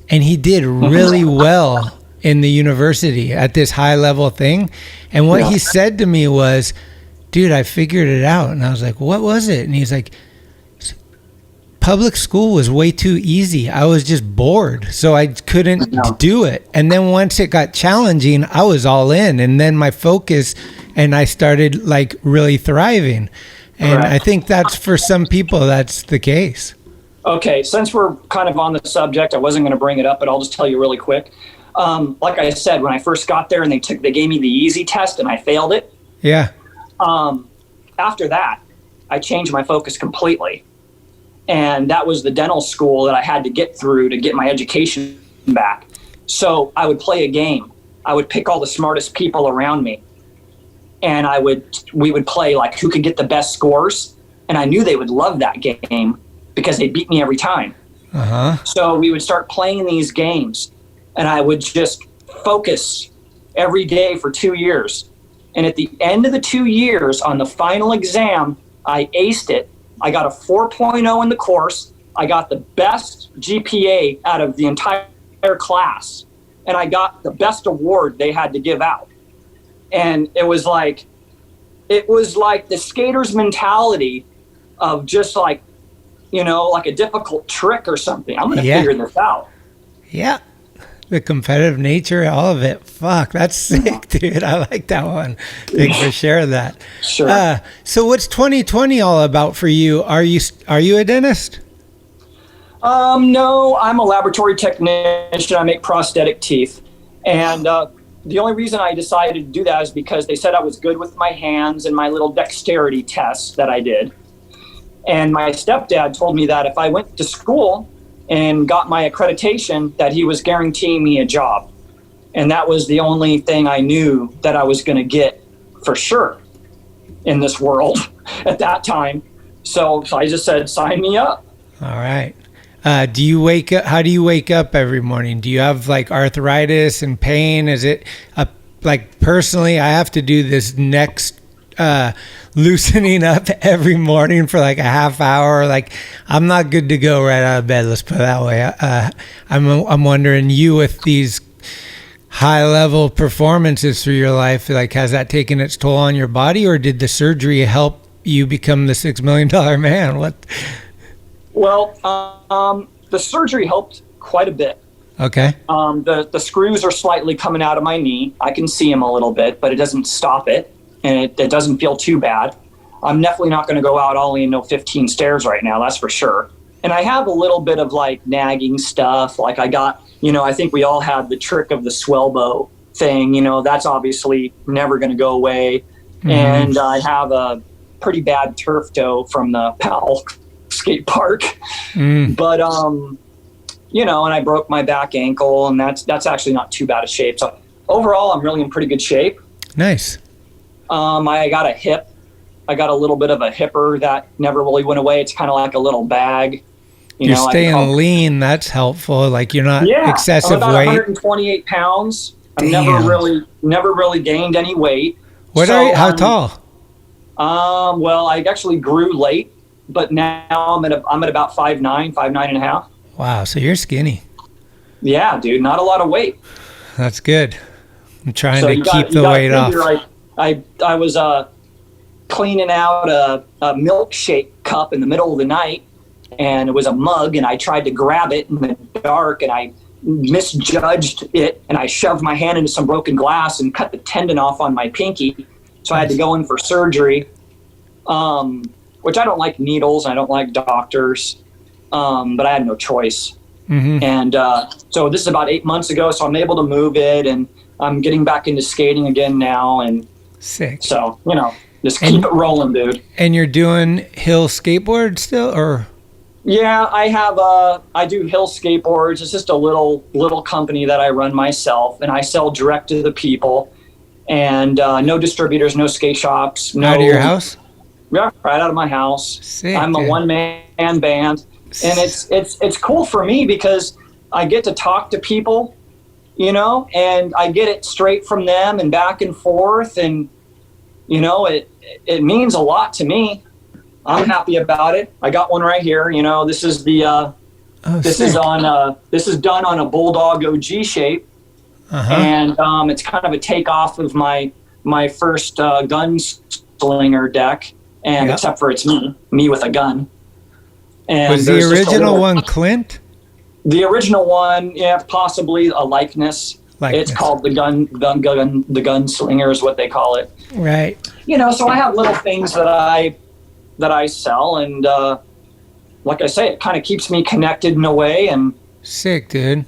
and he did really well in the university at this high level thing. And what he said to me was, dude, I figured it out. And I was like, what was it? And he's like, public school was way too easy. I was just bored, so I couldn't do it. And then once it got challenging, I was all in, and then my focus, and I started like really thriving. And I think that's, for some people, that's the case. Okay, since we're kind of on the subject, I wasn't going to bring it up, but I'll just tell you really quick. like I said, when I first got there and they gave me the easy test and I failed it. Yeah. After that, I changed my focus completely. And that was the dental school that I had to get through to get my education back. So I would play a game. I would pick all the smartest people around me. And we would play like who could get the best scores. And I knew they would love that game because they beat me every time. So we would start playing these games and I would just focus every day for 2 years. And at the end of the 2 years on the final exam, I aced it. I got a 4.0 in the course. I got the best GPA out of the entire class. And I got the best award they had to give out. And it was like the skater's mentality of just like, you know, like a difficult trick or something. I'm going to figure this out. Yeah. The competitive nature, all of it. Fuck, that's sick, dude. I like that one. Thanks for sharing that. Sure. So what's 2020 all about for you? Are you a dentist? No, I'm a laboratory technician. I make prosthetic teeth. And the only reason I decided to do that is because they said I was good with my hands and my little dexterity tests that I did. And my stepdad told me that if I went to school and got my accreditation, that he was guaranteeing me a job. And that was the only thing I knew that I was going to get for sure in this world at that time. So I just said, sign me up. All right. Do you wake up? How do you wake up every morning? Do you have like arthritis and pain? Is it like personally, I have to do this next loosening up every morning for like a half hour. Like I'm not good to go right out of bed. Let's put it that way. I'm wondering, you with these high level performances through your life, like has that taken its toll on your body, or did the surgery help you become the $6 million man? What? Well, the surgery helped quite a bit. Okay. The screws are slightly coming out of my knee. I can see them a little bit, but it doesn't stop it, and it doesn't feel too bad. I'm definitely not going to go out ollie no 15 stairs right now, that's for sure. And I have a little bit of like nagging stuff. Like I got, I think we all had the trick of the swellbow thing. That's obviously never going to go away. Mm-hmm. And I have a pretty bad turf toe from the Powell skate park. But and I broke my back ankle, and that's actually not too bad a shape. So overall, I'm really in pretty good shape. Nice. I got a hip. I got a little bit of a hipper that never really went away. It's kind of like a little bag. You're staying lean. That's helpful. Like you're not excessive I'm about weight. 128 pounds. I've never really gained any weight. How tall? Well, I actually grew late, but now I'm at about 5'9", 5'9.5". Wow, so you're skinny. Yeah, dude, not a lot of weight. That's good. I'm trying to keep the weight off. I was cleaning out a milkshake cup in the middle of the night, and it was a mug, and I tried to grab it in the dark, and I misjudged it, and I shoved my hand into some broken glass and cut the tendon off on my pinky. So I had to go in for surgery, which I don't like needles. I don't like doctors, but I had no choice. Mm-hmm. And so this is about 8 months ago, so I'm able to move it, and I'm getting back into skating again now. And sick. So, just keep it rolling, dude. And you're doing Hill Skateboard still, or? Yeah, I do Hill Skateboards. It's just a little company that I run myself, and I sell direct to the people. And no distributors, no skate shops. Out of your house? Yeah, right out of my house. Sick, I'm a one-man band, and it's cool for me because I get to talk to people, and I get it straight from them and back and forth, and it means a lot to me. I'm happy about it. I got one right here. This is the this is done on a Bulldog OG shape. Uh-huh. And it's kind of a takeoff of my first gunslinger deck, and except for it's me with a gun. And was the original one Clint? The original one, yeah, possibly a likeness. It's called the gunslinger is what they call it. Right. So I have little things that I sell, and like I say, it kind of keeps me connected in a way. And sick, dude.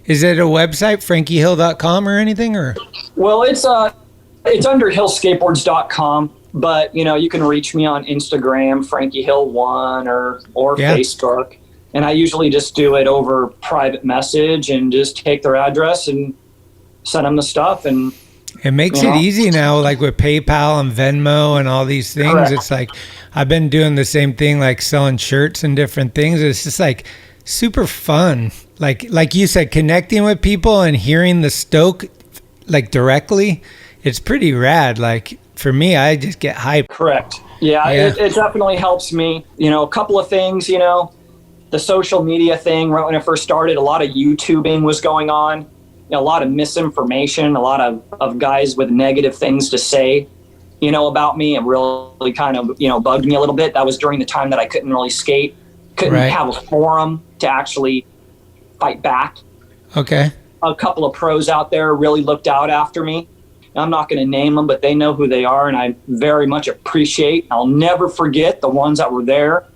Is it a website, frankiehill.com or anything? Or Well, it's under hillskateboards.com, but you can reach me on Instagram, FrankieHill1 or Facebook. And I usually just do it over private message and just take their address and send them the stuff. And it makes it easy now, like with PayPal and Venmo and all these things. Correct. It's like I've been doing the same thing, like selling shirts and different things. It's just like super fun. Like you said, connecting with people and hearing the stoke like directly. It's pretty rad. Like for me, I just get hyped. Correct. Yeah. It definitely helps me. A couple of things, the social media thing, right when I first started, a lot of YouTubing was going on, a lot of misinformation, a lot of guys with negative things to say, about me. It really kind of, bugged me a little bit. That was during the time that I couldn't really skate, couldn't have a forum to actually fight back. Okay. A couple of pros out there really looked out after me. I'm not going to name them, but they know who they are, and I very much appreciate. I'll never forget the ones that were there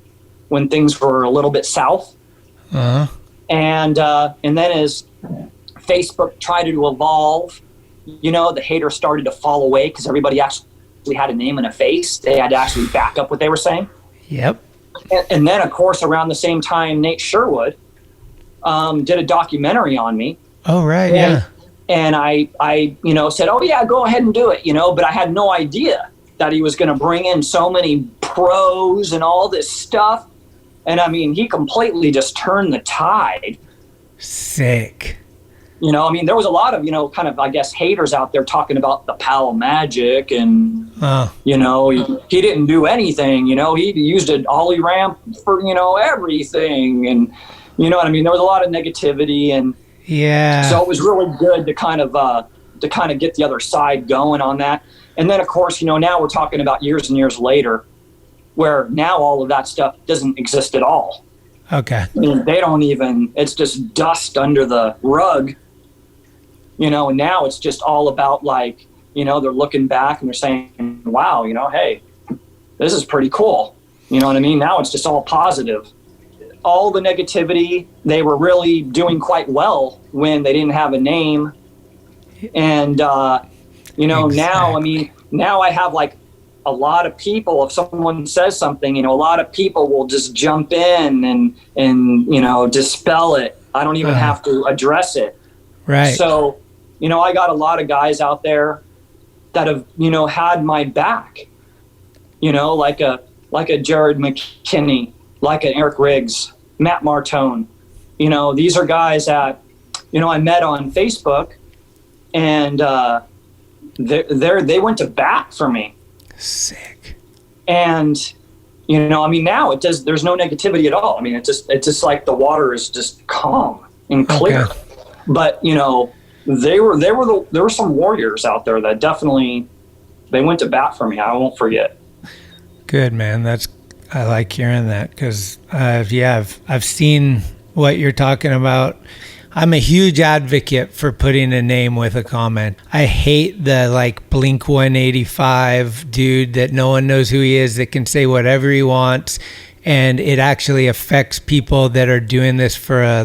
when things were a little bit south. Uh-huh. And then as Facebook tried to evolve, the haters started to fall away because everybody actually had a name and a face. They had to actually back up what they were saying. Yep. And then, of course, around the same time, Nate Sherwood did a documentary on me. Oh, right, yeah. And I said, oh, yeah, go ahead and do it, but I had no idea that he was going to bring in so many pros and all this stuff. And I mean, he completely just turned the tide. Sick. There was a lot of, kind of, I guess, haters out there talking about the Powell magic and, he didn't do anything, he used an ollie ramp for, everything. And, there was a lot of negativity. And so it was really good to kind of get the other side going on that. And then, of course, now we're talking about years and years later, where now all of that stuff doesn't exist at all. Okay. They don't even, it's just dust under the rug, and now it's just all about like, they're looking back and they're saying, wow, hey, this is pretty cool. You know what I mean? Now it's just all positive. All the negativity, they were really doing quite well when they didn't have a name. And, now I have like a lot of people, if someone says something, a lot of people will just jump in and dispel it. I don't even have to address it. Right. So, I got a lot of guys out there that have, had my back, like a Jared McKinney, like an Eric Riggs, Matt Martone. These are guys that, I met on Facebook, and they went to bat for me. Sick. And now there's no negativity at all. It's just like the water is just calm and clear. Okay. But there were some warriors out there that definitely they went to bat for me. I won't forget. Good, man. I like hearing that because I've seen what you're talking about. I'm a huge advocate for putting a name with a comment. I hate the like Blink 185 dude that no one knows who he is, that can say whatever he wants, and it actually affects people that are doing this for a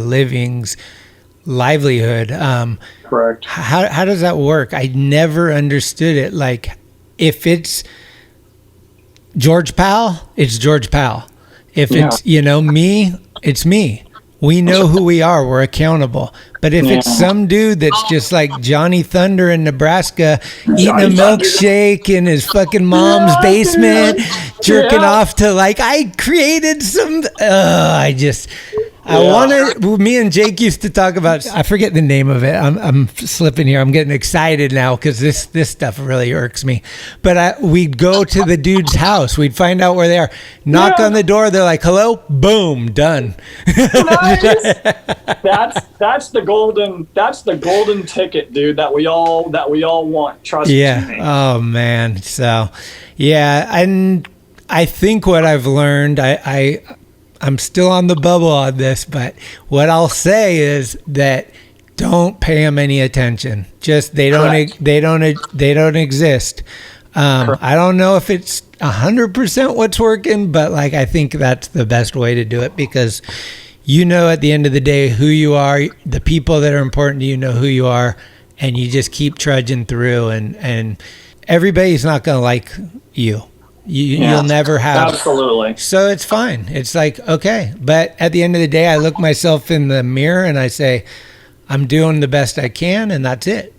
livelihood. Correct. How does that work? I never understood it. Like, if it's George Powell, it's George Powell. If it's me, it's me. We know who we are. We're accountable. But if it's some dude that's just like Johnny Thunder in Nebraska, eating a milkshake in his fucking mom's basement, jerking off to like, I created some, me and Jake used to talk about, I forget the name of it. I'm slipping here. I'm getting excited now because this stuff really irks me. But we'd go to the dude's house. We'd find out where they are. Knock on the door. They're like, hello, boom, done. Nice. That's the golden ticket, dude, that we all want. Trust me. Oh man. So and I think what I've learned, I'm still on the bubble on this, but what I'll say is that don't pay them any attention. Just they don't exist. I don't know if it's 100% what's working, but like I think that's the best way to do it because you know at the end of the day who you are, the people that are important to you know who you are, and you just keep trudging through, and everybody's not going to like you. You'll never have. Absolutely. So it's fine. It's like, okay. But at the end of the day, I look myself in the mirror and I say, I'm doing the best I can, and that's it.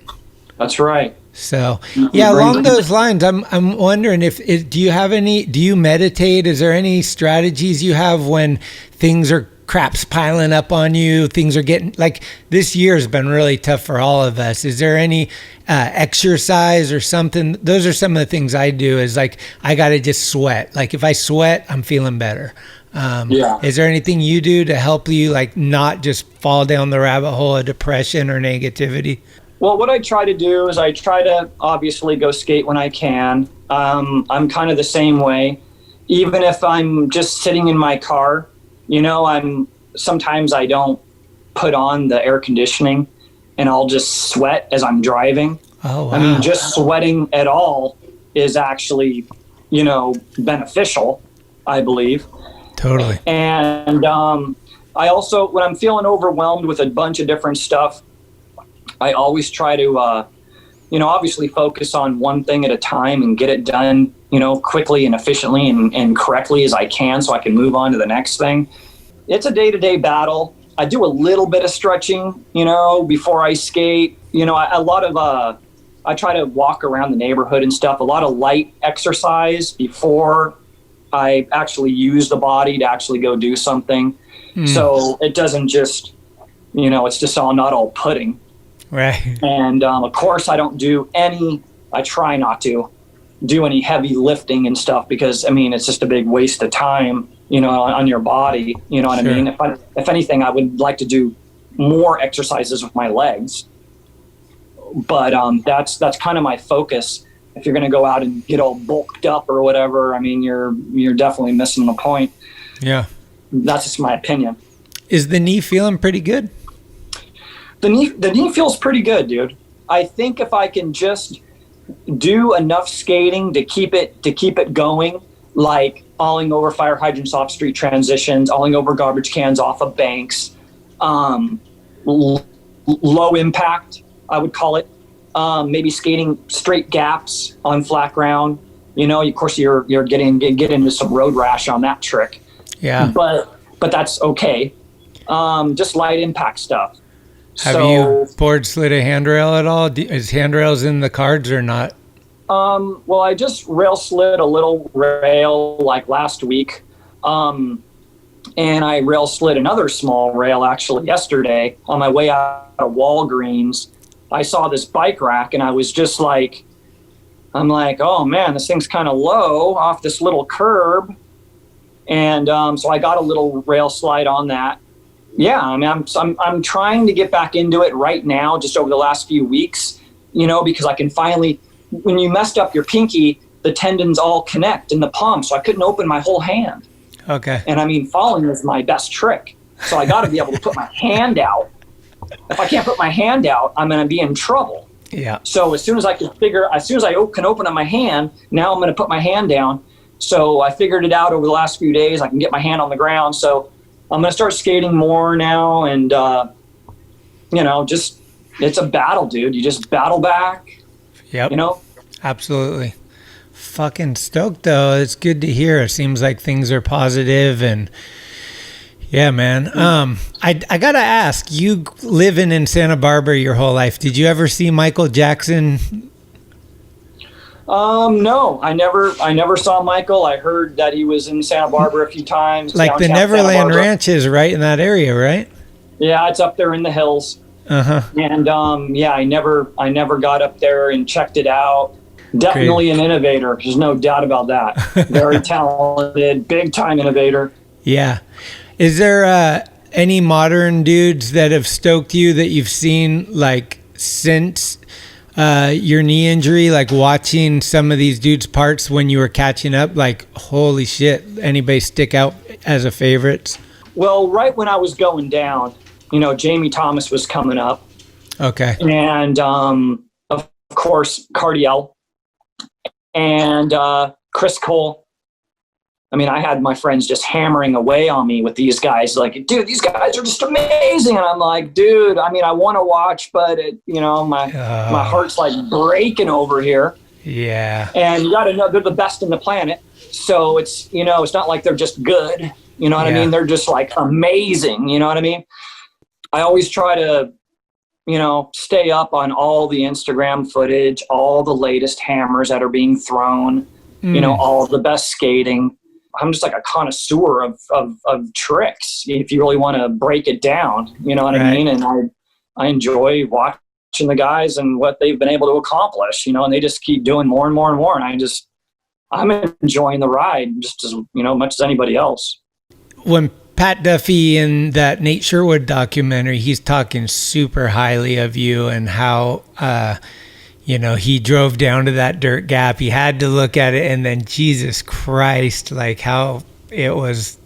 That's right. So yeah, along those lines, I'm wondering do you meditate? Is there any strategies you have when things are crap's piling up on you, things are getting, like, this year has been really tough for all of us. Is there any exercise or something? Those are some of the things I do, is like, I got to just sweat. Like, if I sweat, I'm feeling better. Is there anything you do to help you, like, not just fall down the rabbit hole of depression or negativity? Well, what I try to do is I try to obviously go skate when I can. I'm kind of the same way. Even if I'm just sitting in my car, sometimes I don't put on the air conditioning and I'll just sweat as I'm driving. Oh, wow. I mean, just sweating at all is actually, beneficial, I believe. Totally. And I also, when I'm feeling overwhelmed with a bunch of different stuff, I always try to, obviously focus on one thing at a time and get it done, quickly and efficiently and correctly as I can, so I can move on to the next thing. It's a day-to-day battle. I do a little bit of stretching, before I skate. I try to walk around the neighborhood and stuff. A lot of light exercise before I actually use the body to actually go do something. So it doesn't just, it's just not all pudding. Right. And of course, I try not to do any heavy lifting and stuff, because it's just a big waste of time, on your body. You know what I mean? If anything, I would like to do more exercises with my legs. But that's kind of my focus. If you're going to go out and get all bulked up or whatever, you're definitely missing the point. Yeah. That's just my opinion. Is the knee feeling pretty good? The knee feels pretty good, dude. I think if I can just do enough skating to keep it going, like awling over fire hydrants off street transitions, awling over garbage cans off of banks, low impact, I would call it. Maybe skating straight gaps on flat ground. Of course, you're get into some road rash on that trick. Yeah. But that's okay. Just light impact stuff. Have you board slid a handrail at all? Is handrails in the cards or not? Well, I just rail slid a little rail like last week. And I rail slid another small rail actually yesterday on my way out of Walgreens. I saw this bike rack and I was just like, oh man, this thing's kind of low off this little curb. And so I got a little rail slide on that. Yeah, I'm trying to get back into it right now, just over the last few weeks, because I can finally, when you messed up your pinky, the tendons all connect in the palm, so I couldn't open my whole hand. Okay. And falling is my best trick, so I got to be able to put my hand out. If I can't put my hand out, I'm going to be in trouble. Yeah. So as soon as I can open up my hand, now I'm going to put my hand down. So I figured it out over the last few days. I can get my hand on the ground, so I'm going to start skating more now, and, just, it's a battle, dude. You just battle back. Yep. Absolutely. Fucking stoked, though. It's good to hear. It seems like things are positive, and yeah, man. I got to ask, you living in Santa Barbara your whole life, did you ever see Michael Jackson? No, I never saw Michael. I heard that he was in Santa Barbara a few times. Like the Neverland Ranch is right in that area, right? Yeah, it's up there in the hills. Uh-huh. And I never got up there and checked it out. Definitely an innovator. There's no doubt about that. Very talented, big time innovator. Yeah. Is there any modern dudes that have stoked you that you've seen, like, since your knee injury, like watching some of these dudes' parts when you were catching up? Like, holy shit, anybody stick out as a favorite? Well, right when I was going down, Jamie Thomas was coming up. Okay. And of course, Cardiel and Chris Cole. I mean, I had my friends just hammering away on me with these guys, like, dude, these guys are just amazing. And I'm like, dude, I mean, I want to watch, but my heart's like breaking over here. Yeah. And you got to know they're the best in the planet. So it's, it's not like they're just good. You know what I mean? They're just like amazing. You know what I mean? I always try to, stay up on all the Instagram footage, all the latest hammers that are being thrown, all of the best skating. I'm just like a connoisseur of tricks, if you really want to break it down, you know what I mean? And I enjoy watching the guys and what they've been able to accomplish, and they just keep doing more and more and more. And I'm enjoying the ride just as, much as anybody else. When Pat Duffy in that Nate Sherwood documentary, he's talking super highly of you and how, he drove down to that dirt gap. He had to look at it, and then Jesus Christ, like how it was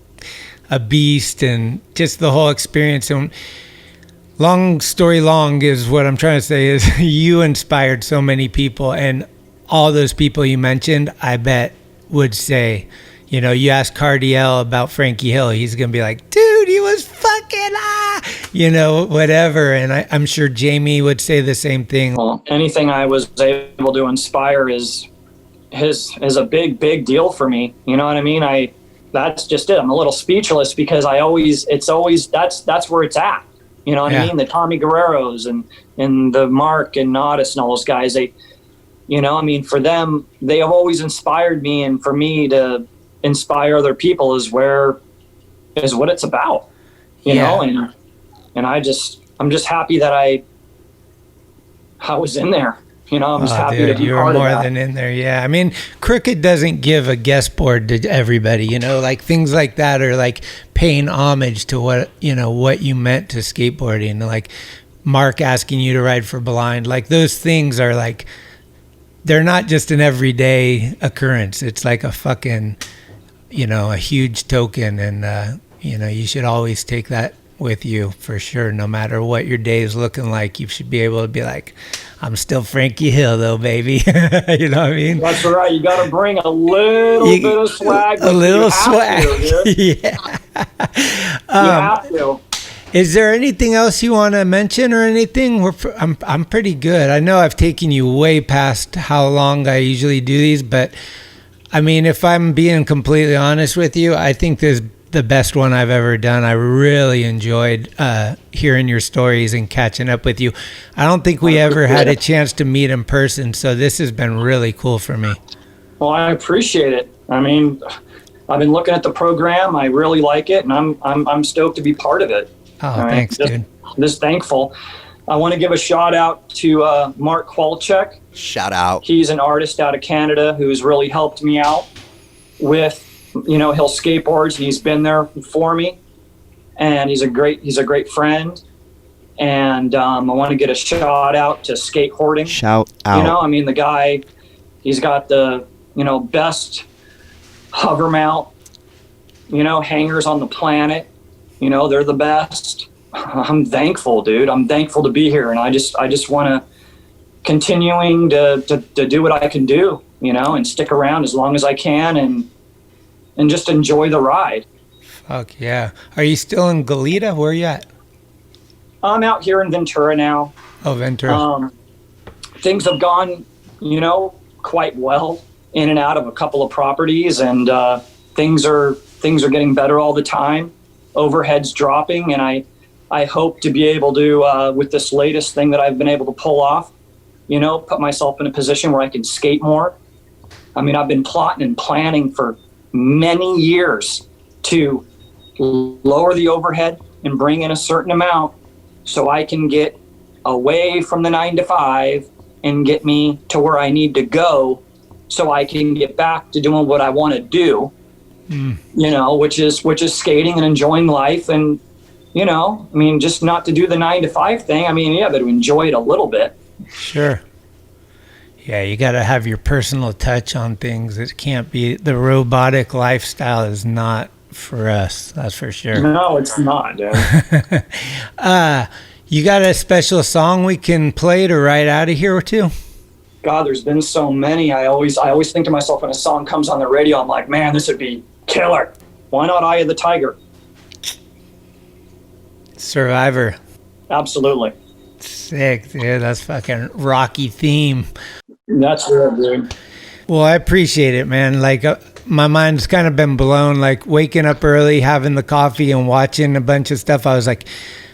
a beast and just the whole experience. And long story long is what I'm trying to say is you inspired so many people, and all those people you mentioned, I bet would say, you ask Cardiel about Frankie Hill, he's going to be like, dude, he was fucking, whatever. And I'm sure Jamie would say the same thing. Well, anything I was able to inspire is a big, big deal for me. You know what I mean? That's just it. I'm a little speechless because that's where it's at. You know what I mean? The Tommy Guerreros and the Mark and Nodis and all those guys, for them, they have always inspired me, and for me to inspire other people is what it's about, you know, and I'm just happy that I was in there, I'm just happy to be you part were more of that. than in there. Yeah. I mean, Crooked doesn't give a guest board to everybody, like things like that are like paying homage to what you meant to skateboarding, like Mark asking you to ride for Blind, like those things are like, they're not just an everyday occurrence. It's like a fucking, a huge token. And, you should always take that with you for sure. No matter what your day is looking like, you should be able to be like, I'm still Frankie Hill though, baby. You know what I mean? That's right. You got to bring a little bit of swag. A little swag. Yeah. You have to. Is there anything else you want to mention or anything? I'm pretty good. I know I've taken you way past how long I usually do these, but I mean, if I'm being completely honest with you, I think this is the best one I've ever done. I really enjoyed hearing your stories and catching up with you. I don't think we ever had a chance to meet in person, so this has been really cool for me. Well, I appreciate it. I mean, I've been looking at the program. I really like it, and I'm stoked to be part of it. Oh, thanks, dude. Just thankful. I want to give a shout out to Mark Kwalchek. Shout out. He's an artist out of Canada who's really helped me out with, Hill Skateboards. He's been there for me, and he's a great friend. And I want to get a shout out to Skateboarding. Shout out. The guy, he's got the, best hover mount, hangers on the planet. They're the best. I'm thankful, dude. I'm thankful to be here. And I just want to continuing to do what I can do, and stick around as long as I can and just enjoy the ride. Fuck yeah. Are you still in Goleta? Where are you at? I'm out here in Ventura now. Oh, Ventura. Things have gone, quite well in and out of a couple of properties, and things are getting better all the time. Overhead's dropping, and I hope to be able to, with this latest thing that I've been able to pull off, put myself in a position where I can skate more. I mean, I've been plotting and planning for many years to lower the overhead and bring in a certain amount so I can get away from the 9 to 5 and get me to where I need to go so I can get back to doing what I want to do. Which is skating and enjoying life, and just not to do the 9 to 5 thing. But to enjoy it a little bit. Sure. Yeah, you got to have your personal touch on things. It can't be the robotic lifestyle is not for us. That's for sure. No, it's not, dude. You got a special song we can play to ride out of here too? God, there's been so many. I always think to myself when a song comes on the radio, I'm like, man, this would be Killer. Why not Eye of the Tiger? Survivor. Absolutely. Sick, dude. That's fucking Rocky theme. That's real, dude. Well, I appreciate it, man. Like, my mind's kind of been blown. Like, waking up early, having the coffee, and watching a bunch of stuff. I was like,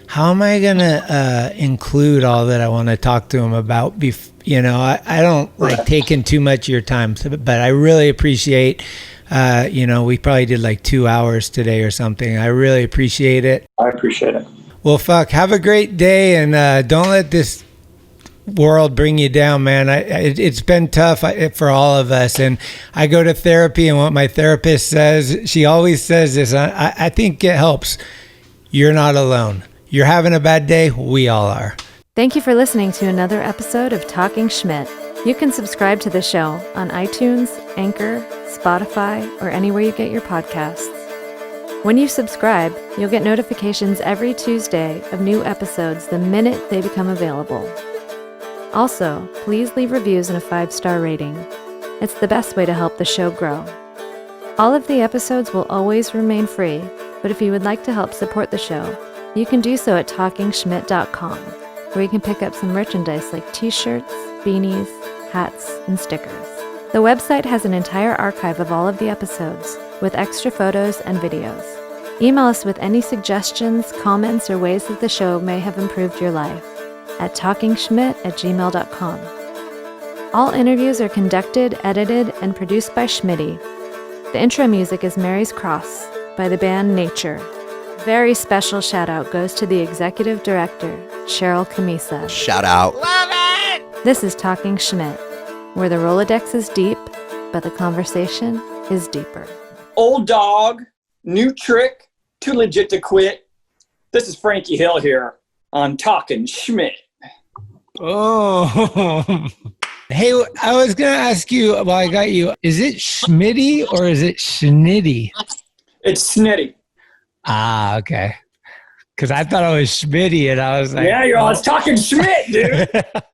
how am I going to include all that I want to talk to him about? I don't like taking too much of your time, but I really appreciate, we probably did like 2 hours today or something. I really appreciate it. I appreciate it. Well, fuck, have a great day, and don't let this world bring you down, man. It's been tough for all of us, and I go to therapy, and what my therapist says, she always says this, I think it helps. You're not alone. You're having a bad day. We all are. Thank you for listening to another episode of Talkin Schmit. You can subscribe to the show on iTunes, Anchor, Spotify, or anywhere you get your podcasts. When you subscribe, you'll get notifications every Tuesday of new episodes the minute they become available. Also, please leave reviews and a 5-star rating. It's the best way to help the show grow. All of the episodes will always remain free, but if you would like to help support the show, you can do so at TalkinSchmit.com, where you can pick up some merchandise like t-shirts, beanies, hats, and stickers. The website has an entire archive of all of the episodes, with extra photos and videos. Email us with any suggestions, comments, or ways that the show may have improved your life at talkinschmit@gmail.com. All interviews are conducted, edited, and produced by Schmitty. The intro music is Mary's Cross by the band Nature. Very special shout out goes to the executive director, Sharal Camisa. Shout out. Love it! This is Talkin Schmit, where the Rolodex is deep, but the conversation is deeper. Old dog, new trick, too legit to quit. This is Frankie Hill here on Talkin Schmit. Oh. Hey, I was going to ask you, while I got you, is it Schmitty or is it schnitty? It's schnitty. Ah, okay. Because I thought I was Schmitty, and I was like... Yeah, you're all Talkin Schmit, dude.